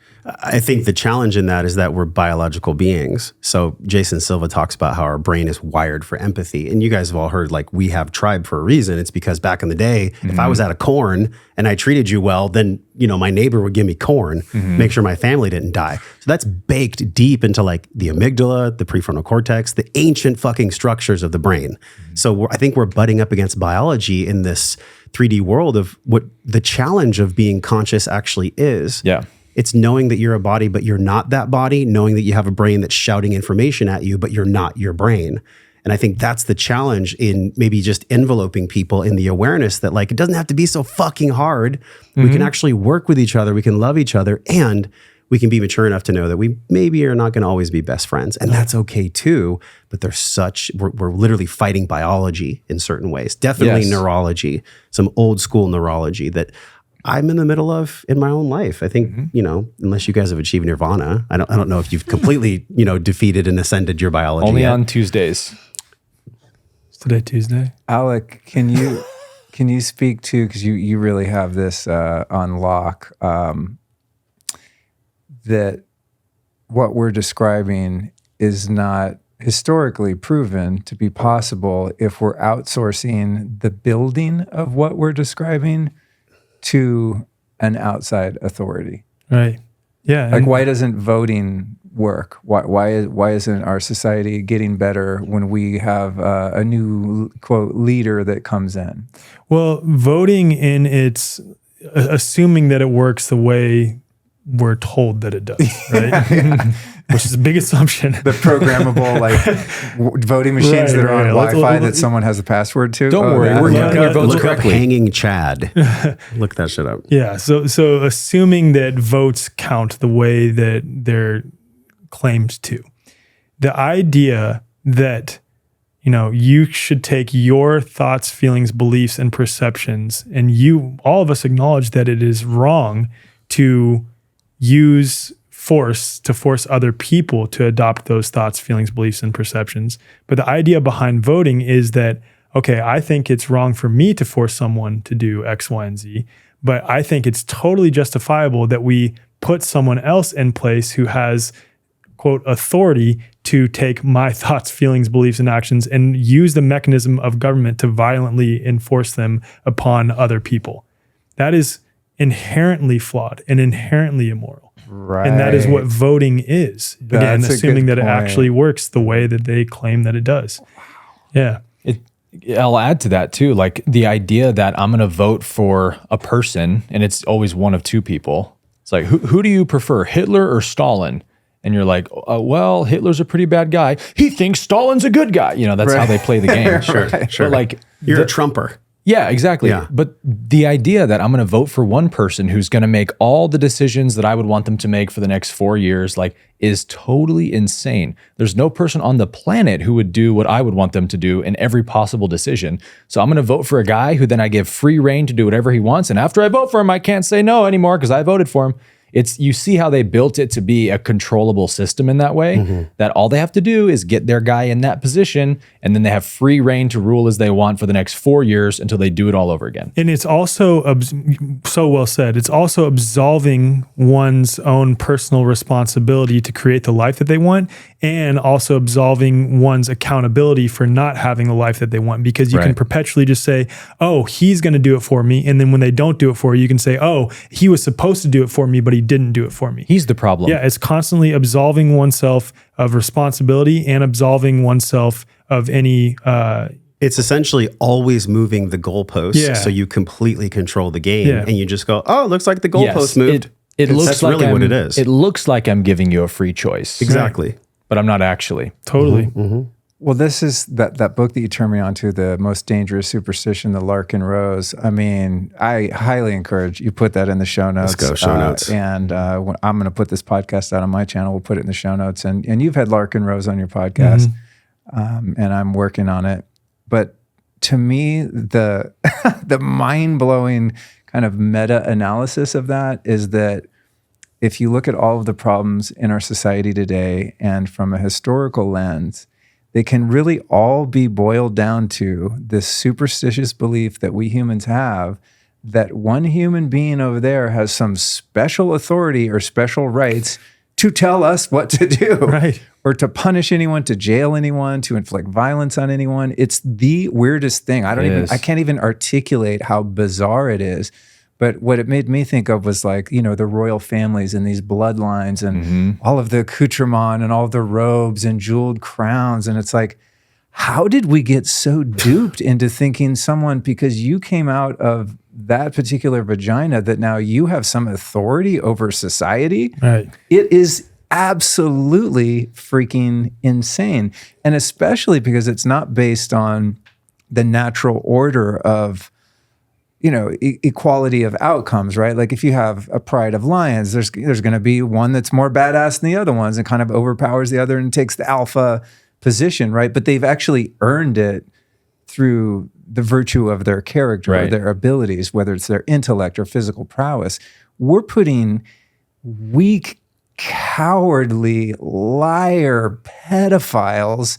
I think the challenge in that is that we're biological beings. So Jason Silva talks about how our brain is wired for empathy. And you guys have all heard, like, we have tribe for a reason. It's because back in the day, if I was out of corn and I treated you well, then, my neighbor would give me corn, make sure my family didn't die. So that's baked deep into like the amygdala, the prefrontal cortex, the ancient fucking structures of the brain. So I think we're butting up against biology in this 3D world of what the challenge of being conscious actually is. It's knowing that you're a body, but you're not that body, knowing that you have a brain that's shouting information at you, but you're not your brain. And I think that's the challenge in maybe just enveloping people in the awareness that, like, it doesn't have to be so fucking hard. We can actually work with each other. We can love each other, and we can be mature enough to know that we maybe are not going to always be best friends. And that's okay too. But we're literally fighting biology in certain ways. Definitely neurology, some old school neurology that I'm in the middle of in my own life. I think, unless you guys have achieved nirvana, I don't know if you've completely, defeated and ascended your biology Only yet. on Tuesdays. Is today Tuesday? Alec, can you speak to, because you really have this on lock, that what we're describing is not historically proven to be possible if we're outsourcing the building of what we're describing to an outside authority. Right. Yeah. Like, why doesn't voting work? Why isn't our society getting better when we have a new, quote, leader that comes in? Well, voting in its, assuming that it works the way we're told that it does, right? Which is a big assumption. The programmable, voting machines that are on Wi-Fi that someone has a password to. Don't worry, we're counting your votes Look up correctly. hanging Chad. Look that shit up. Yeah. So assuming that votes count the way that they're claimed to, the idea that, you should take your thoughts, feelings, beliefs, and perceptions, and all of us acknowledge that it is wrong to use force to force other people to adopt those thoughts, feelings, beliefs, and perceptions. But the idea behind voting is that, okay, I think it's wrong for me to force someone to do X, Y, and Z, but I think it's totally justifiable that we put someone else in place who has, quote, authority to take my thoughts, feelings, beliefs, and actions and use the mechanism of government to violently enforce them upon other people. That is inherently flawed and inherently immoral. Right. And that is what voting is. Again, That's a assuming good that it point. actually works the way that they claim that it does. Yeah. I'll add to that too, like the idea that I'm going to vote for a person and it's always one of two people. It's like, who do you prefer, Hitler or Stalin? And you're like, well, Hitler's a pretty bad guy. He thinks Stalin's a good guy. That's how they play the game. Sure. But like, You're a Trumper. yeah, exactly. Yeah. But the idea that I'm going to vote for one person who's going to make all the decisions that I would want them to make for the next 4 years, is totally insane. There's no person on the planet who would do what I would want them to do in every possible decision. So I'm going to vote for a guy who then I give free reign to do whatever he wants. And after I vote for him, I can't say no anymore because I voted for him. You see how they built it to be a controllable system in that way, that all they have to do is get their guy in that position, and then they have free reign to rule as they want for the next 4 years until they do it all over again. And it's also, so well said, it's also absolving one's own personal responsibility to create the life that they want, and also absolving one's accountability for not having the life that they want, because you can perpetually just say, oh, he's going to do it for me. And then when they don't do it for you, you can say, oh, he was supposed to do it for me, but he didn't do it for me. He's the problem. Yeah, it's constantly absolving oneself of responsibility and absolving oneself of any... It's essentially always moving the goalposts, so you completely control the game, and you just go, "Oh, it looks like the goalpost moved." It looks that's like really what it is. It looks like I'm giving you a free choice, Exactly, but I'm not actually. Totally. Well, this is that book that you turned me on to, The Most Dangerous Superstition, The Larkin Rose. I mean, I highly encourage you put that in the show notes. Let's go, show notes. And when I'm going to put this podcast out on my channel, we'll put it in the show notes. And you've had Larkin Rose on your podcast, and I'm working on it. But to me, the the mind-blowing kind of meta-analysis of that is that if you look at all of the problems in our society today and from a historical lens, they can really all be boiled down to this superstitious belief that we humans have that one human being over there has some special authority or special rights to tell us what to do, Right. or to punish anyone, to jail anyone, to inflict violence on anyone. It's the weirdest thing. I can't even articulate how bizarre it is. But what it made me think of was the royal families and these bloodlines and all of the accoutrement and all of the robes and jeweled crowns. And it's like, how did we get so duped into thinking someone, because you came out of that particular vagina, that now you have some authority over society? Right. It is absolutely freaking insane. And especially because it's not based on the natural order of equality of outcomes, right? Like if you have a pride of lions, there's going to be one that's more badass than the other ones and kind of overpowers the other and takes the alpha position, right? But they've actually earned it through the virtue of their character or their abilities, whether it's their intellect or physical prowess. We're putting weak, cowardly, liar, pedophiles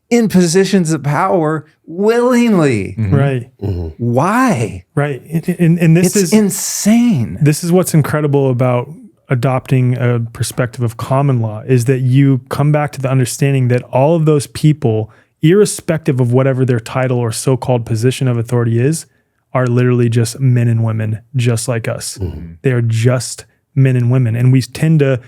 in positions of power willingly. Right. Why? Right. And this It's is insane. This is what's incredible about adopting a perspective of common law, is that you come back to the understanding that all of those people, irrespective of whatever their title or so-called position of authority is, are literally just men and women just like us. They are just men and women. And we tend to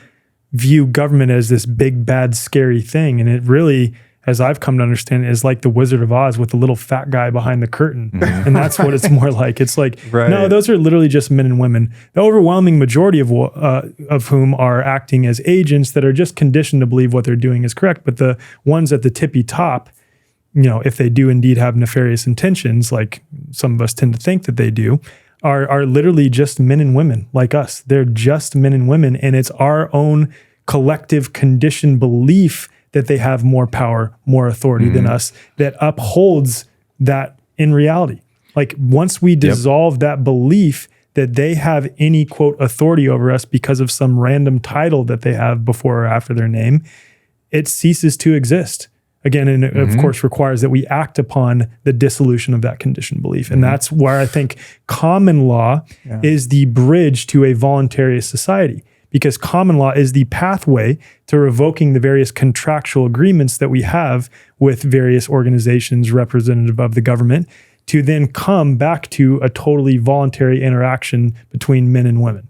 view government as this big, bad, scary thing. And it really, as I've come to understand, is like the Wizard of Oz with the little fat guy behind the curtain. And that's what it's more like. It's like, no, those are literally just men and women. The overwhelming majority of whom are acting as agents that are just conditioned to believe what they're doing is correct. But the ones at the tippy top, you know, if they do indeed have nefarious intentions, like some of us tend to think that they do, are literally just men and women like us. They're just men and women. And it's our own collective conditioned belief that they have more power, more authority than us, that upholds that in reality. Like once we dissolve that belief that they have any, quote, authority over us because of some random title that they have before or after their name, it ceases to exist. Again, and it of course requires that we act upon the dissolution of that conditioned belief. And that's where I think common law is the bridge to a voluntary society, because common law is the pathway to revoking the various contractual agreements that we have with various organizations representative of the government, to then come back to a totally voluntary interaction between men and women.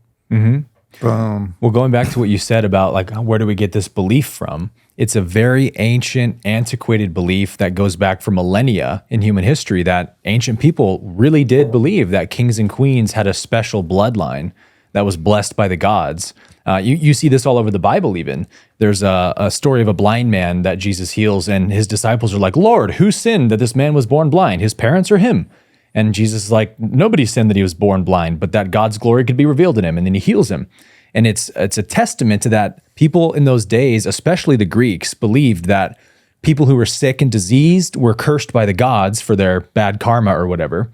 Boom. Well, going back to what you said about like, where do we get this belief from? It's a very ancient, antiquated belief that goes back for millennia in human history, that ancient people really did believe that kings and queens had a special bloodline that was blessed by the gods. You see this all over the Bible even. There's a story of a blind man that Jesus heals, and his disciples are like, Lord, who sinned that this man was born blind, his parents or him? And Jesus is like, nobody sinned that he was born blind, but that God's glory could be revealed in him, and then he heals him. And it's a testament to that. People in those days, especially the Greeks, believed that people who were sick and diseased were cursed by the gods for their bad karma or whatever.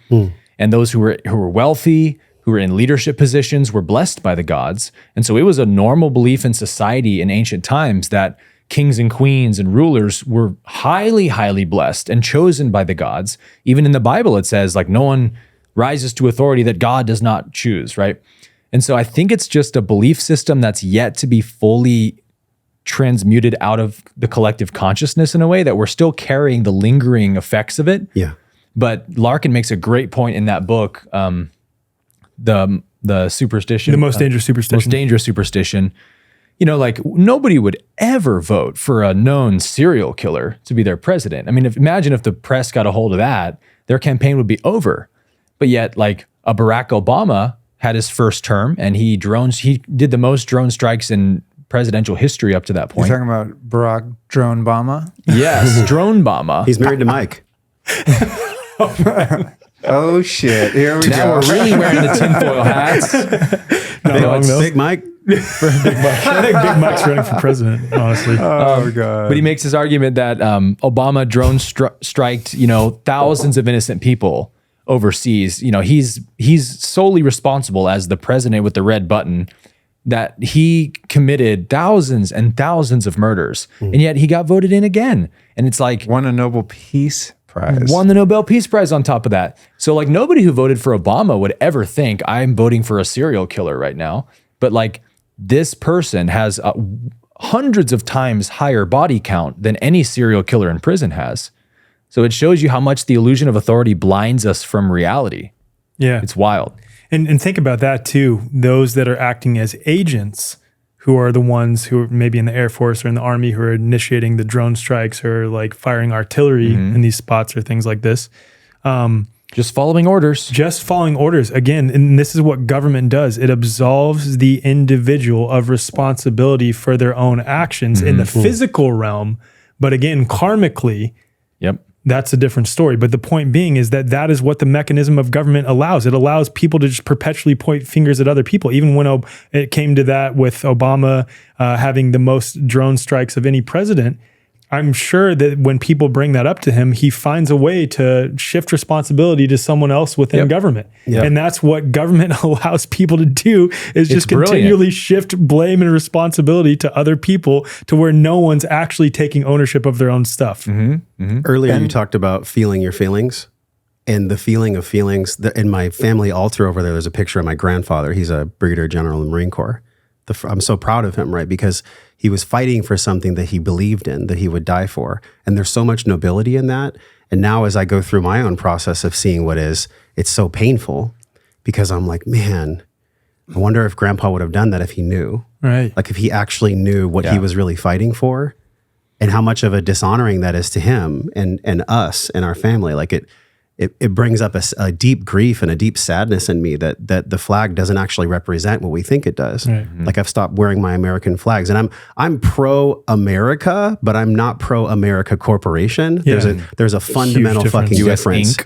And those who were wealthy, who were in leadership positions, were blessed by the gods. And so it was a normal belief in society in ancient times that kings and queens and rulers were highly, highly blessed and chosen by the gods. Even in the Bible, it says like no one rises to authority that God does not choose, right? And so I think it's just a belief system that's yet to be fully transmuted out of the collective consciousness in a way that we're still carrying the lingering effects of it. Yeah. But Larkin makes a great point in that book, the superstition. The most dangerous superstition. Most dangerous superstition. You know, like nobody would ever vote for a known serial killer to be their president. I mean, imagine if the press got a hold of that, their campaign would be over. But yet, like a Barack Obama had his first term, and he did the most drone strikes in presidential history up to that point. You're talking about Barack Drone Obama? Yes, Drone Obama. He's married to Mike. Oh shit! Here we Now go. we're really wearing the tinfoil hats. Big Mike. I think Big Mike's running for president, honestly. Oh god! But he makes his argument that Obama drone striked, thousands of innocent people overseas. You know, he's solely responsible as the president with the red button, that he committed thousands and thousands of murders, and yet he got voted in again. And it's like Won a Nobel Peace Prize. won the Nobel Peace Prize on top of that. So like nobody who voted for Obama would ever think I'm voting for a serial killer right now. But like this person has hundreds of times higher body count than any serial killer in prison has. So it shows you how much the illusion of authority blinds us from reality. Yeah. It's wild. And think about that too. Those that are acting as agents, who are the ones who are maybe in the Air Force or in the Army, who are initiating the drone strikes or like firing artillery in these spots or things like this. Just following orders. Just following orders. Again, and this is what government does. It absolves the individual of responsibility for their own actions in the physical realm. But again, karmically, Yep. that's a different story. But the point being is that is what the mechanism of government allows. It allows people to just perpetually point fingers at other people. Even when it came to that with Obama having the most drone strikes of any president, I'm sure that when people bring that up to him, he finds a way to shift responsibility to someone else within government. Yep. And that's what government allows people to do, is just continually shift blame and responsibility to other people to where no one's actually taking ownership of their own stuff. Earlier, you talked about feeling your feelings. And the feeling of feelings, in my family altar over there's a picture of my grandfather. He's a brigadier general in the Marine Corps. I'm so proud of him, right? Because he was fighting for something that he believed in, that he would die for. And there's so much nobility in that. And now as I go through my own process of seeing what is, it's so painful because I'm like, man, I wonder if grandpa would have done that if he knew. Right. Like if he actually knew what he was really fighting for and how much of a dishonoring that is to him and us and our family. Like it brings up a deep grief and a deep sadness in me that the flag doesn't actually represent what we think it does. Right. Like I've stopped wearing my American flags, and I'm pro-America, but I'm not pro-America Corporation. Yeah. There's a fundamental fucking difference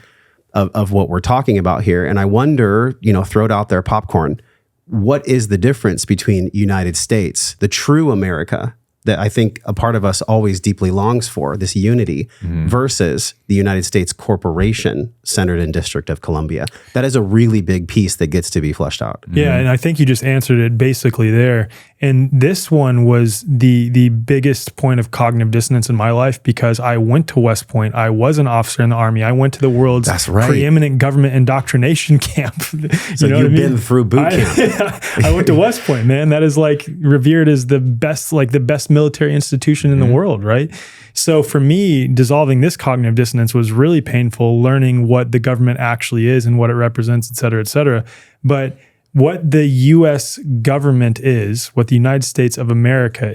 of what we're talking about here. And I wonder, throw it out there, popcorn. What is the difference between United States, the true America, that I think a part of us always deeply longs for, this unity, versus the United States corporation centered in District of Columbia? That is a really big piece that gets to be fleshed out. Yeah, and I think you just answered it basically there. And this one was the biggest point of cognitive dissonance in my life because I went to West Point. I was an officer in the Army. I went to the world's preeminent government indoctrination camp. So you've been through boot camp. I went to West Point, man. That is like revered as the best military institution in the world, right? So for me, dissolving this cognitive dissonance was really painful, learning what the government actually is and what it represents, et cetera, et cetera. But what the U.S. government is, what the United States of America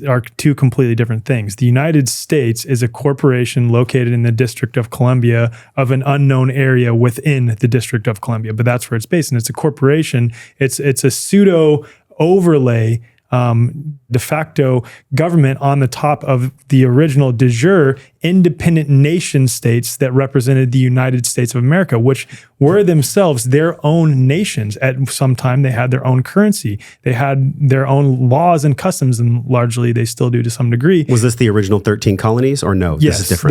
are two completely different things. The United States is a corporation located in the District of Columbia of an unknown area within the District of Columbia, but that's where it's based. And it's a corporation. It's a pseudo overlay de facto government on the top of the original de jure independent nation states that represented the United States of America, which were themselves their own nations. At some time, they had their own currency. They had their own laws and customs, and largely they still do to some degree. Was this the original 13 colonies or no? Yes, this is different.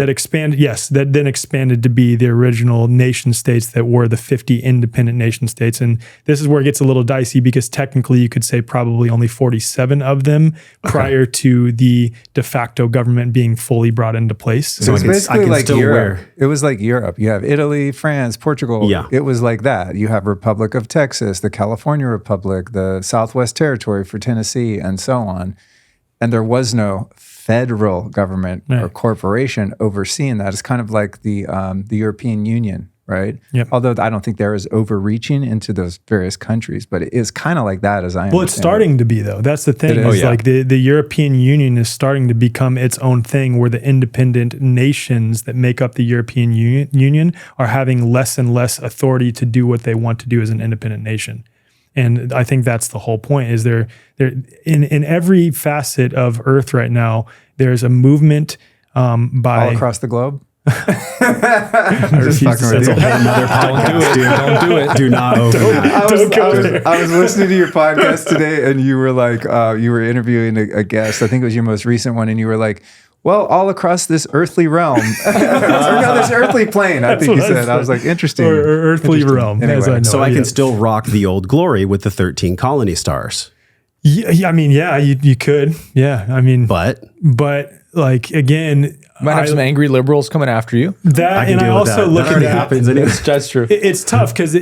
That then expanded to be the original nation states that were the 50 independent nation states. And this is where it gets a little dicey because technically you could say probably only 47 of them prior to the de facto government being fully brought into place. So it's basically like Europe. It was like Europe. You have Italy, France, Portugal. Yeah. It was like that. You have Republic of Texas, the California Republic, the Southwest Territory for Tennessee, and so on. And there was no federal government or corporation overseeing that. It's kind of like the European Union, right? Yep. Although I don't think there is overreaching into those various countries, but it is kind of like that as I understand. Well, it's starting to be though. That's the thing. Like the European Union is starting to become its own thing where the independent nations that make up the European Union are having less and less authority to do what they want to do as an independent nation. And I think that's the whole point is there in every facet of Earth right now, there's a movement by all across the globe. I'm just fucking with you. Don't do it. Do not open that. I was listening to your podcast today, and you were like, you were interviewing a guest. I think it was your most recent one, and you were like, well, all across this earthly realm, or no, this earthly plane. I think you said. I was like, interesting. Or earthly realm. Anyway, as I know, so I can still rock the old glory with the 13 colony stars. Yeah, I mean, yeah, you could. Yeah, I mean, but like again. Might have some angry liberals coming after you. That, and I also look at that. Happens That's true. It's tough because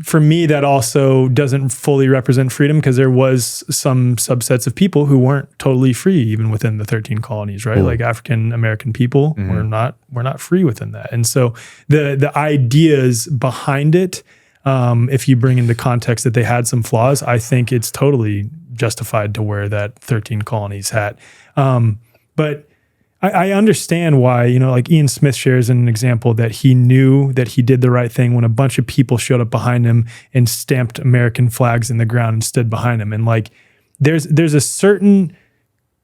for me, that also doesn't fully represent freedom because there was some subsets of people who weren't totally free even within the 13 colonies, right? Like African American people were not free within that. And so the ideas behind it, if you bring into context that they had some flaws, I think it's totally justified to wear that 13 colonies hat. But I understand why, like Ian Smith shares an example that he knew that he did the right thing when a bunch of people showed up behind him and stamped American flags in the ground and stood behind him. And like, there's a certain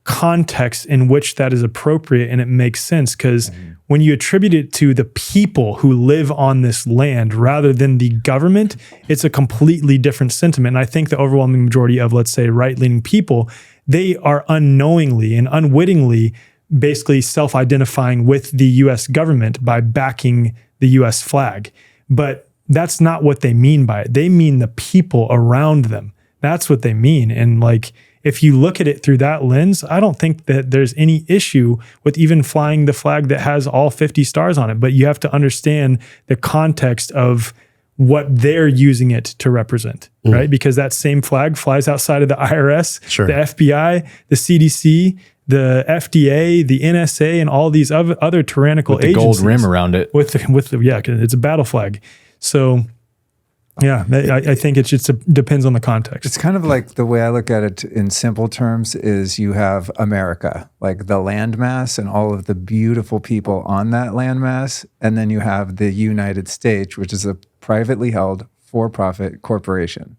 context in which that is appropriate and it makes sense because when you attribute it to the people who live on this land rather than the government, it's a completely different sentiment. And I think the overwhelming majority of, let's say, right-leaning people, they are unknowingly and unwittingly basically self-identifying with the US government by backing the US flag. But that's not what they mean by it. They mean the people around them. That's what they mean. And like, if you look at it through that lens, I don't think that there's any issue with even flying the flag that has all 50 stars on it. But you have to understand the context of what they're using it to represent, right? Because that same flag flies outside of the IRS, the FBI, the CDC, the FDA, the NSA, and all these other tyrannical with the agencies. gold rim around it. Yeah, it's a battle flag. So yeah, I think it just depends on the context. It's kind of like the way I look at it in simple terms is you have America, like the landmass and all of the beautiful people on that landmass. And then you have the United States, which is a privately held for-profit corporation.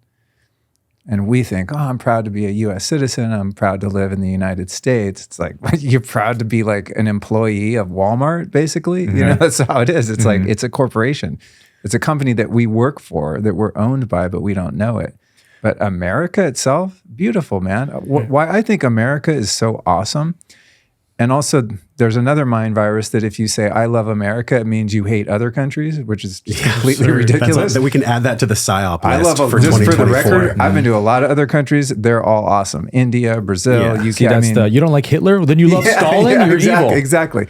And we think, oh, I'm proud to be a U.S. citizen. I'm proud to live in the United States. It's like, you're proud to be like an employee of Walmart, basically. You know, that's how it is. It's like, it's a corporation. It's a company that we work for, that we're owned by, but we don't know it. But America itself, beautiful, man. Why I think America is so awesome. And also, there's another mind virus that if you say, I love America, it means you hate other countries, which is just completely ridiculous. That we can add that to the PSYOP list for just 2024. for the record, I've been to a lot of other countries. They're all awesome. India, Brazil, UK. See, you don't like Hitler? Well, then you love Stalin? You're evil. Exactly.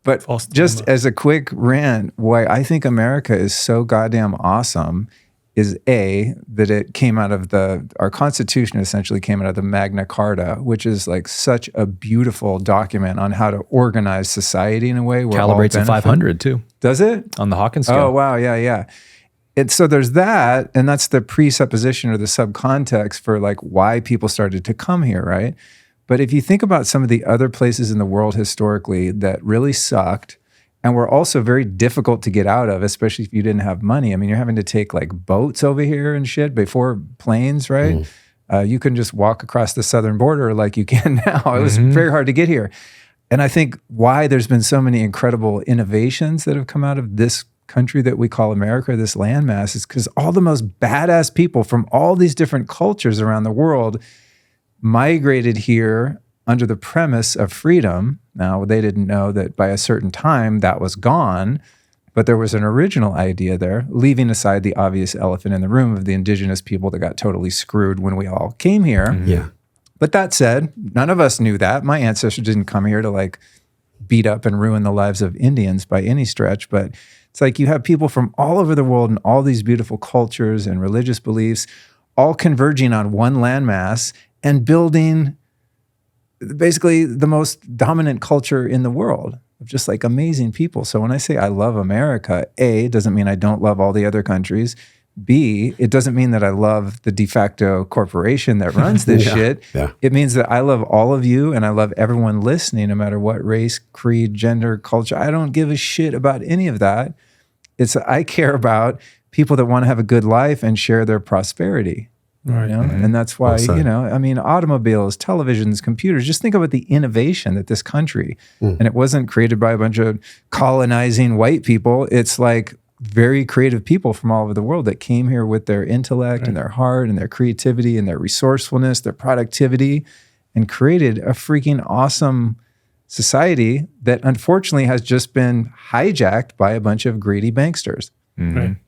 But just as a quick rant, why I think America is so goddamn awesome is that it came out of our Constitution essentially came out of the Magna Carta, which is like such a beautiful document on how to organize society in a way where calibrates at 500 too. Does it? On the Hawkins scale. Oh, wow. Yeah. So there's that, and that's the presupposition or the subcontext for like why people started to come here, right? But if you think about some of the other places in the world historically that really sucked and were also very difficult to get out of, especially if you didn't have money. I mean, you're having to take like boats over here and shit before planes, right? You couldn't just walk across the southern border like you can now. It was very hard to get here. And I think why there's been so many incredible innovations that have come out of this country that we call America, this landmass, is because all the most badass people from all these different cultures around the world migrated here under the premise of freedom. Now, they didn't know that by a certain time that was gone, but there was an original idea there, leaving aside the obvious elephant in the room of the indigenous people that got totally screwed when we all came here. Yeah. But that said, none of us knew that. My ancestors didn't come here to like beat up and ruin the lives of Indians by any stretch, but it's like you have people from all over the world and all these beautiful cultures and religious beliefs all converging on one landmass and building basically the most dominant culture in the world of just like amazing people. So when I say I love America, A, doesn't mean I don't love all the other countries. B, it doesn't mean that I love the de facto corporation that runs this shit. Yeah. It means that I love all of you and I love everyone listening, no matter what race, creed, gender, culture. I don't give a shit about any of that. I care about people that want to have a good life and share their prosperity. Right. You know? And that's why, I mean, automobiles, televisions, computers, just think about the innovation that this country, and it wasn't created by a bunch of colonizing white people. It's like very creative people from all over the world that came here with their intellect and their heart and their creativity and their resourcefulness, their productivity, and created a freaking awesome society that unfortunately has just been hijacked by a bunch of greedy banksters.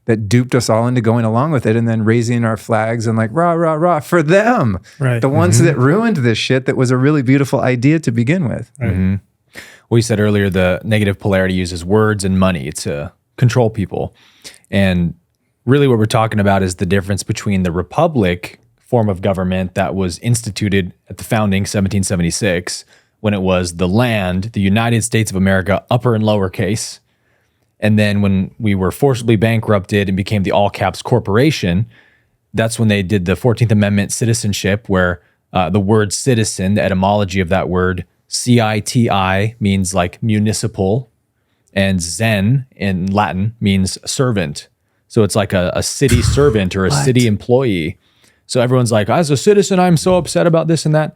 That duped us all into going along with it and then raising our flags and like, rah, rah, rah, for them. Right. The ones that ruined this shit that was a really beautiful idea to begin with. Well, you said earlier, the negative polarity uses words and money to control people. And really what we're talking about is the difference between the republic form of government that was instituted at the founding 1776, when it was the land, the United States of America, upper and lowercase. And then when we were forcibly bankrupted and became the all caps corporation, that's when they did the 14th Amendment citizenship, where the word citizen, the etymology of that word, CITI, means like municipal, and zen in Latin means servant. So it's like a city servant or a city employee. So everyone's like, as a citizen, I'm so upset about this and that.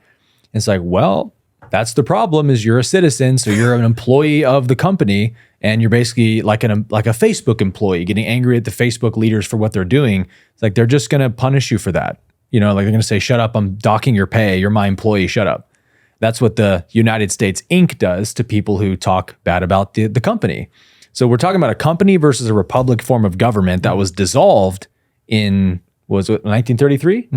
And it's like, well, that's the problem, is you're a citizen, so you're an employee of the company, and you're basically like a Facebook employee getting angry at the Facebook leaders for what they're doing. It's like they're just going to punish you for that. You know, like they're going to say, shut up, I'm docking your pay, you're my employee, shut up. That's what the United States Inc. does to people who talk bad about the company. So we're talking about a company versus a republic form of government that was dissolved in, was it 1933?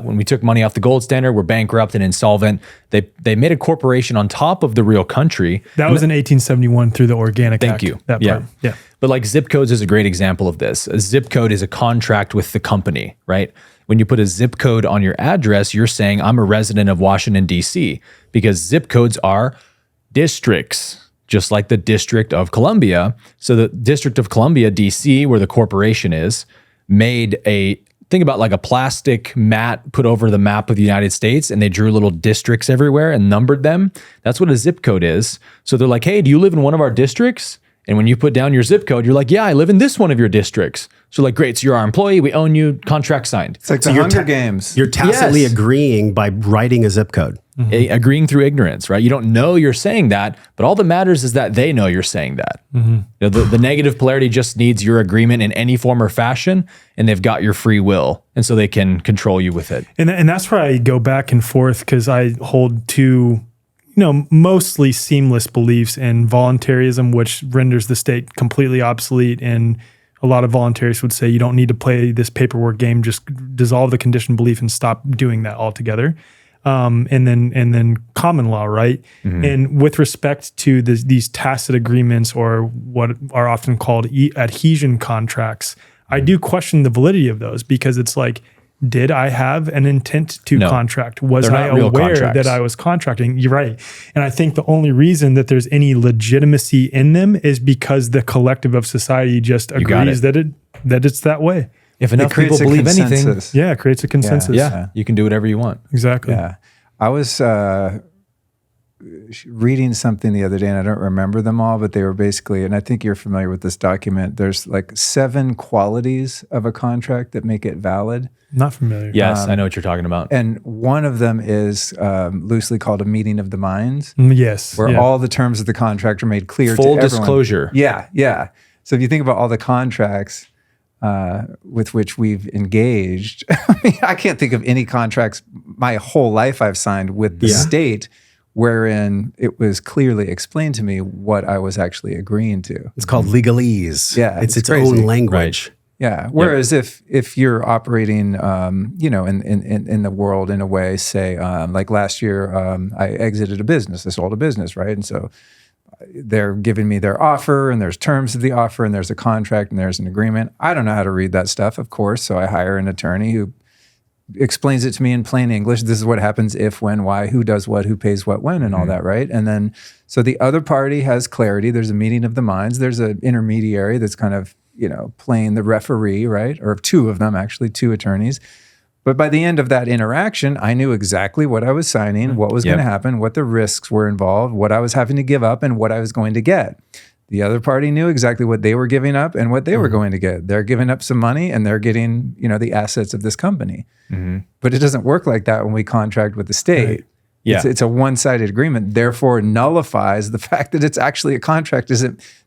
When we took money off the gold standard, we're bankrupt and insolvent. They made a corporation on top of the real country. That was in 1871 through the Organic Act. Thank you. That Yeah. part. Yeah. But like zip codes is a great example of this. A zip code is a contract with the company, right? When you put a zip code on your address, you're saying I'm a resident of Washington, D.C., because zip codes are districts, just like the District of Columbia. So the District of Columbia, D.C., where the corporation is, made think about like a plastic mat put over the map of the United States, and they drew little districts everywhere and numbered them. That's what a zip code is. So they're like, hey, do you live in one of our districts? And when you put down your zip code, you're like, yeah, I live in this one of your districts. So like, great, so you're our employee, we own you, contract signed. It's like the Hunger Games. You're tacitly Yes. agreeing by writing a zip code. Agreeing through ignorance, right? You don't know you're saying that, but all that matters is that they know you're saying that. You know, the negative polarity just needs your agreement in any form or fashion, and they've got your free will, and so they can control you with it. And that's where I go back and forth, because I hold two, mostly seamless beliefs in voluntarism, which renders the state completely obsolete. And a lot of voluntarists would say you don't need to play this paperwork game, just dissolve the conditioned belief and stop doing that altogether. And then common law, right? And with respect to these tacit agreements, or what are often called adhesion contracts, I do question the validity of those, because it's like, did I have an intent to contract? Was I aware that I was contracting? You're right. And I think the only reason that there's any legitimacy in them is because the collective of society just agrees that it's that way. If enough people believe anything, it creates a consensus. yeah, you can do whatever you want. Exactly. Yeah. I was reading something the other day, and I don't remember them all, but they were basically, and I think you're familiar with this document, there's like 7 qualities of a contract that make it valid. Not familiar. Yes, I know what you're talking about. And one of them is loosely called a meeting of the minds. Yes. Where all the terms of the contract are made clear to Full everyone. disclosure. Yeah, yeah. So if you think about all the contracts with which we've engaged, I mean, I can't think of any contracts my whole life I've signed with the state wherein it was clearly explained to me what I was actually agreeing to. It's called legalese. Yeah, It's its crazy. own language. Yeah. Whereas if you're operating, in the world in a way, say, like last year, I exited a business. I sold a business, right? And so they're giving me their offer, and there's terms of the offer, and there's a contract, and there's an agreement. I don't know how to read that stuff, of course. So I hire an attorney who explains it to me in plain English. This is what happens if, when, why, who does what, who pays what, when, and all that, right? And then, so the other party has clarity. There's a meeting of the minds. There's an intermediary that's kind of, playing the referee, right? Or 2 of them, actually, 2 attorneys. But by the end of that interaction, I knew exactly what I was signing, what was going to happen, what the risks were involved, what I was having to give up, and what I was going to get. The other party knew exactly what they were giving up and what they were going to get. They're giving up some money, and they're getting, the assets of this company. But it doesn't work like that when we contract with the state. Right. Yeah. It's a one-sided agreement, therefore nullifies the fact that it's actually a contract.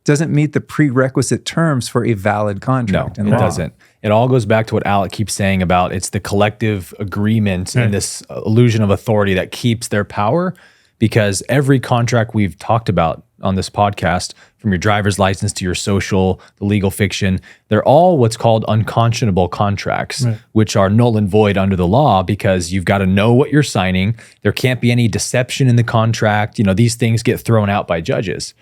Doesn't meet the prerequisite terms for a valid contract. No, it doesn't. It all goes back to what Alec keeps saying about it's the collective agreement and this illusion of authority that keeps their power, because every contract we've talked about on this podcast, from your driver's license to your social, the legal fiction, they're all what's called unconscionable contracts, which are null and void under the law, because you've got to know what you're signing. There can't be any deception in the contract. These things get thrown out by judges.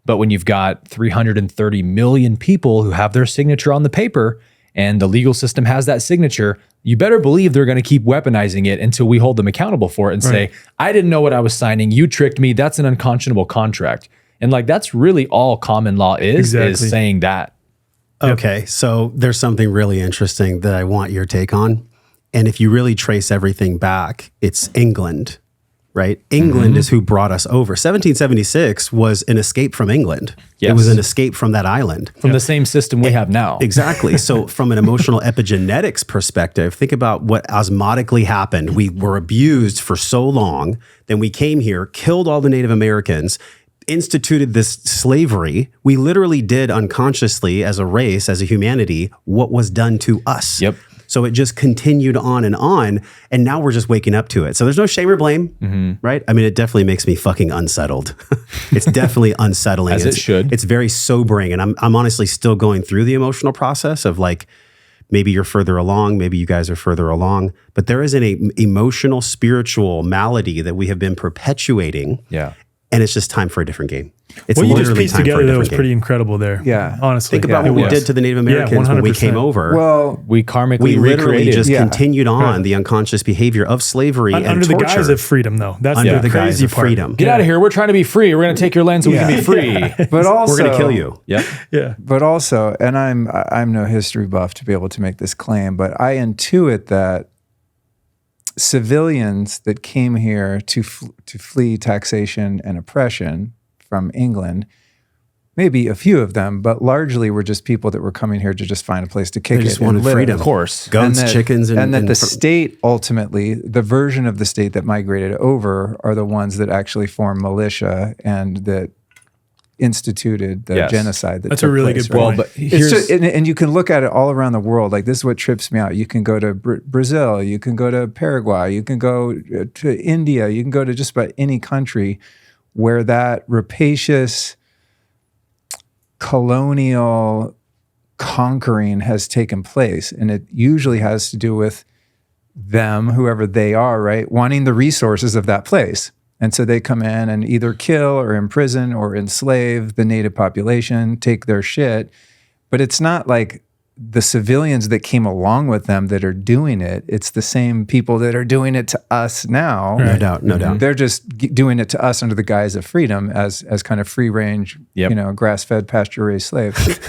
But when you've got 330 million people who have their signature on the paper, and the legal system has that signature, you better believe they're going to keep weaponizing it until we hold them accountable for it and say, I didn't know what I was signing. You tricked me. That's an unconscionable contract. And that's really all common law is saying that. Okay, so there's something really interesting that I want your take on. And if you really trace everything back, it's England, right? England is who brought us over. 1776 was an escape from England. Yes. It was an escape from that island. From the same system we have now. Exactly. So from an emotional epigenetics perspective, think about what osmotically happened. We were abused for so long. Then we came here, killed all the Native Americans, instituted this slavery. We literally did unconsciously, as a race, as a humanity, what was done to us. Yep. So it just continued on. And now we're just waking up to it. So there's no shame or blame, right? I mean, it definitely makes me fucking unsettled. It's definitely unsettling. As it should. It's very sobering. And I'm honestly still going through the emotional process of like, maybe you're further along, maybe you guys are further along, but there is an emotional, spiritual malady that we have been perpetuating. Yeah. And it's just time for a different game. It's what you just literally pieced time for a together that was different pretty game. incredible there. Yeah. Honestly. Think about what we did to the Native Americans when we came over. Well, We karmically we literally recreated. just Yeah. continued on the unconscious behavior of slavery and under the torture. guise of freedom, though. That's Under the the guise crazy of part. freedom. Get out of here. We're trying to be free. We're going to take your land so we can be free. but also We're going to kill you. Yep. Yeah. But also, and I'm no history buff to be able to make this claim, but I intuit that civilians that came here to flee taxation and oppression from England, maybe a few of them, but largely were just people that were coming here to just find a place to kick They just it and wanted live. freedom. Of course. Guns, And that- chickens, and that the and state ultimately, the version of the state that migrated over are the ones that actually formed militia and that instituted the Yes. genocide. That's a really good right? point. Well, but It's here's just, and you can look at it all around the world. Like, this is what trips me out. You can go to Brazil, you can go to Paraguay, you can go to India, you can go to just about any country where that rapacious colonial conquering has taken place. And it usually has to do with them, whoever they are, right, wanting the resources of that place. And so they come in and either kill or imprison or enslave the native population, take their shit. But it's not like the civilians that came along with them that are doing it. It's the same people that are doing it to us now. no doubt, no doubt. They're just doing it to us under the guise of freedom as kind of free range, Yep. grass-fed, pasture-raised slaves.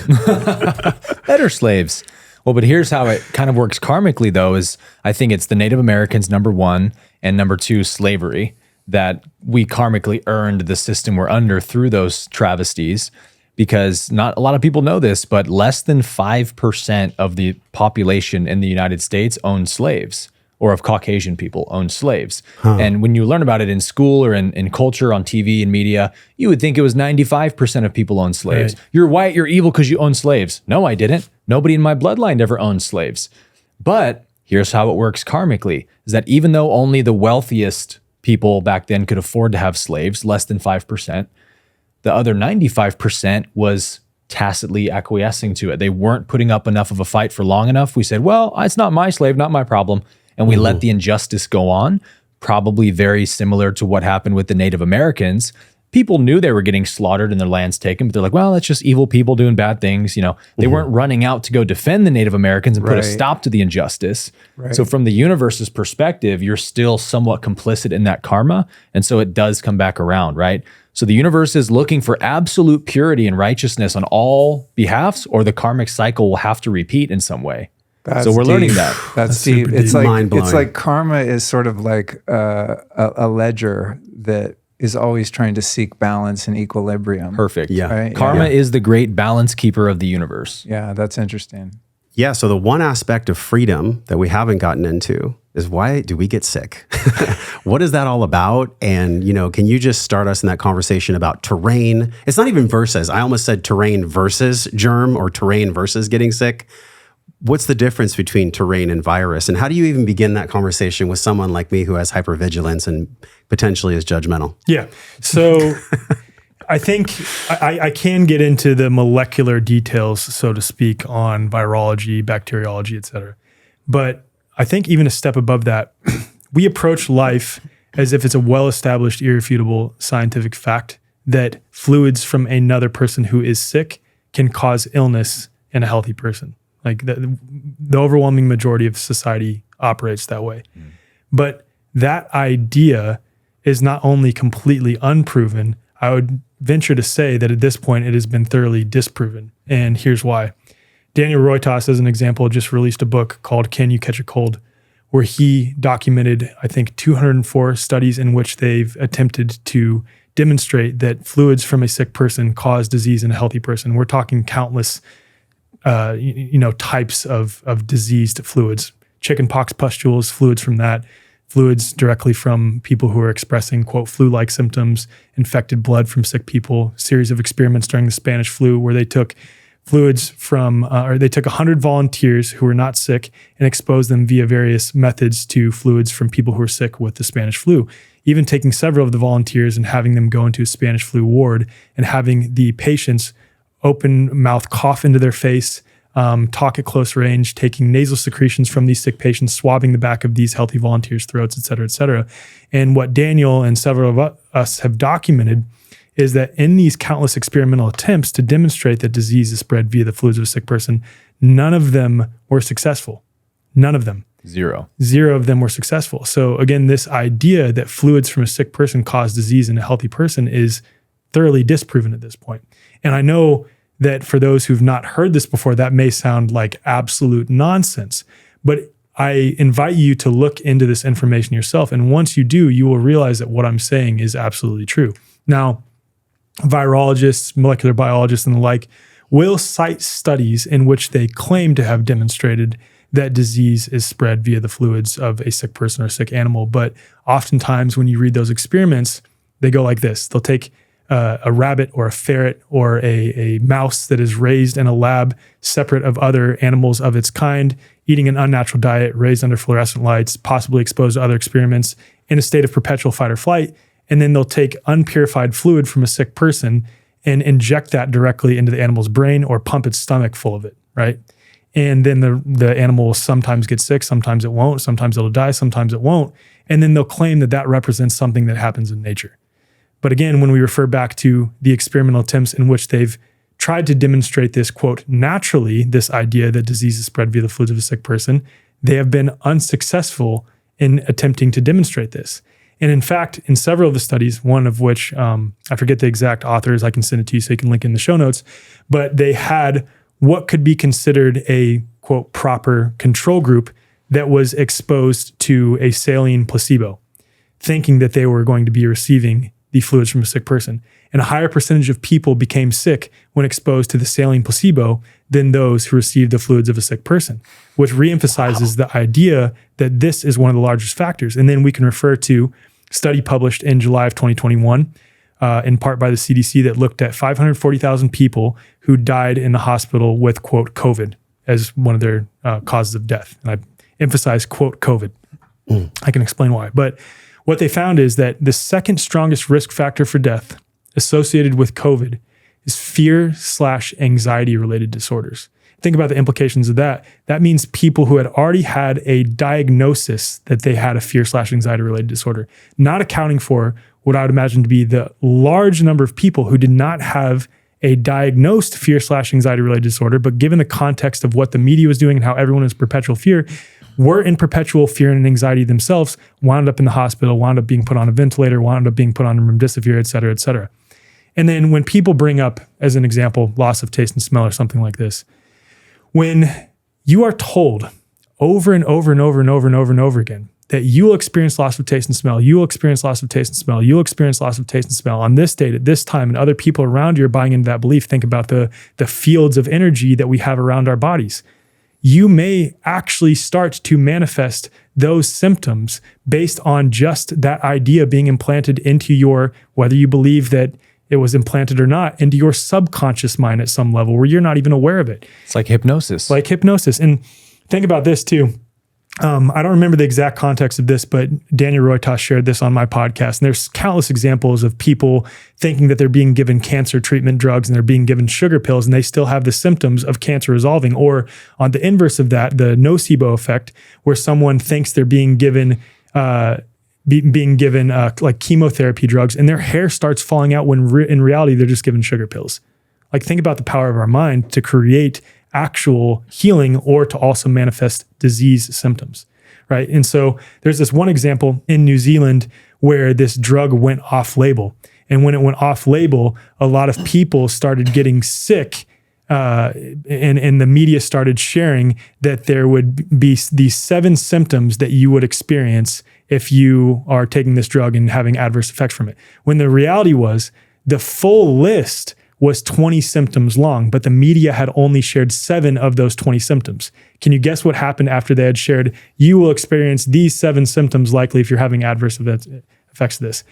better slaves. Well, but here's how it kind of works karmically, though, is I think it's the Native Americans, number one, and number two, slavery, that we karmically earned the system we're under through those travesties. Because not a lot of people know this, but less than 5% of the population in the United States own slaves, or of Caucasian people own slaves. And when you learn about it in school or in culture, on TV and media, you would think it was 95% of people own slaves. Right. You're white, you're evil because you own slaves. No, I didn't. Nobody in my bloodline ever owned slaves. But here's how it works karmically, is that even though only the wealthiest people back then could afford to have slaves, less than 5%, the other 95% was tacitly acquiescing to it. They weren't putting up enough of a fight for long enough. We said, well, it's not my slave, not my problem. And we let the injustice go on, probably very similar to what happened with the Native Americans. People knew they were getting slaughtered and their lands taken, but they're like, well, it's just evil people doing bad things. They weren't running out to go defend the Native Americans and put a Right. stop to the injustice. Right. So from the universe's perspective, you're still somewhat complicit in that karma. And so it does come back around, right? So the universe is looking for absolute purity and righteousness on all behalfs, or the karmic cycle will have to repeat in some way. So we're learning deep. that. That's deep. super It's deep. like Mind-blowing. it's like karma is sort of like a ledger that is always trying to seek balance and equilibrium. Perfect. Yeah. Right? Karma Yeah. is the great balance keeper of the universe. Yeah, that's interesting. Yeah, so the one aspect of freedom that we haven't gotten into is, why do we get sick? What is that all about? And, can you just start us in that conversation about terrain? It's not even versus. I almost said terrain versus germ, or terrain versus getting sick. What's the difference between terrain and virus? And how do you even begin that conversation with someone like me who has hypervigilance and potentially is judgmental? Yeah. So I think I can get into the molecular details, so to speak, on virology, bacteriology, et cetera. But I think even a step above that, we approach life as if it's a well-established, irrefutable scientific fact that fluids from another person who is sick can cause illness in a healthy person. Like the overwhelming majority of society operates that way. But that idea is not only completely unproven, I would venture to say that at this point it has been thoroughly disproven. And here's why. Daniel Roytos, as an example, just released a book called Can You Catch a Cold?, where he documented, I think, 204 studies in which they've attempted to demonstrate that fluids from a sick person cause disease in a healthy person. We're talking countless types of diseased fluids, chickenpox pustules, fluids from that, fluids directly from people who are expressing, quote, flu-like symptoms, infected blood from sick people, series of experiments during the Spanish flu where they took fluids from, or they took 100 volunteers who were not sick and exposed them via various methods to fluids from people who were sick with the Spanish flu. Even taking several of the volunteers and having them go into a Spanish flu ward and having the patients open mouth cough into their face, talk at close range, taking nasal secretions from these sick patients, swabbing the back of these healthy volunteers' throats, et cetera, et cetera. And what Daniel and several of us have documented is that in these countless experimental attempts to demonstrate that disease is spread via the fluids of a sick person, none of them were successful. None of them. Zero of them were successful. So again, this idea that fluids from a sick person cause disease in a healthy person is thoroughly disproven at this point. And I know that for those who've not heard this before, that may sound like absolute nonsense, but I invite you to look into this information yourself. And once you do, you will realize that what I'm saying is absolutely true. Now, virologists, molecular biologists, and the like will cite studies in which they claim to have demonstrated that disease is spread via the fluids of a sick person or a sick animal. But oftentimes when you read those experiments, they go like this. They'll take a rabbit or a ferret or a mouse that is raised in a lab separate of other animals of its kind, eating an unnatural diet, raised under fluorescent lights, possibly exposed to other experiments in a state of perpetual fight or flight. And then they'll take unpurified fluid from a sick person and inject that directly into the animal's brain or pump its stomach full of it, right? And then the animal will sometimes get sick, sometimes it won't, sometimes it'll die, sometimes it won't. And then they'll claim that that represents something that happens in nature. But again, when we refer back to the experimental attempts in which they've tried to demonstrate this, quote, naturally, this idea that disease is spread via the fluids of a sick person, they have been unsuccessful in attempting to demonstrate this. And in fact, in several of the studies, one of which, I forget the exact authors, I can send it to you so you can link in the show notes, but they had what could be considered a, quote, proper control group that was exposed to a saline placebo, thinking that they were going to be receiving the fluids from a sick person. And a higher percentage of people became sick when exposed to the saline placebo than those who received the fluids of a sick person, which reemphasizes the idea that this is one of the largest factors. And then we can refer to a study published in July of 2021, in part by the CDC, that looked at 540,000 people who died in the hospital with, quote, COVID as one of their causes of death. And I emphasize, quote, COVID. I can explain why. But what they found is that the second strongest risk factor for death associated with COVID is fear/anxiety related disorders. Think about the implications of that. That means people who had already had a diagnosis that they had a fear/anxiety related disorder, not accounting for what I would imagine to be the large number of people who did not have a diagnosed fear/anxiety related disorder, but given the context of what the media was doing and how everyone was perpetual fear, were in perpetual fear and anxiety themselves, wound up in the hospital, wound up being put on a ventilator, wound up being put on remdesivir, et cetera, et cetera. And then when people bring up, as an example, loss of taste and smell or something like this, when you are told over and over and over and over and over and over again that you will experience loss of taste and smell, you will experience loss of taste and smell, you'll experience loss of taste and smell on this date at this time, and other people around you are buying into that belief, think about the fields of energy that we have around our bodies. You may actually start to manifest those symptoms based on just that idea being implanted into your, whether you believe that it was implanted or not, into your subconscious mind at some level where you're not even aware of it. It's like hypnosis. And think about this too. I don't remember the exact context of this, but Daniel Roytos shared this on my podcast. And there's countless examples of people thinking that they're being given cancer treatment drugs and they're being given sugar pills and they still have the symptoms of cancer resolving. Or on the inverse of that, the nocebo effect, where someone thinks they're being given like chemotherapy drugs and their hair starts falling out when in reality, they're just given sugar pills. Like, think about the power of our mind to create actual healing or to also manifest disease symptoms, right? And so there's this one example in New Zealand where this drug went off label. And when it went off label, a lot of people started getting sick, and the media started sharing that there would be these 7 symptoms that you would experience if you are taking this drug and having adverse effects from it. When the reality was the full list was 20 symptoms long, but the media had only shared 7 of those 20 symptoms. Can you guess what happened after they had shared, you will experience these 7 symptoms likely if you're having adverse effects of this?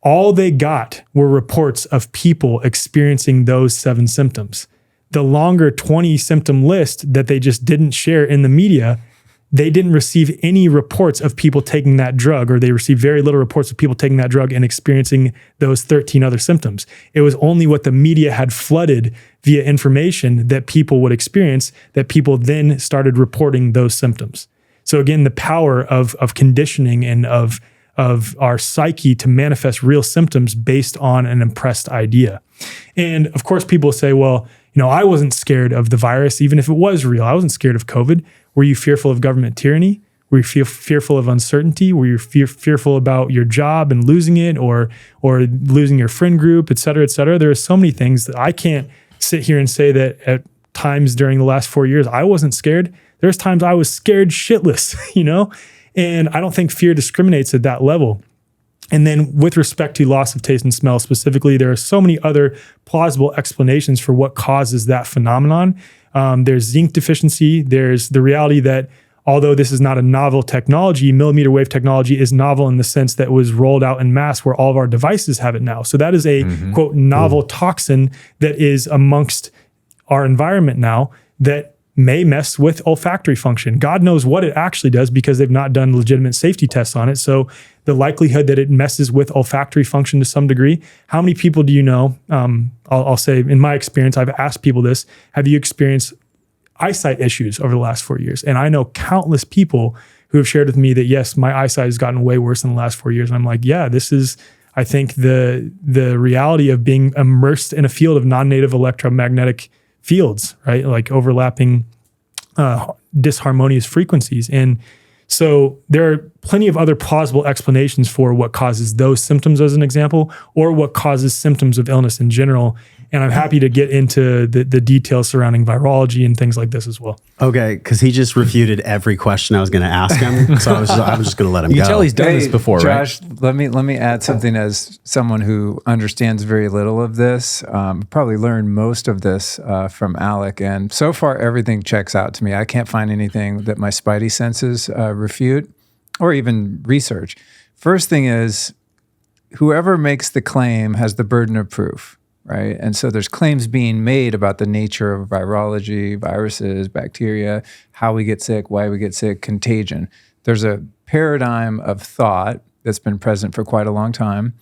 All they got were reports of people experiencing those 7 symptoms. the longer 20 symptom list that they just didn't share in the media, they didn't receive any reports of people taking that drug, or they received very little reports of people taking that drug and experiencing those 13 other symptoms. It was only what the media had flooded via information that people would experience, that people then started reporting those symptoms. So again, the power of conditioning and of our psyche to manifest real symptoms based on an impressed idea. And of course, people say, well, I wasn't scared of the virus, even if it was real. I wasn't scared of COVID. Were you fearful of government tyranny? Were you fearful of uncertainty? Were you fearful about your job and losing it, or losing your friend group, et cetera, et cetera? There are so many things that I can't sit here and say that at times during the last 4 years, I wasn't scared. There's times I was scared shitless, And I don't think fear discriminates at that level. And then with respect to loss of taste and smell specifically, there are so many other plausible explanations for what causes that phenomenon. There's zinc deficiency. There's the reality that although this is not a novel technology, millimeter wave technology is novel in the sense that it was rolled out en masse where all of our devices have it now. So that is a quote novel toxin that is amongst our environment now that may mess with olfactory function. God knows what it actually does because they've not done legitimate safety tests on it. So the likelihood that it messes with olfactory function to some degree, how many people do you know? I'll say in my experience, I've asked people this, have you experienced eyesight issues over the last 4 years? And I know countless people who have shared with me that, yes, my eyesight has gotten way worse in the last 4 years. And I'm like, yeah, this is, I think the reality of being immersed in a field of non-native electromagnetic fields, right? Like overlapping disharmonious frequencies. And so there are plenty of other plausible explanations for what causes those symptoms as an example, or what causes symptoms of illness in general. And I'm happy to get into the details surrounding virology and things like this as well. Okay, because he just refuted every question I was going to ask him, so I was just going to let him go. You can tell he's done this before, Josh, right? let me add something as someone who understands very little of this. Probably learned most of this from Alec, and so far everything checks out to me. I can't find anything that my spidey senses refute or even research. First thing is, whoever makes the claim has the burden of proof. Right. And so there's claims being made about the nature of virology, viruses, bacteria, how we get sick, why we get sick, contagion. There's a paradigm of thought that's been present for quite a long time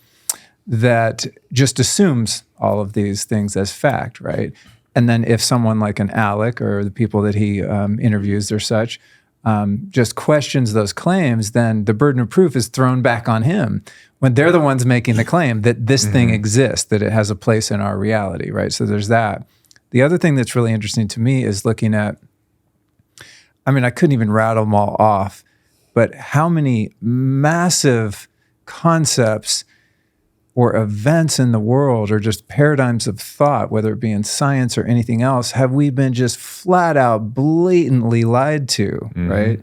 that just assumes all of these things as fact, right? And then if someone like an Alec or the people that he interviews or such just questions those claims, then the burden of proof is thrown back on him when they're the ones making the claim that this thing exists, that it has a place in our reality, right? So there's that. The other thing that's really interesting to me is looking at, I couldn't even rattle them all off, but how many massive concepts or events in the world or just paradigms of thought, whether it be in science or anything else, have we been just flat out blatantly lied to, right?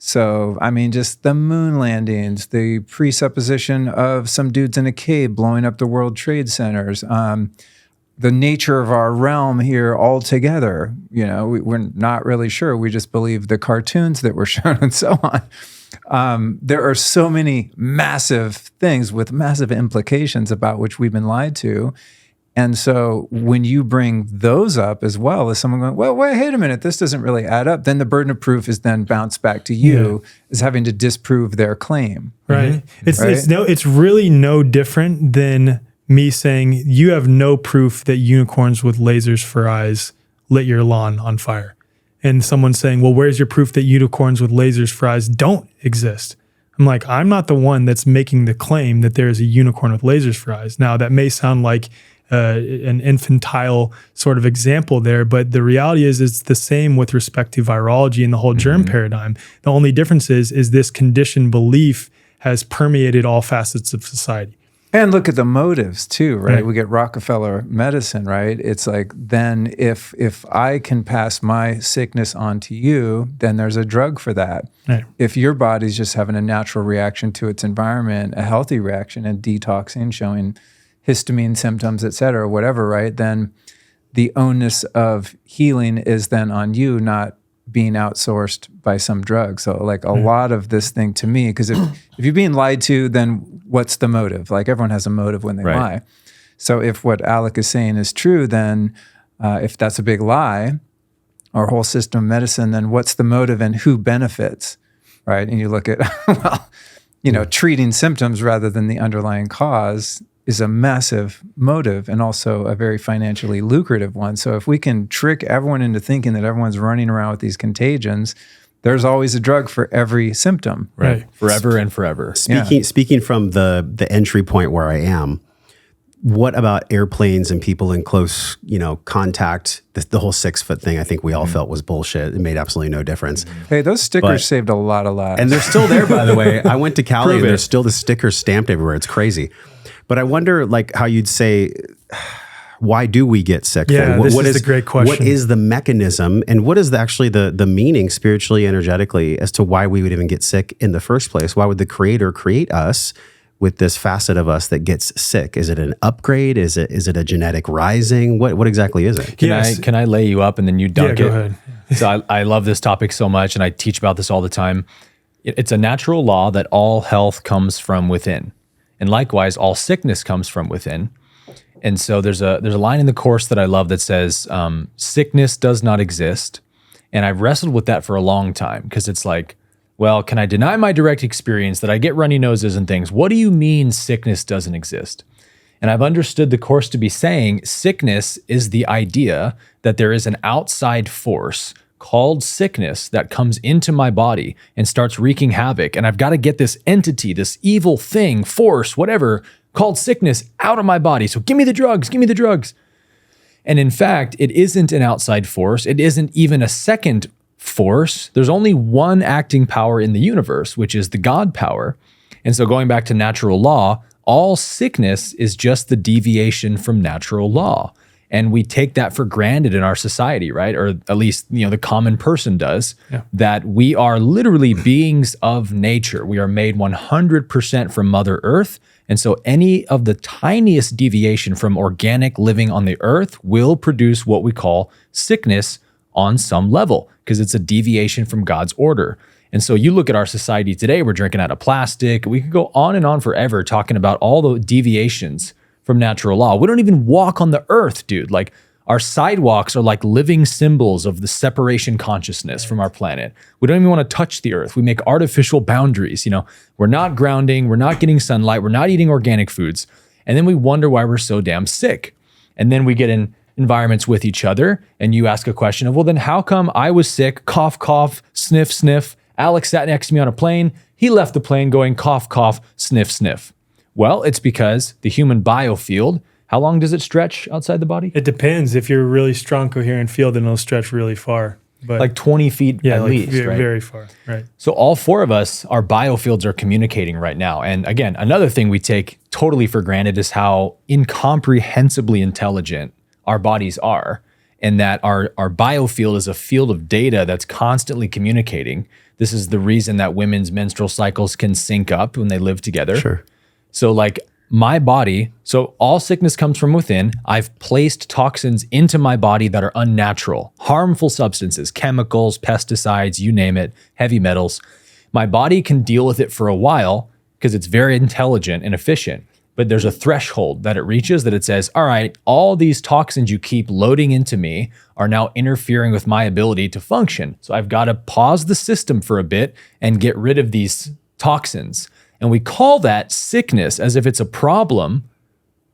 So, just the moon landings, the presupposition of some dudes in a cave blowing up the World Trade Centers, the nature of our realm here altogether, we're not really sure. We just believe the cartoons that were shown and so on. There are so many massive things with massive implications about which we've been lied to. And so when you bring those up as well as someone going, well, wait a minute, this doesn't really add up, then the burden of proof is then bounced back to you as having to disprove their claim. Right. It's really no different than me saying you have no proof that unicorns with lasers for eyes lit your lawn on fire. And someone saying, well, where's your proof that unicorns with lasers for eyes don't exist? I'm like, I'm not the one that's making the claim that there is a unicorn with lasers for eyes. Now, that may sound like an infantile sort of example there, but the reality is it's the same with respect to virology and the whole germ paradigm. The only difference is this conditioned belief has permeated all facets of society. And look at the motives too, right? We get Rockefeller medicine, right? It's like, then if I can pass my sickness on to you, then there's a drug for that. Right. If your body's just having a natural reaction to its environment, a healthy reaction and detoxing, showing histamine symptoms, et cetera, whatever, right? Then the onus of healing is then on you, not being outsourced by some drug. So like a lot of this thing to me, because if you're being lied to, then what's the motive? Like everyone has a motive when they lie. So if what Alec is saying is true, then If that's a big lie, our whole system of medicine, then what's the motive and who benefits, right? And you look at, treating symptoms rather than the underlying cause is a massive motive and also a very financially lucrative one. So if we can trick everyone into thinking that everyone's running around with these contagions, there's always a drug for every symptom. Right. Forever and forever. Speaking from the entry point where I am, what about airplanes and people in close, contact? The whole 6 foot thing, I think we all felt was bullshit. It made absolutely no difference. Hey, those stickers saved a lot of lives. And they're still there, by the way. I went to Cali and there's still the stickers stamped everywhere. It's crazy. But I wonder, how you'd say, why do we get sick? Yeah, this is a great question. What is the mechanism, and what is actually the meaning spiritually, energetically, as to why we would even get sick in the first place? Why would the Creator create us with this facet of us that gets sick? Is it an upgrade? Is it a genetic rising? What exactly is it? Can I lay you up and then you dunk go it? ahead. So I love this topic so much, and I teach about this all the time. It's a natural law that all health comes from within. And likewise, all sickness comes from within. And so there's a line in the Course that I love that says, sickness does not exist. And I've wrestled with that for a long time because it's like, well, can I deny my direct experience that I get runny noses and things? What do you mean sickness doesn't exist? And I've understood the Course to be saying sickness is the idea that there is an outside force called sickness that comes into my body and starts wreaking havoc. And I've got to get this entity, this evil thing, force, whatever, called sickness out of my body. So give me the drugs, give me the drugs. And in fact, it isn't an outside force. It isn't even a second force. There's only one acting power in the universe, which is the God power. And so going back to natural law, all sickness is just the deviation from natural law. And we take that for granted in our society, right? Or at least, the common person does, that we are literally beings of nature. We are made 100% from Mother Earth. And so any of the tiniest deviation from organic living on the earth will produce what we call sickness on some level, because it's a deviation from God's order. And so you look at our society today, we're drinking out of plastic. We could go on and on forever talking about all the deviations from natural law. We don't even walk on the earth, dude. Like our sidewalks are like living symbols of the separation consciousness from our planet. We don't even want to touch the earth. We make artificial boundaries. We're not grounding. We're not getting sunlight. We're not eating organic foods. And then we wonder why we're so damn sick. And then we get in environments with each other and you ask a question of, well, then how come I was sick, cough, cough, sniff, sniff. Alex sat next to me on a plane. He left the plane going cough, cough, sniff, sniff. Well, it's because the human biofield, how long does it stretch outside the body? It depends. If you're a really strong, coherent field, then it'll stretch really far. But like 20 feet at least, very, right? Very far, right. So all 4 of us, our biofields are communicating right now. And again, another thing we take totally for granted is how incomprehensibly intelligent our bodies are, and that our biofield is a field of data that's constantly communicating. This is the reason that women's menstrual cycles can sync up when they live together. Sure. So like my body, so all sickness comes from within. I've placed toxins into my body that are unnatural, harmful substances, chemicals, pesticides, you name it, heavy metals. My body can deal with it for a while because it's very intelligent and efficient. But there's a threshold that it reaches that it says, all right, all these toxins you keep loading into me are now interfering with my ability to function. So I've got to pause the system for a bit and get rid of these toxins. And we call that sickness as if it's a problem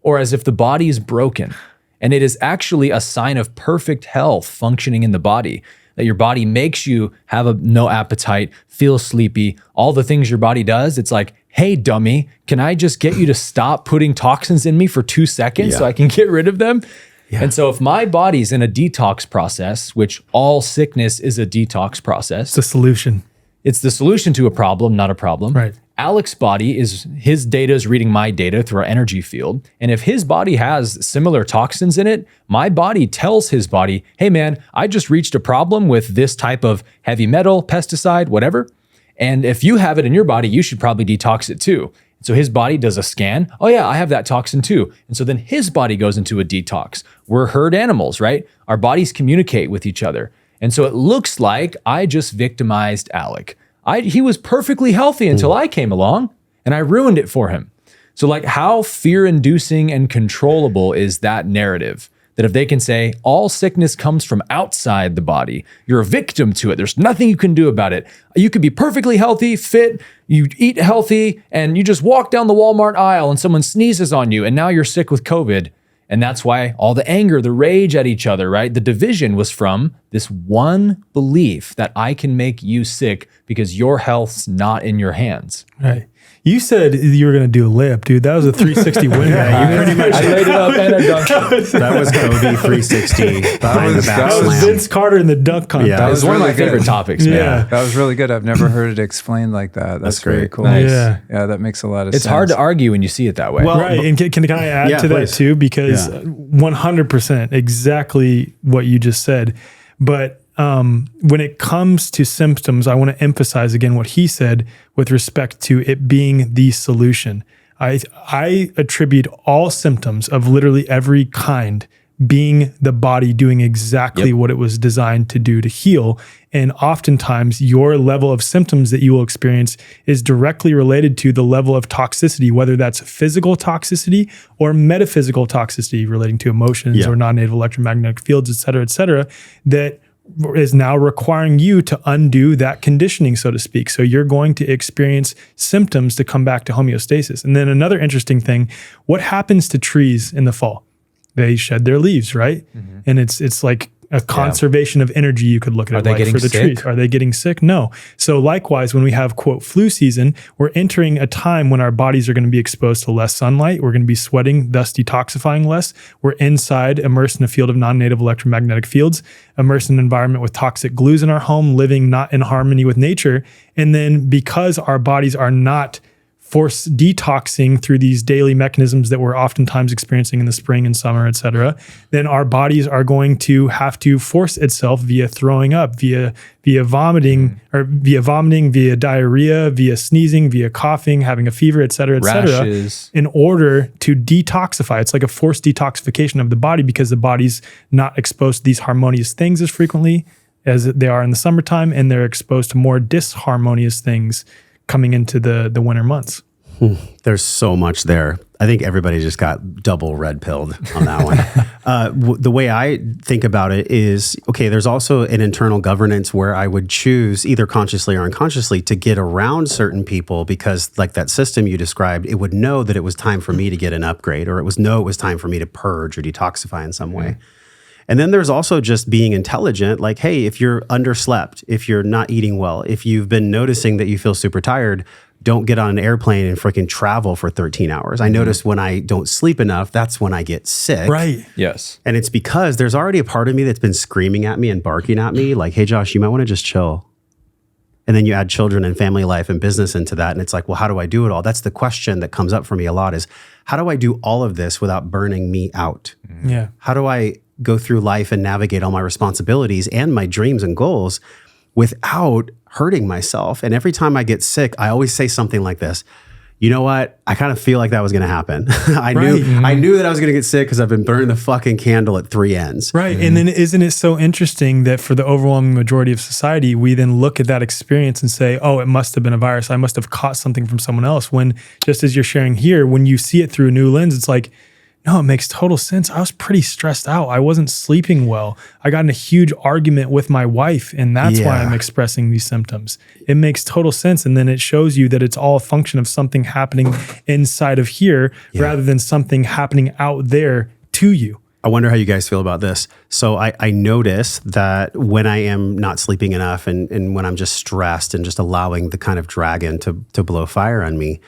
or as if the body is broken. And it is actually a sign of perfect health functioning in the body, that your body makes you have no appetite, feel sleepy, all the things your body does. It's like, hey, dummy, can I just get you to stop putting toxins in me for 2 seconds so I can get rid of them? Yeah. And so if my body's in a detox process, which all sickness is a detox process. It's a solution. It's the solution to a problem, not a problem. Right. Alec's body his data is reading my data through our energy field. And if his body has similar toxins in it, my body tells his body, hey man, I just reached a problem with this type of heavy metal, pesticide, whatever. And if you have it in your body, you should probably detox it too. So his body does a scan. Oh yeah, I have that toxin too. And so then his body goes into a detox. We're herd animals, right? Our bodies communicate with each other. And so it looks like I just victimized Alec. He was perfectly healthy until I came along and I ruined it for him. So like how fear-inducing and controllable is that narrative? that if they can say all sickness comes from outside the body, you're a victim to it. There's nothing you can do about it. You could be perfectly healthy, fit, you eat healthy, and you just walk down the Walmart aisle and someone sneezes on you and now you're sick with COVID. And that's why all the anger, the rage at each other, right? The division was from this one belief that I can make you sick because your health's not in your hands. Right. You said you were going to do a layup, dude. That was a 360 win. Yeah, you pretty much. I laid it up and I dunked it. That was Kobe 360 behind the back That was slam. Vince Carter in the dunk contest. Yeah. That was one of my really good. favorite topics, man. Yeah. That was really good. I've never heard it explained like that. That's great. very cool. Nice. Yeah. Yeah, that makes a lot of sense. It's hard to argue when you see it that way. Well, Right. And can I add Yeah, to that please. too? Because Yeah. 100% exactly what you just said. But when it comes to symptoms, I want to emphasize again what he said with respect to it being the solution. I attribute all symptoms of literally every kind being the body doing exactly what it was designed to do to heal. And oftentimes your level of symptoms that you will experience is directly related to the level of toxicity, whether that's physical toxicity or metaphysical toxicity relating to emotions or non-native electromagnetic fields, et cetera, that is now requiring you to undo that conditioning, so to speak. So you're going to experience symptoms to come back to homeostasis. And then another interesting thing, what happens to trees in the fall? They shed their leaves, right? And it's like a conservation of energy, you could look at Are it they like getting for the sick? trees. Are they getting sick? No. So likewise, when we have, quote, flu season, we're entering a time when our bodies are going to be exposed to less sunlight. We're going to be sweating, thus detoxifying less. We're inside, immersed in a field of non-native electromagnetic fields, immersed in an environment with toxic glues in our home, living not in harmony with nature. And then because our bodies are not force detoxing through these daily mechanisms that we're oftentimes experiencing in the spring and summer, et cetera, then our bodies are going to have to force itself via throwing up, via vomiting, via diarrhea, via sneezing, via coughing, having a fever, et cetera, Rashes. in order to detoxify. It's like a forced detoxification of the body because the body's not exposed to these harmonious things as frequently as they are in the summertime, and they're exposed to more disharmonious things coming into the winter months. There's so much there. I think everybody just got double red pilled on that one. The way I think about it is, okay, there's also an internal governance where I would choose either consciously or unconsciously to get around certain people because like that system you described, it would know that it was time for me to get an upgrade, or it was time for me to purge or detoxify in some way. And then there's also just being intelligent, like, hey, if you're underslept, if you're not eating well, if you've been noticing that you feel super tired, don't get on an airplane and freaking travel for 13 hours. I notice when I don't sleep enough, that's when I get sick. Right. Yes. And it's because there's already a part of me that's been screaming at me and barking at me like, hey, Josh, you might want to just chill. And then you add children and family life and business into that. And it's like, well, how do I do it all? That's the question that comes up for me a lot is, how do I do all of this without burning me out? Yeah. How do I go through life and navigate all my responsibilities and my dreams and goals without hurting myself? And every time I get sick, I always say something like this. You know what? I kind of feel like that was going to happen. I knew that I was going to get sick because I've been burning the fucking candle at three ends. Right. And then isn't it so interesting that for the overwhelming majority of society, we then look at that experience and say, oh, it must have been a virus. I must have caught something from someone else. When just as you're sharing here, when you see it through a new lens, it's like, no, it makes total sense. I was pretty stressed out. I wasn't sleeping well. I got in a huge argument with my wife, and that's why I'm expressing these symptoms. It makes total sense. And then it shows you that it's all a function of something happening inside of here rather than something happening out there to you. I wonder how you guys feel about this. So I notice that when I am not sleeping enough and when I'm just stressed and just allowing the kind of dragon to blow fire on me,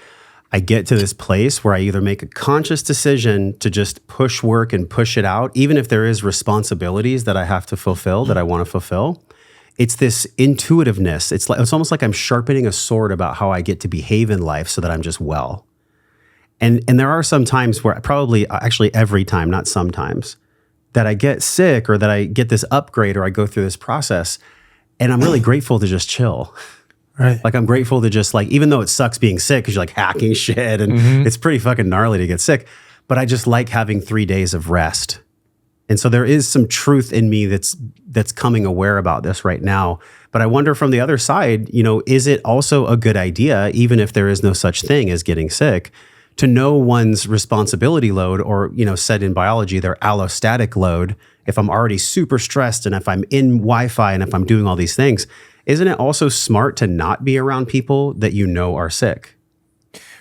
I get to this place where I either make a conscious decision to just push work and push it out, even if there is responsibilities that I have to fulfill, that I want to fulfill. It's this intuitiveness. It's almost like I'm sharpening a sword about how I get to behave in life so that I'm just well. And there are some times where actually every time, not sometimes, that I get sick or that I get this upgrade or I go through this process and I'm really grateful to just chill. Right. Like I'm grateful to just even though it sucks being sick because you're like hacking shit and it's pretty fucking gnarly to get sick, but I just like having 3 days of rest. And so there is some truth in me that's coming aware about this right now. But I wonder from the other side, is it also a good idea, even if there is no such thing as getting sick, to know one's responsibility load, or, said in biology, their allostatic load, if I'm already super stressed and if I'm in Wi-Fi and if I'm doing all these things, isn't it also smart to not be around people that are sick?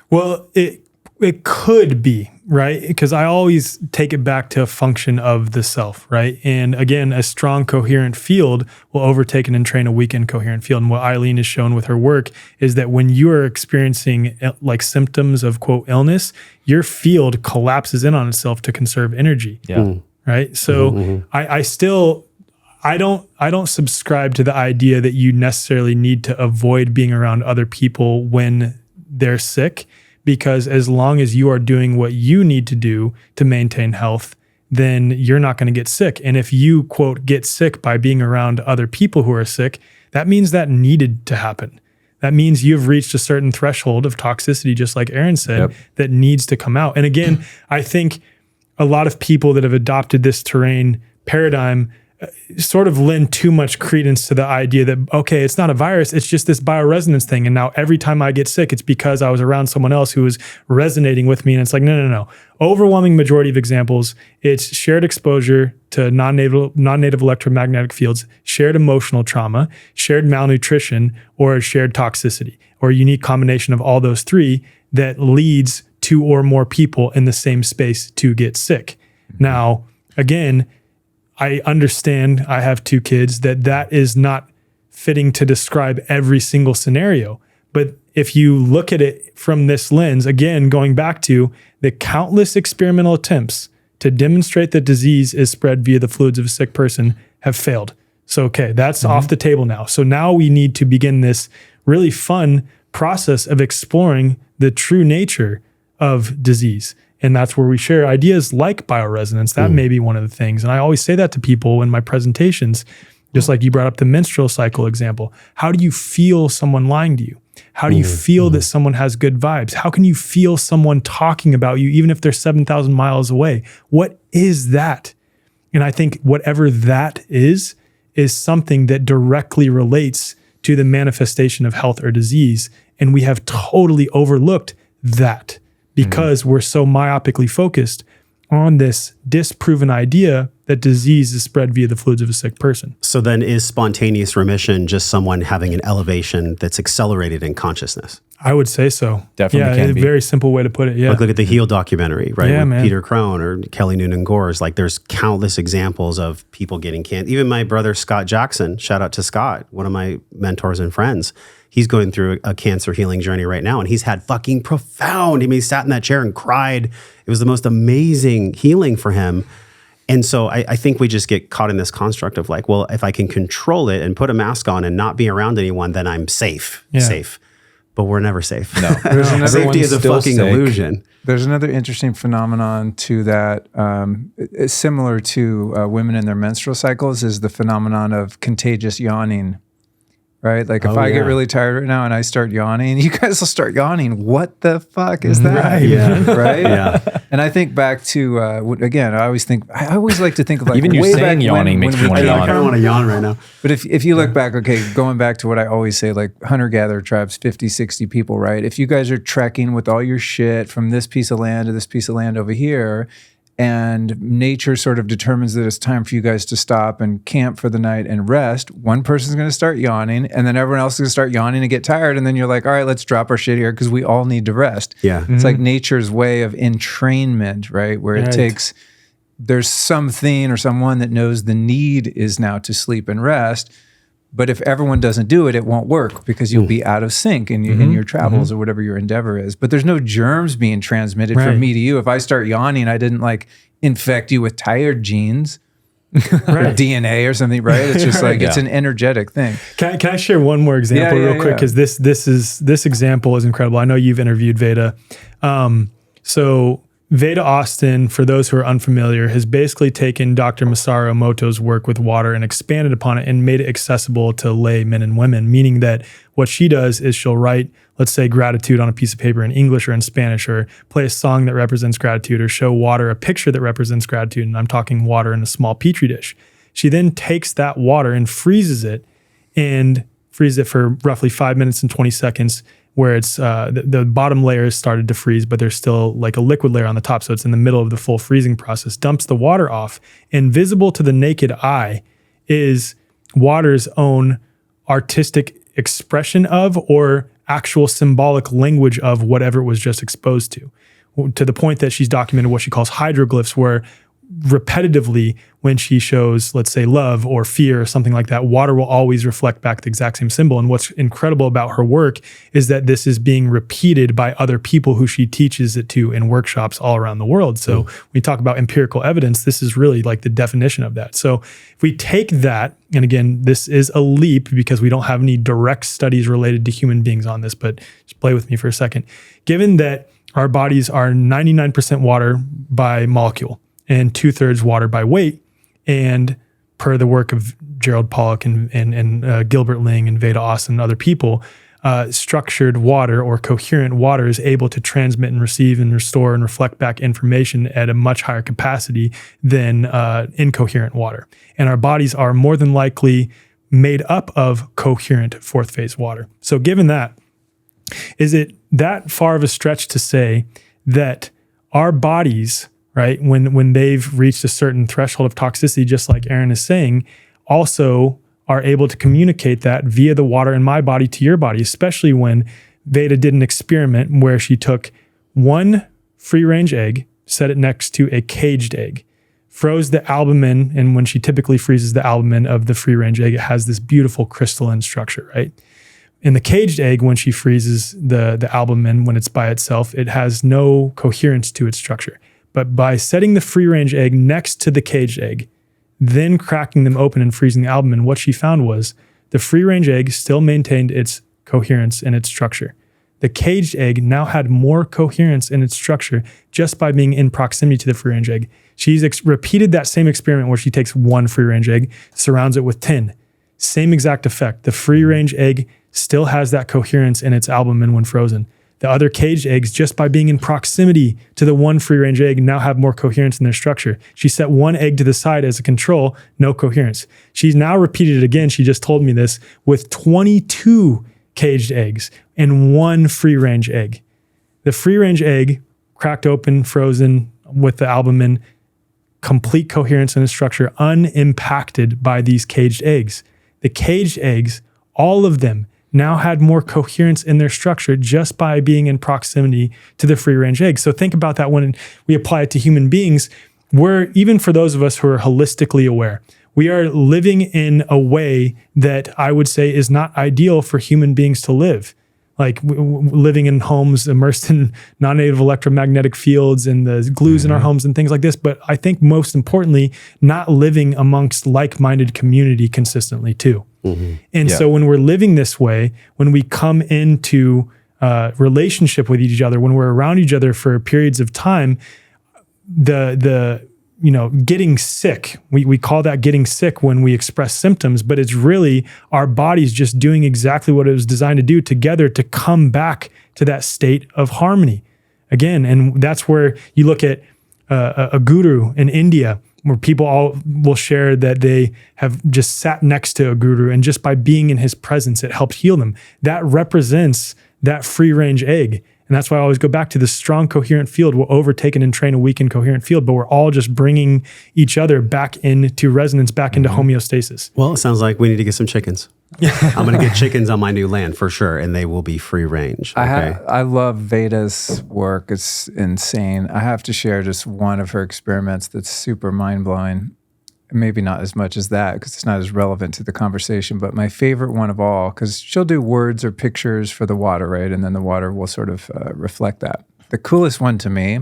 Well, it could be, right? Because I always take it back to a function of the self, right? And again, a strong coherent field will overtake and entrain a weakened coherent field. And what Eileen has shown with her work is that when you are experiencing like symptoms of quote illness, your field collapses in on itself to conserve energy. Yeah. Right. So I don't subscribe to the idea that you necessarily need to avoid being around other people when they're sick, because as long as you are doing what you need to do to maintain health, then you're not going to get sick. And if you quote get sick by being around other people who are sick, that means that needed to happen. That means you've reached a certain threshold of toxicity, just like Aaron said, that needs to come out. And again, I think a lot of people that have adopted this terrain paradigm sort of lend too much credence to the idea that, okay, it's not a virus, it's just this bioresonance thing. And now every time I get sick, it's because I was around someone else who was resonating with me. And it's like, no. Overwhelming majority of examples, it's shared exposure to non-native electromagnetic fields, shared emotional trauma, shared malnutrition, or shared toxicity, or a unique combination of all those three that leads 2 or more people in the same space to get sick. Now, again, I understand, I have 2 kids, that is not fitting to describe every single scenario. But if you look at it from this lens, again, going back to the countless experimental attempts to demonstrate that disease is spread via the fluids of a sick person have failed. So, okay, that's off the table now. So now we need to begin this really fun process of exploring the true nature of disease. And that's where we share ideas like bioresonance. That may be one of the things. And I always say that to people in my presentations, just like you brought up the menstrual cycle example. How do you feel someone lying to you? How do you feel that someone has good vibes? How can you feel someone talking about you, even if they're 7,000 miles away? What is that? And I think whatever that is something that directly relates to the manifestation of health or disease. And we have totally overlooked that, because we're so myopically focused on this disproven idea that disease is spread via the fluids of a sick person. So then is spontaneous remission just someone having an elevation that's accelerated in consciousness? I would say so. Definitely can be. A very simple way to put it. Yeah. Look at the Heal documentary, right? Yeah, with man. Peter Crone or Kelly Noonan Gores. Like there's countless examples of people getting cancer. Even my brother, Scott Jackson, shout out to Scott, one of my mentors and friends. He's going through a cancer healing journey right now, and he's had fucking profound. I mean, he sat in that chair and cried. It was the most amazing healing for him. And so I think we just get caught in this construct of like, well, if I can control it and put a mask on and not be around anyone, then I'm safe. But we're never safe. No. Safety is a fucking illusion. There's another interesting phenomenon to that, it's similar to women in their menstrual cycles, is the phenomenon of contagious yawning. Right? Like if I get really tired right now and I start yawning, you guys will start yawning. What the fuck is that? Right. Yeah. Right? Yeah. And I think back to, again, I always like to think of like Even you way saying back yawning makes me want to I yawn. kind of want to yawn right now. But if you look back, okay, going back to what I always say, like hunter-gatherer tribes, 50, 60 people, right? If you guys are trekking with all your shit from this piece of land to this piece of land over here, and nature sort of determines that it's time for you guys to stop and camp for the night and rest, one person's going to start yawning, and then everyone else is going to start yawning and get tired, and then you're like, all right, let's drop our shit here because we all need to rest. Yeah. It's like nature's way of entrainment, right? Where it takes, there's something or someone that knows the need is now to sleep and rest. But if everyone doesn't do it, it won't work because you'll be out of sync in your travels or whatever your endeavor is. But there's no germs being transmitted from me to you. If I start yawning, I didn't like infect you with tired genes or DNA or something, right? It's just like, it's an energetic thing. Can I share one more example real quick? Because this example is incredible. I know you've interviewed Veda. So Veda Austin, for those who are unfamiliar, has basically taken Dr. Masaru Emoto's work with water and expanded upon it and made it accessible to lay men and women, meaning that what she does is she'll write, let's say, gratitude on a piece of paper in English or in Spanish, or play a song that represents gratitude, or show water a picture that represents gratitude, and I'm talking water in a small petri dish. She then takes that water and freezes it for roughly 5 minutes and 20 seconds where it's the bottom layer has started to freeze, but there's still like a liquid layer on the top. So it's in the middle of the full freezing process, dumps the water off. Invisible to the naked eye is water's own artistic expression of, or actual symbolic language of, whatever it was just exposed to the point that she's documented what she calls hydroglyphs, where repetitively, when she shows, let's say, love or fear or something like that, water will always reflect back the exact same symbol. And what's incredible about her work is that this is being repeated by other people who she teaches it to in workshops all around the world. So when we talk about empirical evidence, this is really like the definition of that. So if we take that, and again, this is a leap because we don't have any direct studies related to human beings on this, but just play with me for a second. Given that our bodies are 99% water by molecule, and 2/3 water by weight. And per the work of Gerald Pollack and Gilbert Ling and Veda Austin and other people, structured water or coherent water is able to transmit and receive and restore and reflect back information at a much higher capacity than incoherent water. And our bodies are more than likely made up of coherent fourth phase water. So given that, is it that far of a stretch to say that our bodies, right, when they've reached a certain threshold of toxicity, just like Aaron is saying, also are able to communicate that via the water in my body to your body, especially when Veda did an experiment where she took one free-range egg, set it next to a caged egg, froze the albumin, and when she typically freezes the albumin of the free-range egg, it has this beautiful crystalline structure, right? In the caged egg, when she freezes the albumin, when it's by itself, it has no coherence to its structure. But by setting the free-range egg next to the caged egg, then cracking them open and freezing the albumin, what she found was the free-range egg still maintained its coherence and its structure. The caged egg now had more coherence in its structure just by being in proximity to the free-range egg. She's repeated that same experiment where she takes one free-range egg, surrounds it with 10. Same exact effect. The free-range egg still has that coherence in its albumin when frozen. The other caged eggs, just by being in proximity to the one free-range egg, now have more coherence in their structure. She set one egg to the side as a control, no coherence. She's now repeated it again, she just told me this, with 22 caged eggs and one free-range egg. The free-range egg, cracked open, frozen with the albumin, complete coherence in its structure, unimpacted by these caged eggs. The caged eggs, all of them, now had more coherence in their structure just by being in proximity to the free-range egg. So think about that when we apply it to human beings. We're, even for those of us who are holistically aware, we are living in a way that I would say is not ideal for human beings to live. Like living in homes immersed in non-native electromagnetic fields and the glues in our homes and things like this. But I think most importantly, not living amongst like-minded community consistently too. And so when we're living this way, when we come into relationship with each other, when we're around each other for periods of time, the getting sick, we call that getting sick when we express symptoms, but it's really our bodies just doing exactly what it was designed to do together to come back to that state of harmony again. And that's where you look at a guru in India, where people all will share that they have just sat next to a guru, and just by being in his presence, it helped heal them. That represents that free-range egg. And that's why I always go back to the strong coherent field will overtake and entrain a weak incoherent field, but we're all just bringing each other back into resonance, back into homeostasis. Well, it sounds like we need to get some chickens. I'm going to get chickens on my new land for sure, and they will be free range. Okay? I love Veda's work. It's insane. I have to share just one of her experiments that's super mind-blowing. Maybe not as much as that because it's not as relevant to the conversation, but my favorite one of all, because she'll do words or pictures for the water, right? And then the water will sort of reflect that. The coolest one to me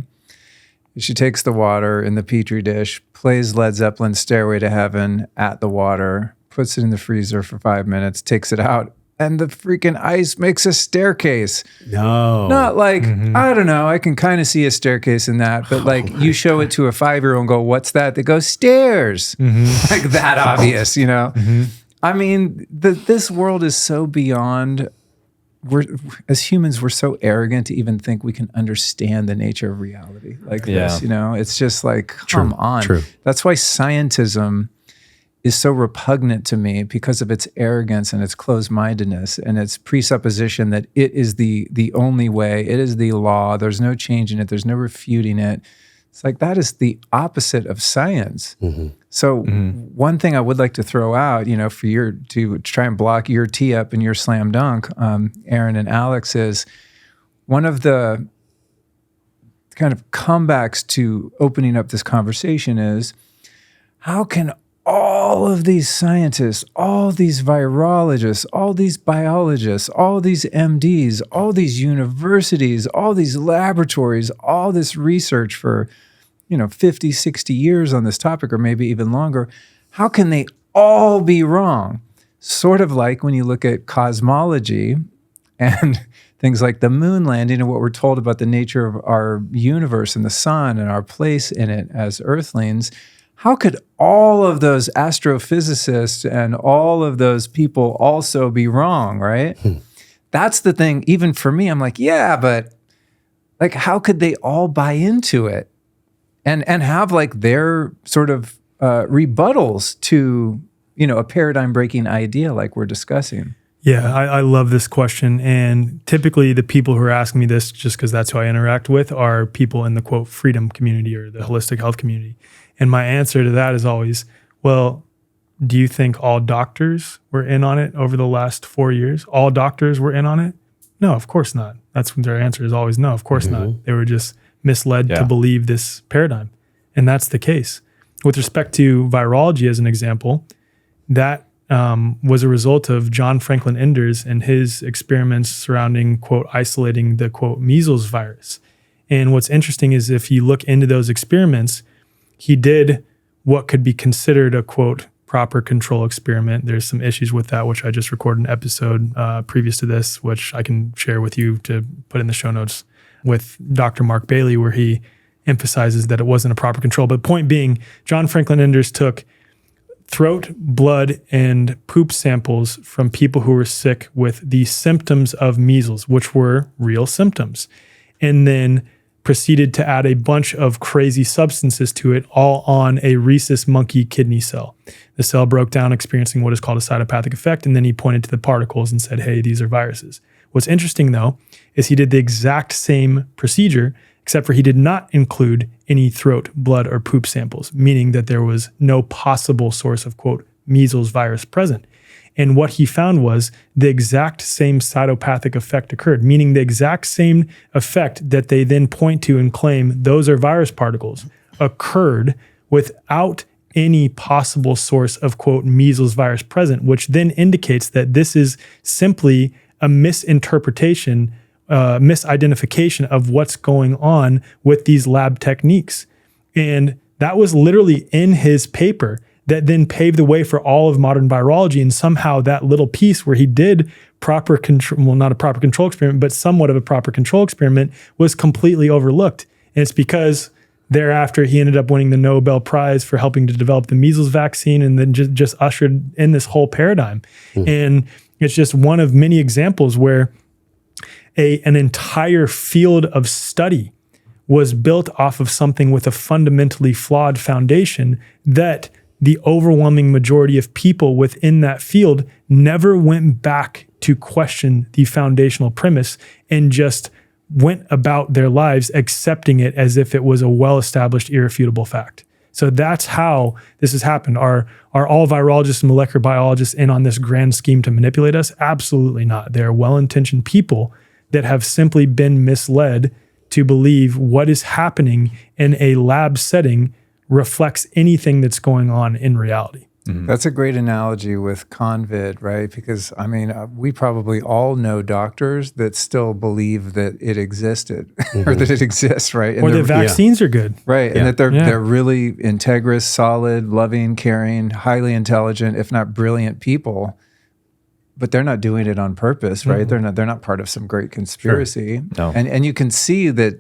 is she takes the water in the Petri dish, plays Led Zeppelin's Stairway to Heaven at the water, puts it in the freezer for 5 minutes, takes it out, and the freaking ice makes a staircase. No. Not like, I don't know, I can kind of see a staircase in that, but like you show it to a 5-year-old and go, what's that? They go, stairs. Like that obvious, you know? I mean, this world is so beyond, as humans, we're so arrogant to even think we can understand the nature of reality like this, you know? It's just like, come on. True. That's why scientism is so repugnant to me because of its arrogance and its closed-mindedness and its presupposition that it is the only way, it is the law, there's no changing it, there's no refuting it. It's like that is the opposite of science. So one thing I would like to throw out, for to try and block your tee up and your slam dunk, Aaron and Alex, is one of the kind of comebacks to opening up this conversation is, how can all of these scientists, all these virologists, all these biologists, all these MDs, all these universities, all these laboratories, all this research for 50, 60 years on this topic, or maybe even longer, how can they all be wrong? Sort of like when you look at cosmology and things like the moon landing and what we're told about the nature of our universe and the sun and our place in it as earthlings. How could all of those astrophysicists and all of those people also be wrong, right? That's the thing. Even for me, I'm like, yeah, but like, how could they all buy into it and have like their sort of rebuttals to, a paradigm-breaking idea like we're discussing? Yeah, I love this question. And typically the people who are asking me this, just because that's who I interact with, are people in the, quote, freedom community or the holistic health community. And my answer to that is always, well, do you think all doctors were in on it over the last 4 years? All doctors were in on it? No, of course not. That's their answer is always no, of course not. They were just misled to believe this paradigm. And that's the case. With respect to virology as an example, that was a result of John Franklin Enders and his experiments surrounding, quote, isolating the, quote, measles virus. And what's interesting is if you look into those experiments, he did what could be considered a, quote, proper control experiment. There's some issues with that, which I just recorded an episode previous to this, which I can share with you to put in the show notes with Dr. Mark Bailey, where he emphasizes that it wasn't a proper control. But point being, John Franklin Enders took throat, blood, and poop samples from people who were sick with the symptoms of measles, which were real symptoms, and then proceeded to add a bunch of crazy substances to it, all on a rhesus monkey kidney cell. The cell broke down, experiencing what is called a cytopathic effect, and then he pointed to the particles and said, hey, these are viruses. What's interesting, though, is he did the exact same procedure, except for he did not include any throat, blood, or poop samples, meaning that there was no possible source of, quote, measles virus present. And what he found was the exact same cytopathic effect occurred, meaning the exact same effect that they then point to and claim those are virus particles occurred without any possible source of, quote, measles virus present, which then indicates that this is simply a misinterpretation, misidentification of what's going on with these lab techniques. And that was literally in his paper that then paved the way for all of modern virology. And somehow that little piece where he did proper control, well, not a proper control experiment, but somewhat of a proper control experiment, was completely overlooked. And it's because thereafter he ended up winning the Nobel Prize for helping to develop the measles vaccine, and then just ushered in this whole paradigm. And it's just one of many examples where an entire field of study was built off of something with a fundamentally flawed foundation that the overwhelming majority of people within that field never went back to question the foundational premise and just went about their lives accepting it as if it was a well-established, irrefutable fact. So that's how this has happened. Are all virologists and molecular biologists in on this grand scheme to manipulate us? Absolutely not. They're well-intentioned people that have simply been misled to believe what is happening in a lab setting reflects anything that's going on in reality. That's a great analogy with COVID, right? Because, I mean, we probably all know doctors that still believe that it existed or that it exists, right? And Or the vaccines are good. Right, and that they're really integrous, solid, loving, caring, highly intelligent, if not brilliant people. But they're not doing it on purpose, right? They're not part of some great conspiracy. No. And you can see that,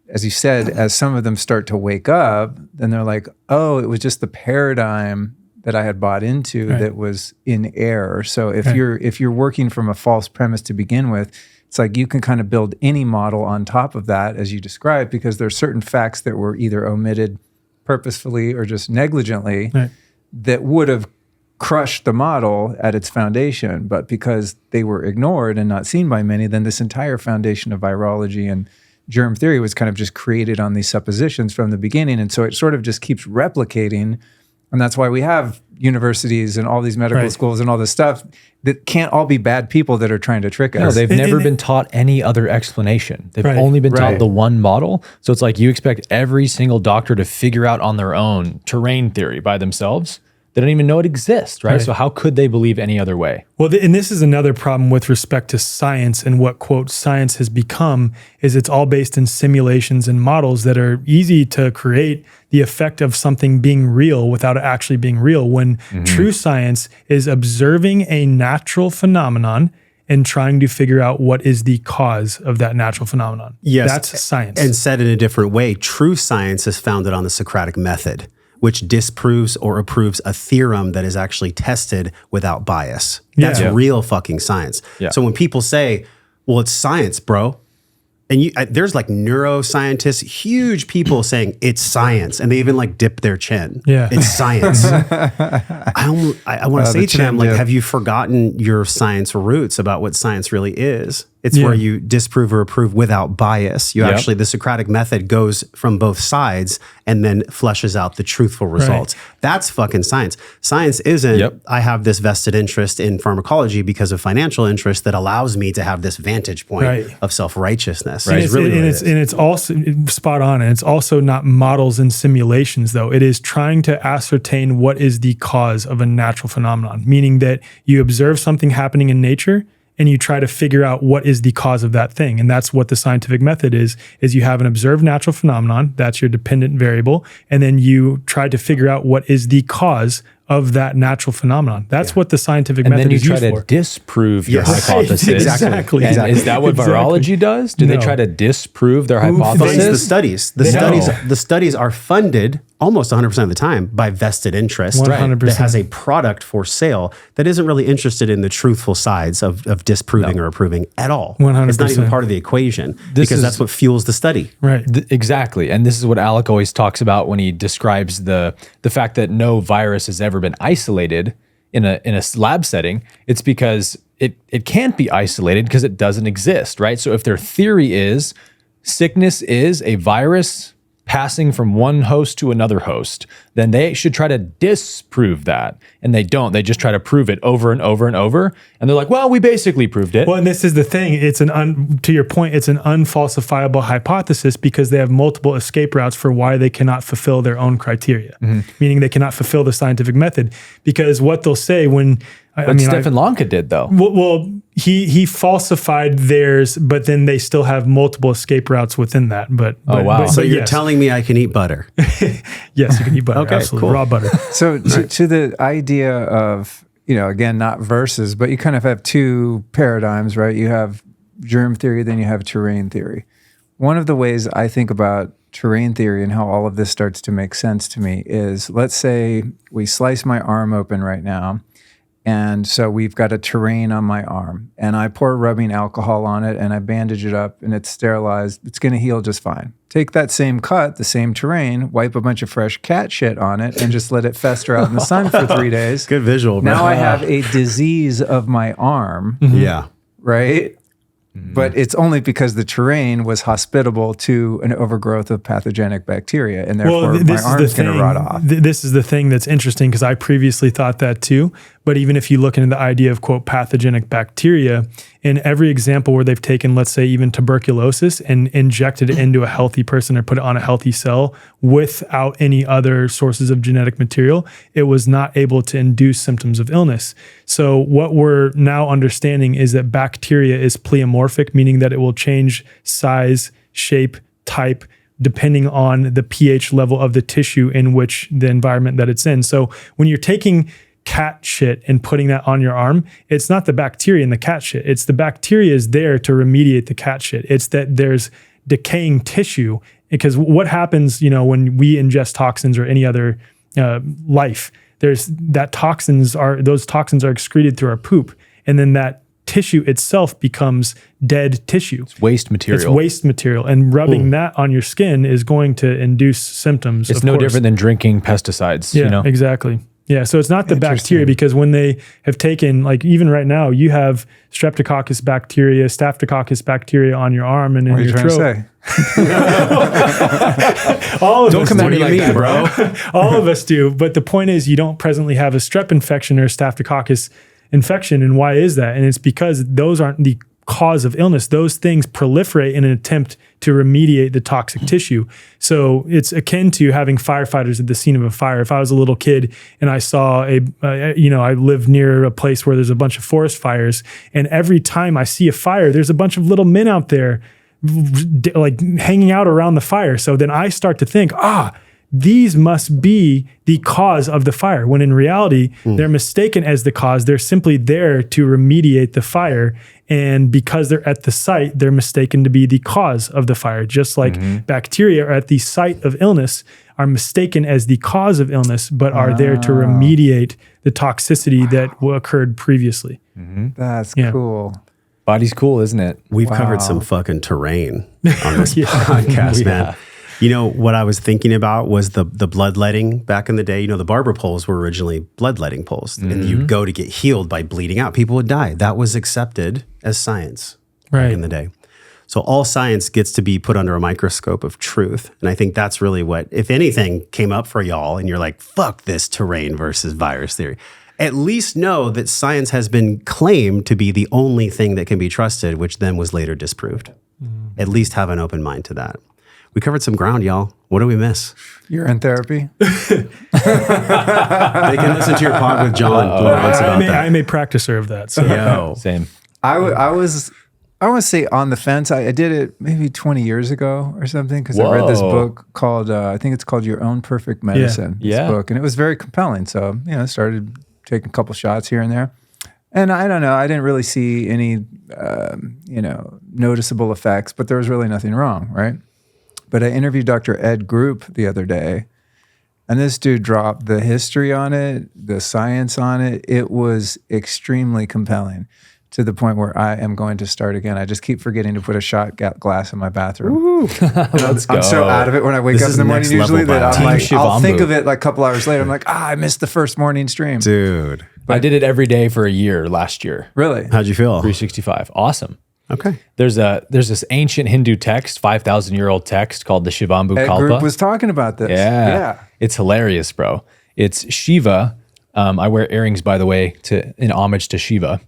as you said, as some of them start to wake up, then they're like, oh, it was just the paradigm that I had bought into that was in error. So if you're working from a false premise to begin with, it's like you can kind of build any model on top of that, as you described, because there are certain facts that were either omitted purposefully or just negligently that would have crushed the model at its foundation, but because they were ignored and not seen by many, then this entire foundation of virology and germ theory was kind of just created on these suppositions from the beginning. And so it sort of just keeps replicating. And that's why we have universities and all these medical schools and all this stuff that can't all be bad people that are trying to trick us. No, they've never been taught any other explanation. They've only been taught the one model. So it's like you expect every single doctor to figure out on their own terrain theory by themselves. They don't even know it exists, right? So how could they believe any other way? Well, and this is another problem with respect to science and what, quote, science has become, is it's all based in simulations and models that are easy to create the effect of something being real without it actually being real, when true science is observing a natural phenomenon and trying to figure out what is the cause of that natural phenomenon. Yes. That's science. And said in a different way, true science is founded on the Socratic method, which disproves or approves a theorem that is actually tested without bias. That's real fucking science. So when people say, well, it's science, bro, and there's like neuroscientists, huge people saying it's science, and they even like dip their chin. It's science. I want to say to them, like, have you forgotten your science roots about what science really is? It's where you disprove or approve without bias. You actually, the Socratic method goes from both sides and then fleshes out the truthful results. That's fucking science. Science isn't, I have this vested interest in pharmacology because of financial interest that allows me to have this vantage point of self-righteousness. And it's also spot on. And it's also not models and simulations, though. It is trying to ascertain what is the cause of a natural phenomenon, meaning that you observe something happening in nature and you try to figure out what is the cause of that thing. And that's what the scientific method is you have an observed natural phenomenon, that's your dependent variable, and then you try to figure out what is the cause of that natural phenomenon. That's what the scientific method is used for. And then you try to disprove your hypothesis. Exactly. And is that what virology does? Do they try to disprove their hypothesis? Funds the studies. The studies are funded almost 100% of the time by vested interest 100%. That has a product for sale that isn't really interested in the truthful sides of disproving or approving at all. 100%. It's not even part of the equation because that's what fuels the study. Right. Exactly. And this is what Alec always talks about when he describes the fact that no virus has ever been isolated in a lab setting. It's because it can't be isolated because it doesn't exist, right? So if their theory is sickness is a virus passing from one host to another host, then they should try to disprove that. And they don't. They just try to prove it over and over and over. And they're like, well, we basically proved it. Well, and this is the thing. It's to your point, it's an unfalsifiable hypothesis because they have multiple escape routes for why they cannot fulfill their own criteria, meaning they cannot fulfill the scientific method. Because what they'll say when... Stefan Lanka did, though. Well, he falsified theirs, but then they still have multiple escape routes within that. So you're telling me I can eat butter? Yes, you can eat butter. Okay, absolutely. cool. Raw butter. So to the idea of, again, not versus, but you kind of have two paradigms, right? You have germ theory, then you have terrain theory. One of the ways I think about terrain theory and how all of this starts to make sense to me is, let's say we slice my arm open right now. And so we've got a terrain on my arm, and I pour rubbing alcohol on it, and I bandage it up, and it's sterilized. It's going to heal just fine. Take that same cut, the same terrain, wipe a bunch of fresh cat shit on it, and just let it fester out in the sun for 3 days. Good visual, bro. Now I have a disease of my arm. Yeah. Right? But it's only because the terrain was hospitable to an overgrowth of pathogenic bacteria, and therefore my arm's going to rot off. This is the thing that's interesting, because I previously thought that too. But even if you look into the idea of, quote, pathogenic bacteria, in every example where they've taken, let's say, even tuberculosis and injected it into a healthy person or put it on a healthy cell without any other sources of genetic material, it was not able to induce symptoms of illness. So what we're now understanding is that bacteria is pleomorphic, meaning that it will change size, shape, type, depending on the pH level of the tissue in which the environment that it's in. So when you're taking cat shit and putting that on your arm, it's not the bacteria in the cat shit. It's the bacteria is there to remediate the cat shit. It's that there's decaying tissue, because what happens, when we ingest toxins or any other life, those toxins are excreted through our poop, and then that tissue itself becomes dead tissue. It's waste material. And rubbing that on your skin is going to induce symptoms. It's no different than drinking pesticides. Yeah, exactly. Yeah, so it's not the bacteria, because when they have taken, like even right now, you have streptococcus bacteria, staphylococcus bacteria on your arm and in your throat. What are you trying to say? All of Don't us come do. at me like that, bro. All of us do. But the point is, you don't presently have a strep infection or staphylococcus infection. And why is that? And it's because those aren't the cause of illness. Those things proliferate in an attempt to remediate the toxic tissue. So it's akin to having firefighters at the scene of a fire. If I was a little kid and I saw I live near a place where there's a bunch of forest fires, and every time I see a fire, there's a bunch of little men out there like hanging out around the fire. So then I start to think, these must be the cause of the fire, when in reality, they're mistaken as the cause. They're simply there to remediate the fire. And because they're at the site, they're mistaken to be the cause of the fire. Just like bacteria are at the site of illness, are mistaken as the cause of illness, but are there to remediate the toxicity that occurred previously. That's cool. Body's cool, isn't it? We've covered some fucking terrain on this podcast, man. You know, what I was thinking about was the bloodletting back in the day. You know, the barber poles were originally bloodletting poles, and you'd go to get healed by bleeding out. People would die. That was accepted as science back in the day. So all science gets to be put under a microscope of truth. And I think that's really what, if anything, came up for y'all, and you're like, fuck this terrain versus virus theory. At least know that science has been claimed to be the only thing that can be trusted, which then was later disproved. At least have an open mind to that. We covered some ground, y'all. What do we miss? Urine therapy. They can listen to your pod with John. I'm a practicer of that. So. Yo. Same. I want to say on the fence. I did it maybe 20 years ago or something, because I read this book called, I think it's called Your Own Perfect Medicine. This book, and it was very compelling. So, I started taking a couple shots here and there. And I don't know, I didn't really see any, noticeable effects, but there was really nothing wrong, right? But I interviewed Dr. Ed Group the other day, and this dude dropped the history on it, the science on it. It was extremely compelling, to the point where I am going to start again. I just keep forgetting to put a shot glass in my bathroom. Let's go. I'm so out of it when I wake up in the morning usually that I'm like, I'll think of it like a couple hours later. I'm like, I missed the first morning stream. Dude. I did it every day for a year last year. Really? How'd you feel? 365. Awesome. Okay. There's this ancient Hindu text, 5,000-year-old text called the Shivambu Ed Kalpa. Group was talking about this. Yeah. It's hilarious, bro. It's Shiva. I wear earrings, by the way, in homage to Shiva.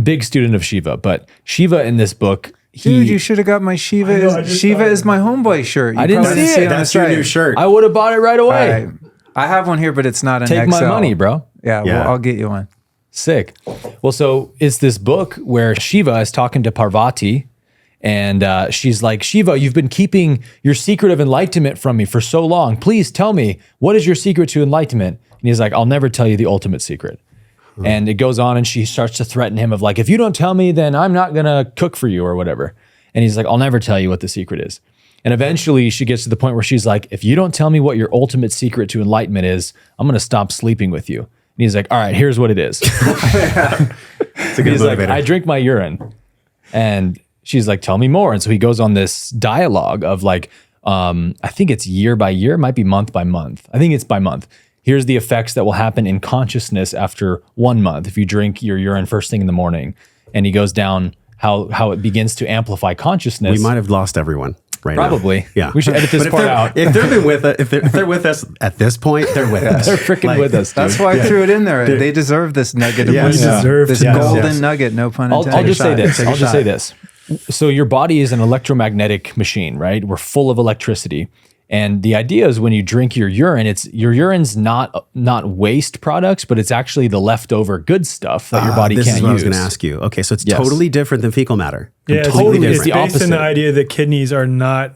Big student of Shiva, but Shiva in this book, dude, you should have got my Shiva. Shiva is my homeboy shirt. You I didn't probably see it. on That's the your site. new shirt. I would have bought it right away. I have one here, but it's not an Take XL. my money, bro. Yeah, well, I'll get you one. Sick. Well, so it's this book where Shiva is talking to Parvati, and she's like, Shiva, you've been keeping your secret of enlightenment from me for so long. Please tell me, what is your secret to enlightenment? And he's like, I'll never tell you the ultimate secret. And it goes on, and she starts to threaten him of like, if you don't tell me, then I'm not going to cook for you or whatever. And he's like, I'll never tell you what the secret is. And eventually she gets to the point where she's like, if you don't tell me what your ultimate secret to enlightenment is, I'm going to stop sleeping with you. And he's like, all right, here's what it is. It's a good He's like, motivator. I drink my urine. And she's like, tell me more. And so he goes on this dialogue of like, I think it's year by year, it might be month by month. I think it's by month. Here's the effects that will happen in consciousness after 1 month if you drink your urine first thing in the morning. And he goes down how it begins to amplify consciousness. We might have lost everyone right Probably. now. Yeah. We should edit this part out. If they're with us at this point, they're with us. They're freaking with us, dude. That's why I threw it in there. They deserve this nugget of Yes. wisdom. We deserve this to know. golden Yes. nugget, no pun intended. I'll just say this. Take a I'll just shot. say this. So your body is an electromagnetic machine, right? We're full of electricity. And the idea is when you drink your urine, your urine's not waste products, but it's actually the leftover good stuff that your body this can't is what use. I was going to ask you. Okay, so it's Yes. totally different than fecal matter. Yeah, it's Totally it's different. based on the opposite. idea that kidneys are not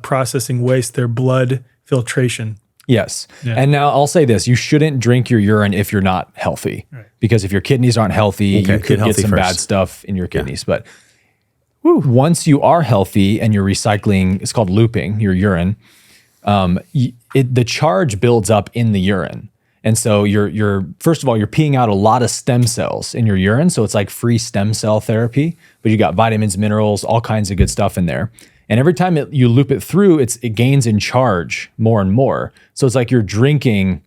processing waste; they're blood filtration. Yes. Yeah. And now I'll say this, you shouldn't drink your urine if you're not healthy. Right. Because if your kidneys aren't healthy, Okay, you get could get healthy some first. bad stuff in your kidneys. But once you are healthy and you're recycling, it's called looping your urine, the charge builds up in the urine. And so you're first of all, you're peeing out a lot of stem cells in your urine. So it's like free stem cell therapy, but you got vitamins, minerals, all kinds of good stuff in there. And every time you loop it through, it gains in charge more and more. So it's like you're drinking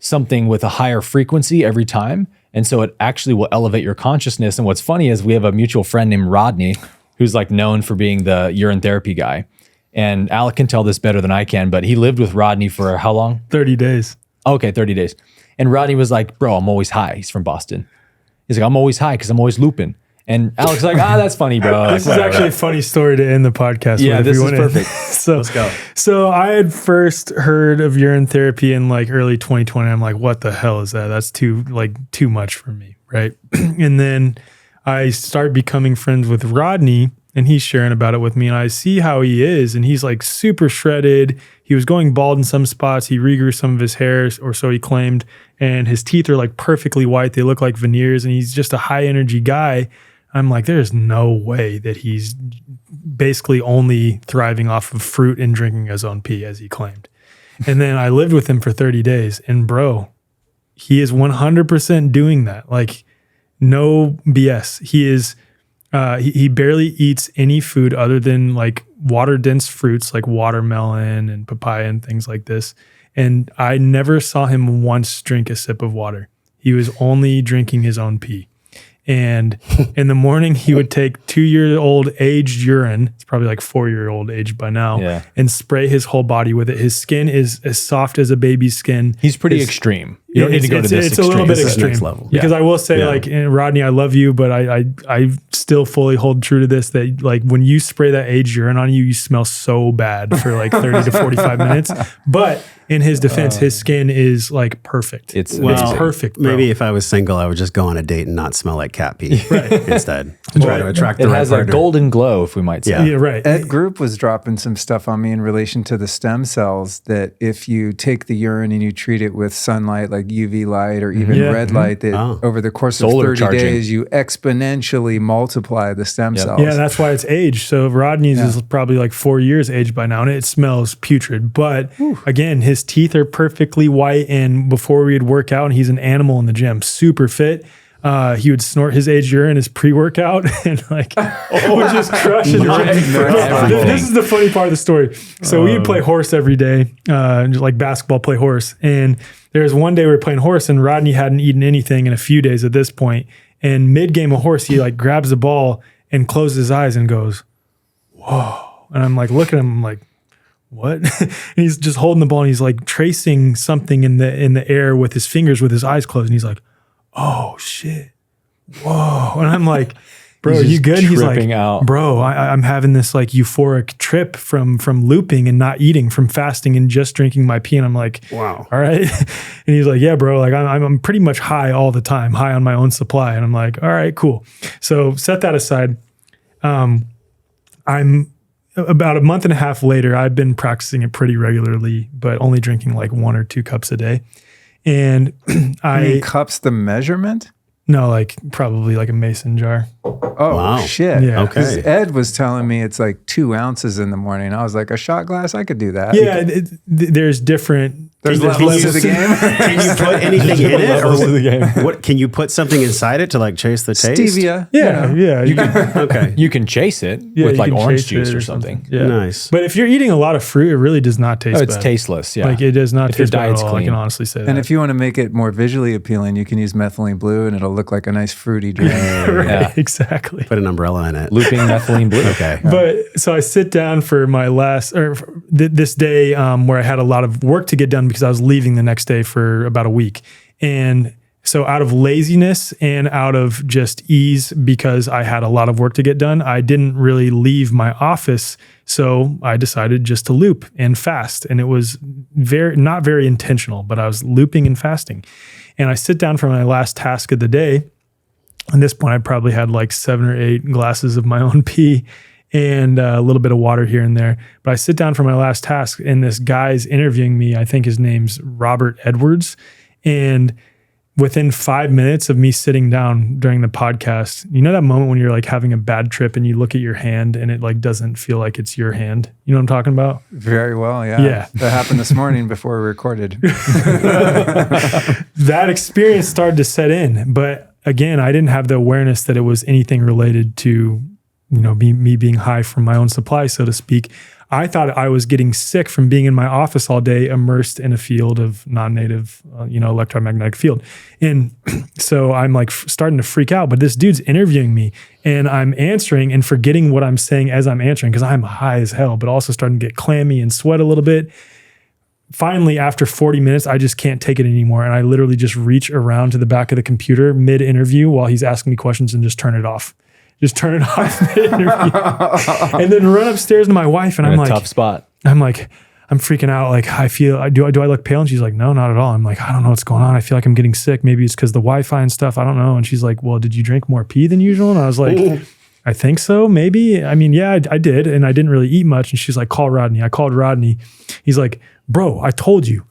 something with a higher frequency every time. And so it actually will elevate your consciousness. And what's funny is we have a mutual friend named Rodney, who's like known for being the urine therapy guy. And Alec can tell this better than I can, but he lived with Rodney for how long? 30 days. Okay, 30 days. And Rodney was like, bro, I'm always high. He's from Boston. He's like, I'm always high because I'm always looping. And Alec's like, that's funny, bro. This is actually a funny story to end the podcast Yeah, with. this is perfect. So, Let's go. So I had first heard of urine therapy in like early 2020. I'm like, what the hell is that? That's too much for me, right? And then I start becoming friends with Rodney, and he's sharing about it with me, and I see how he is, and he's like super shredded. He was going bald in some spots. He regrew some of his hair, or so he claimed, and his teeth are like perfectly white. They look like veneers, and he's just a high energy guy. I'm like, there's no way that he's basically only thriving off of fruit and drinking his own pee, as he claimed. And then I lived with him for 30 days, and bro, he is 100% doing that. Like, no BS. He is, he barely eats any food other than like water dense fruits like watermelon and papaya and things like this. And I never saw him once drink a sip of water. He was only drinking his own pee. And in the morning, he would take 2-year-old aged urine, it's probably like 4-year-old aged by now, and spray his whole body with it. His skin is as soft as a baby's skin. He's pretty extreme. You don't need to go to this It's extreme. a little bit This is extreme. next level. Because I will say, like, Rodney, I love you, but I still fully hold true to this, that like when you spray that aged urine on you, you smell so bad for like 30 to 45 minutes. But in his defense, his skin is like perfect. It's perfect. Bro. Maybe if I was single, I would just go on a date and not smell like cat pee instead. Try to attract the It right has partner. a golden glow, if we might say. Yeah, right. Ed Group was dropping some stuff on me in relation to the stem cells, that if you take the urine and you treat it with sunlight, like UV light or even red light, that over the course of Solar 30 charging. days, you exponentially multiply the stem cells. Yeah, that's why it's aged. So Rodney's is probably like 4 years aged by now, and it smells putrid. But again, his teeth are perfectly white. And before we'd work out, and he's an animal in the gym, super fit. He would snort his aged urine as pre-workout and like would just crush it. This is the funny part of the story. So we'd play horse every day, just like basketball, play horse. And there was one day we were playing horse, and Rodney hadn't eaten anything in a few days at this point. And mid-game of horse, he like grabs the ball and closes his eyes and goes, "Whoa!" And I'm like, looking at him, I'm like, what? And he's just holding the ball, and he's like tracing something in the air with his fingers with his eyes closed, and he's like, "Oh shit, whoa!" And I'm like, "Bro, are you good?" And he's like, out. "Bro, I'm having this like euphoric trip from looping and not eating, from fasting and just drinking my pee." And I'm like, Wow. All right. And he's like, "Yeah, bro, like I'm pretty much high all the time, high on my own supply." And I'm like, "All right, cool." So set that aside. I'm about a month and a half later, I've been practicing it pretty regularly, but only drinking like 1 or 2 cups a day. And I mean, cups the measurement? No, like probably like a mason jar. Oh, Wow. shit. Yeah. Okay. 'Cause Ed was telling me it's like 2 ounces in the morning. I was like, a shot glass? I could do that. Yeah, there's different. There's levels to the game. Can you put anything in it? Levels to the game. What can you put something inside it to like chase the taste? Stevia. Yeah, yeah. You can, Okay. you can chase it Yeah, with you like can orange chase juice it or something. Yeah. Nice. But if you're eating a lot of fruit, it really does not taste Oh, it's bad. tasteless. Yeah. Like it does not If your taste bad at diet's all. I clean. can honestly say that. And if you want to make it more visually appealing, you can use methylene blue and it'll look like a nice fruity drink. right, Yeah. exactly. Put an umbrella in it. Looping methylene blue. Okay. But so I sit down for my this day where I had a lot of work to get done because I was leaving the next day for about a week. And so out of laziness and out of just ease, because I had a lot of work to get done, I didn't really leave my office. So I decided just to loop and fast. And it was not very intentional, but I was looping and fasting. And I sit down for my last task of the day. At this point, I probably had like 7 or 8 glasses of my own pee and a little bit of water here and there. But I sit down for my last task, and this guy's interviewing me. I think his name's Robert Edwards. And within 5 minutes of me sitting down during the podcast, you know that moment when you're like having a bad trip and you look at your hand and it like doesn't feel like it's your hand? You know what I'm talking about? Very well, yeah. Yeah. That happened this morning before we recorded. That experience started to set in. But again, I didn't have the awareness that it was anything related to me being high from my own supply, so to speak. I thought I was getting sick from being in my office all day, immersed in a field of non-native, electromagnetic field. And so I'm like starting to freak out, but this dude's interviewing me and I'm answering and forgetting what I'm saying as I'm answering because I'm high as hell, but also starting to get clammy and sweat a little bit. Finally, after 40 minutes, I just can't take it anymore. And I literally just reach around to the back of the computer mid-interview while he's asking me questions and just turn it off. Just turn it off mid-interview. And then run upstairs to my wife and I'm like, tough spot. I'm like, I'm freaking out. Like I feel, do I look pale? And she's like, no, not at all. I'm like, I don't know what's going on. I feel like I'm getting sick. Maybe it's because the Wi-Fi and stuff. I don't know. And she's like, well, did you drink more pee than usual? And I was like, I think so. Maybe. I mean, yeah, I did. And I didn't really eat much. And she's like, call Rodney. I called Rodney. He's like, bro, I told you.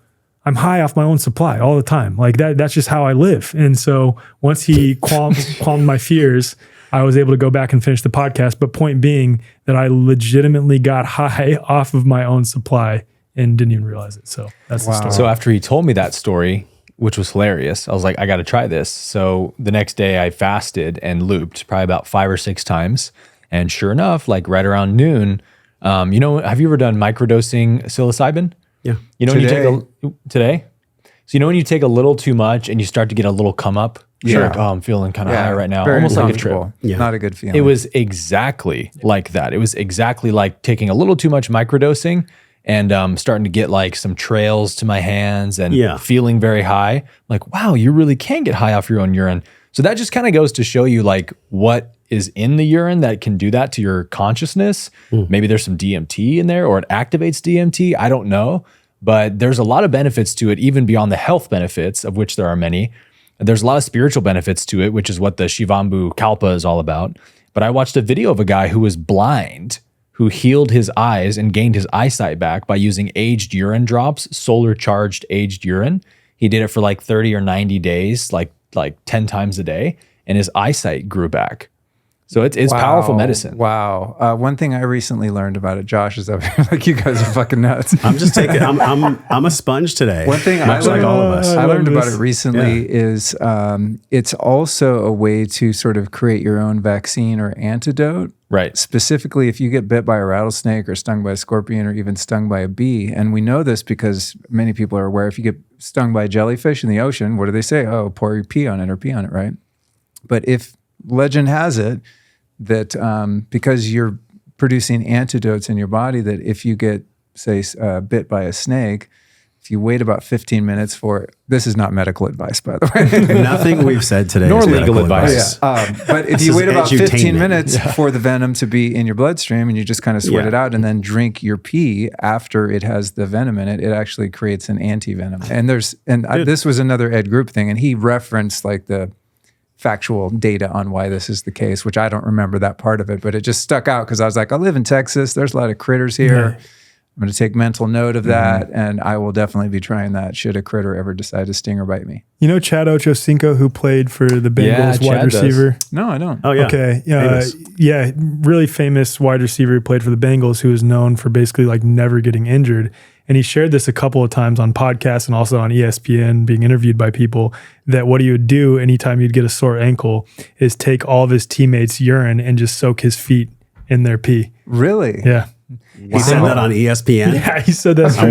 I'm high off my own supply all the time. Like that's just how I live. And so once he calmed my fears, I was able to go back and finish the podcast. But point being that I legitimately got high off of my own supply and didn't even realize it. So that's the story. So after he told me that story, which was hilarious, I was like, I got to try this. So the next day I fasted and looped probably about 5 or 6 times. And sure enough, like right around noon, have you ever done microdosing psilocybin? Yeah. When you take today? So when you take a little too much and you start to get a little come up? Yeah. Like, I'm feeling kind of high right now. Very Almost like a trip. uncomfortable. Yeah. Not a good feeling. It was exactly like that. It was exactly like taking a little too much microdosing and starting to get like some trails to my hands and feeling very high. Like, wow, you really can get high off your own urine. So that just kind of goes to show you like what is in the urine that can do that to your consciousness. Maybe there's some DMT in there or it activates DMT. I don't know. But there's a lot of benefits to it, even beyond the health benefits, of which there are many. There's a lot of spiritual benefits to it, which is what the Shivambu Kalpa is all about. But I watched a video of a guy who was blind, who healed his eyes and gained his eyesight back by using aged urine drops, solar charged aged urine. He did it for like 30 or 90 days, like 10 times a day, and his eyesight grew back. So it's powerful medicine. Wow. One thing I recently learned about it, Josh, is that like you guys are fucking nuts. I'm just taking, I'm a sponge today. One thing I learned, like all of us. I learned about it recently is it's also a way to sort of create your own vaccine or antidote. Right. Specifically, if you get bit by a rattlesnake or stung by a scorpion or even stung by a bee. And we know this because many people are aware if you get stung by a jellyfish in the ocean, what do they say? Oh, pour your pee on it, right? But if legend has it that because you're producing antidotes in your body, that if you get, say, bit by a snake, if you wait about 15 minutes for it, this is not medical advice, by the way. Nothing we've said today nor is legal advice. But if you wait about 15 minutes for the venom to be in your bloodstream and you just kind of sweat it out and then drink your pee after it has the venom in it, it actually creates an anti-venom. And this was another Ed Group thing, and he referenced like the factual data on why this is the case, which I don't remember that part of it, but it just stuck out because I was like, I live in Texas. There's a lot of critters here. Yeah. I'm going to take mental note of that, and I will definitely be trying that should a critter ever decide to sting or bite me. You know Chad Ochocinco, who played for the Bengals wide receiver? Does. No, I don't. Oh, yeah. Okay. Yeah, really famous wide receiver who played for the Bengals, who is known for basically like never getting injured. And he shared this a couple of times on podcasts and also on ESPN, being interviewed by people, that what he would do anytime he'd get a sore ankle is take all of his teammates' urine and just soak his feet in their pee. Really? Yeah. He said that on ESPN? Yeah, he said that. I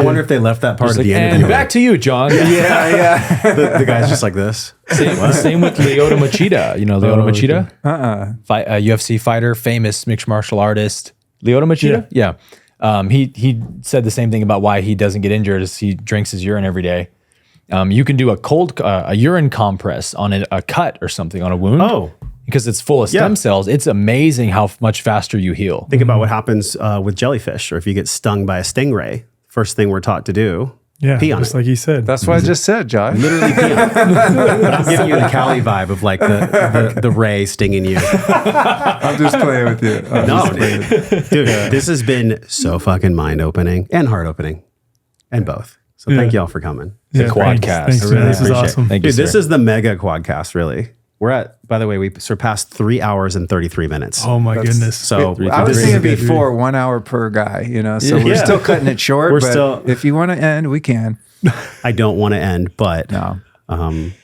wonder if they left that part at the end. And back to you, John. Yeah. The guy's just like this. Same with Lyoto Machida. You know Lyoto Machida? UFC fighter, famous mixed martial artist. Lyoto Machida? Yeah. He said the same thing about why he doesn't get injured as he drinks his urine every day. You can do a urine compress on a cut or something on a wound. Oh. Because it's full of stem cells. It's amazing how much faster you heal. Think about what happens with jellyfish, or if you get stung by a stingray. First thing we're taught to do, pee on just it. like he said. That's what I just said, Josh. Literally pee on it. But I'm giving you the Cali vibe of like the ray stinging you. I'm just playing with you. Dude, this has been so fucking mind-opening and heart-opening, and both. So thank y'all for coming. It's a quadcast. Thanks, I really man. This is appreciate it. awesome. Thank you, Dude, this sir. is the mega quadcast, really. We're at, by the way, we surpassed 3 hours and 33 minutes. Oh my goodness. So I was thinking before 1 hour per guy, so we're still cutting it short. If you want to end, we can. I don't want to end, but no.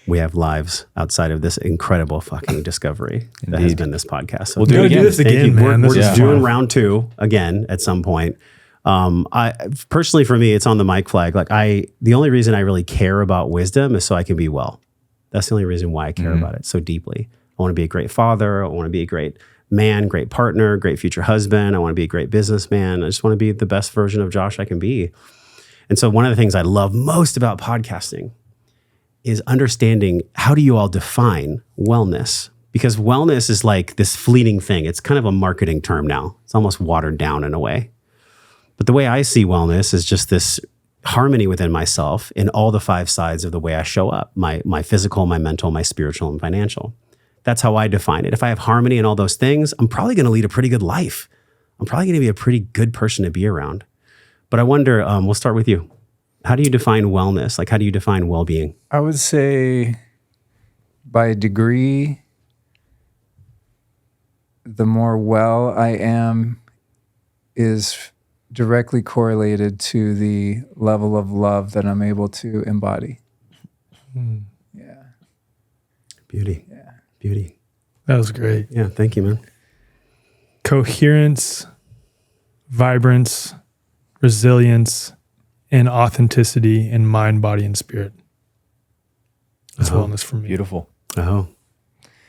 we have lives outside of this incredible fucking discovery that has been this podcast. So We'll do it again. Do this again, man. We're This is doing fun. round 2 again at some point. I personally, for me, it's on the mic flag. Like the only reason I really care about wisdom is so I can be well. That's the only reason why I care about it so deeply. I want to be a great father. I want to be a great man, great partner, great future husband. I want to be a great businessman. I just want to be the best version of Josh I can be. And so one of the things I love most about podcasting is understanding, how do you all define wellness? Because wellness is like this fleeting thing. It's kind of a marketing term now. It's almost watered down in a way. But the way I see wellness is just this harmony within myself in all the 5 sides of the way I show up, my physical, my mental, my spiritual, and financial. That's how I define it. If I have harmony in all those things, I'm probably going to lead a pretty good life. I'm probably going to be a pretty good person to be around. But I wonder, we'll start with you. How do you define wellness? Like, how do you define well-being? I would say by degree, the more well I am is directly correlated to the level of love that I'm able to embody. Yeah. Beauty. Yeah. Beauty. That was great. Yeah, thank you, man. Coherence, vibrance, resilience, and authenticity in mind, body, and spirit. That's wellness for me. Beautiful. Oh,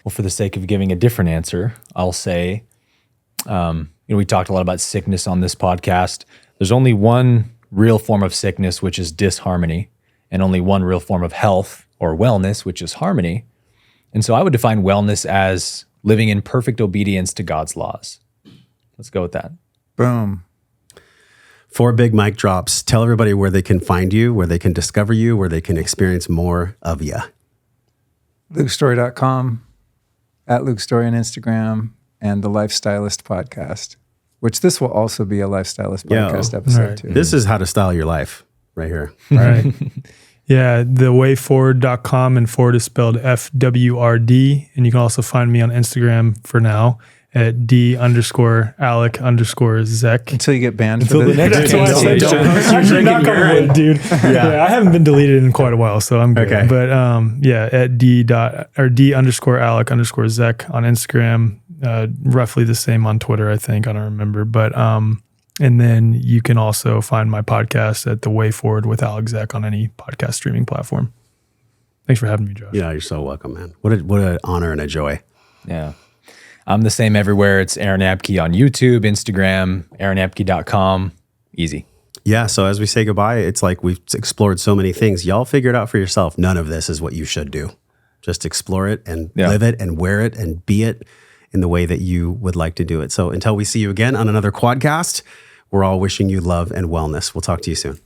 Well, for the sake of giving a different answer, I'll say, we talked a lot about sickness on this podcast. There's only one real form of sickness, which is disharmony, and only one real form of health or wellness, which is harmony. And so I would define wellness as living in perfect obedience to God's laws. Let's go with that. Boom. 4 big mic drops. Tell everybody where they can find you, where they can discover you, where they can experience more of you. LukeStorey.com, at Luke Storey on Instagram, and the Lifestylist Podcast, which this will also be a Lifestylist Podcast episode right. too. This is how to style your life right here. Right. Yeah, thewayforward.com, and forward is spelled FWRD. And you can also find me on Instagram for now at D_Alec_Zeck. Until you get banned Until for the next That's why I said Don't don't. Actually, knock on wood, dude. Yeah, I haven't been deleted in quite a while, so I'm good. Okay. But at D_Alec_Zeck on Instagram, roughly the same on Twitter, I think. I don't remember. But and then you can also find my podcast at The Way Forward with Alec Zeck on any podcast streaming platform. Thanks for having me, Josh. Yeah, you're so welcome, man. What an honor and a joy. Yeah. I'm the same everywhere. It's Aaron Abke on YouTube, Instagram, aaronabke.com. Easy. Yeah, so as we say goodbye, it's like we've explored so many things. Y'all figure it out for yourself. None of this is what you should do. Just explore it and live it and wear it and be it in the way that you would like to do it. So until we see you again on another Quadcast, we're all wishing you love and wellness. We'll talk to you soon.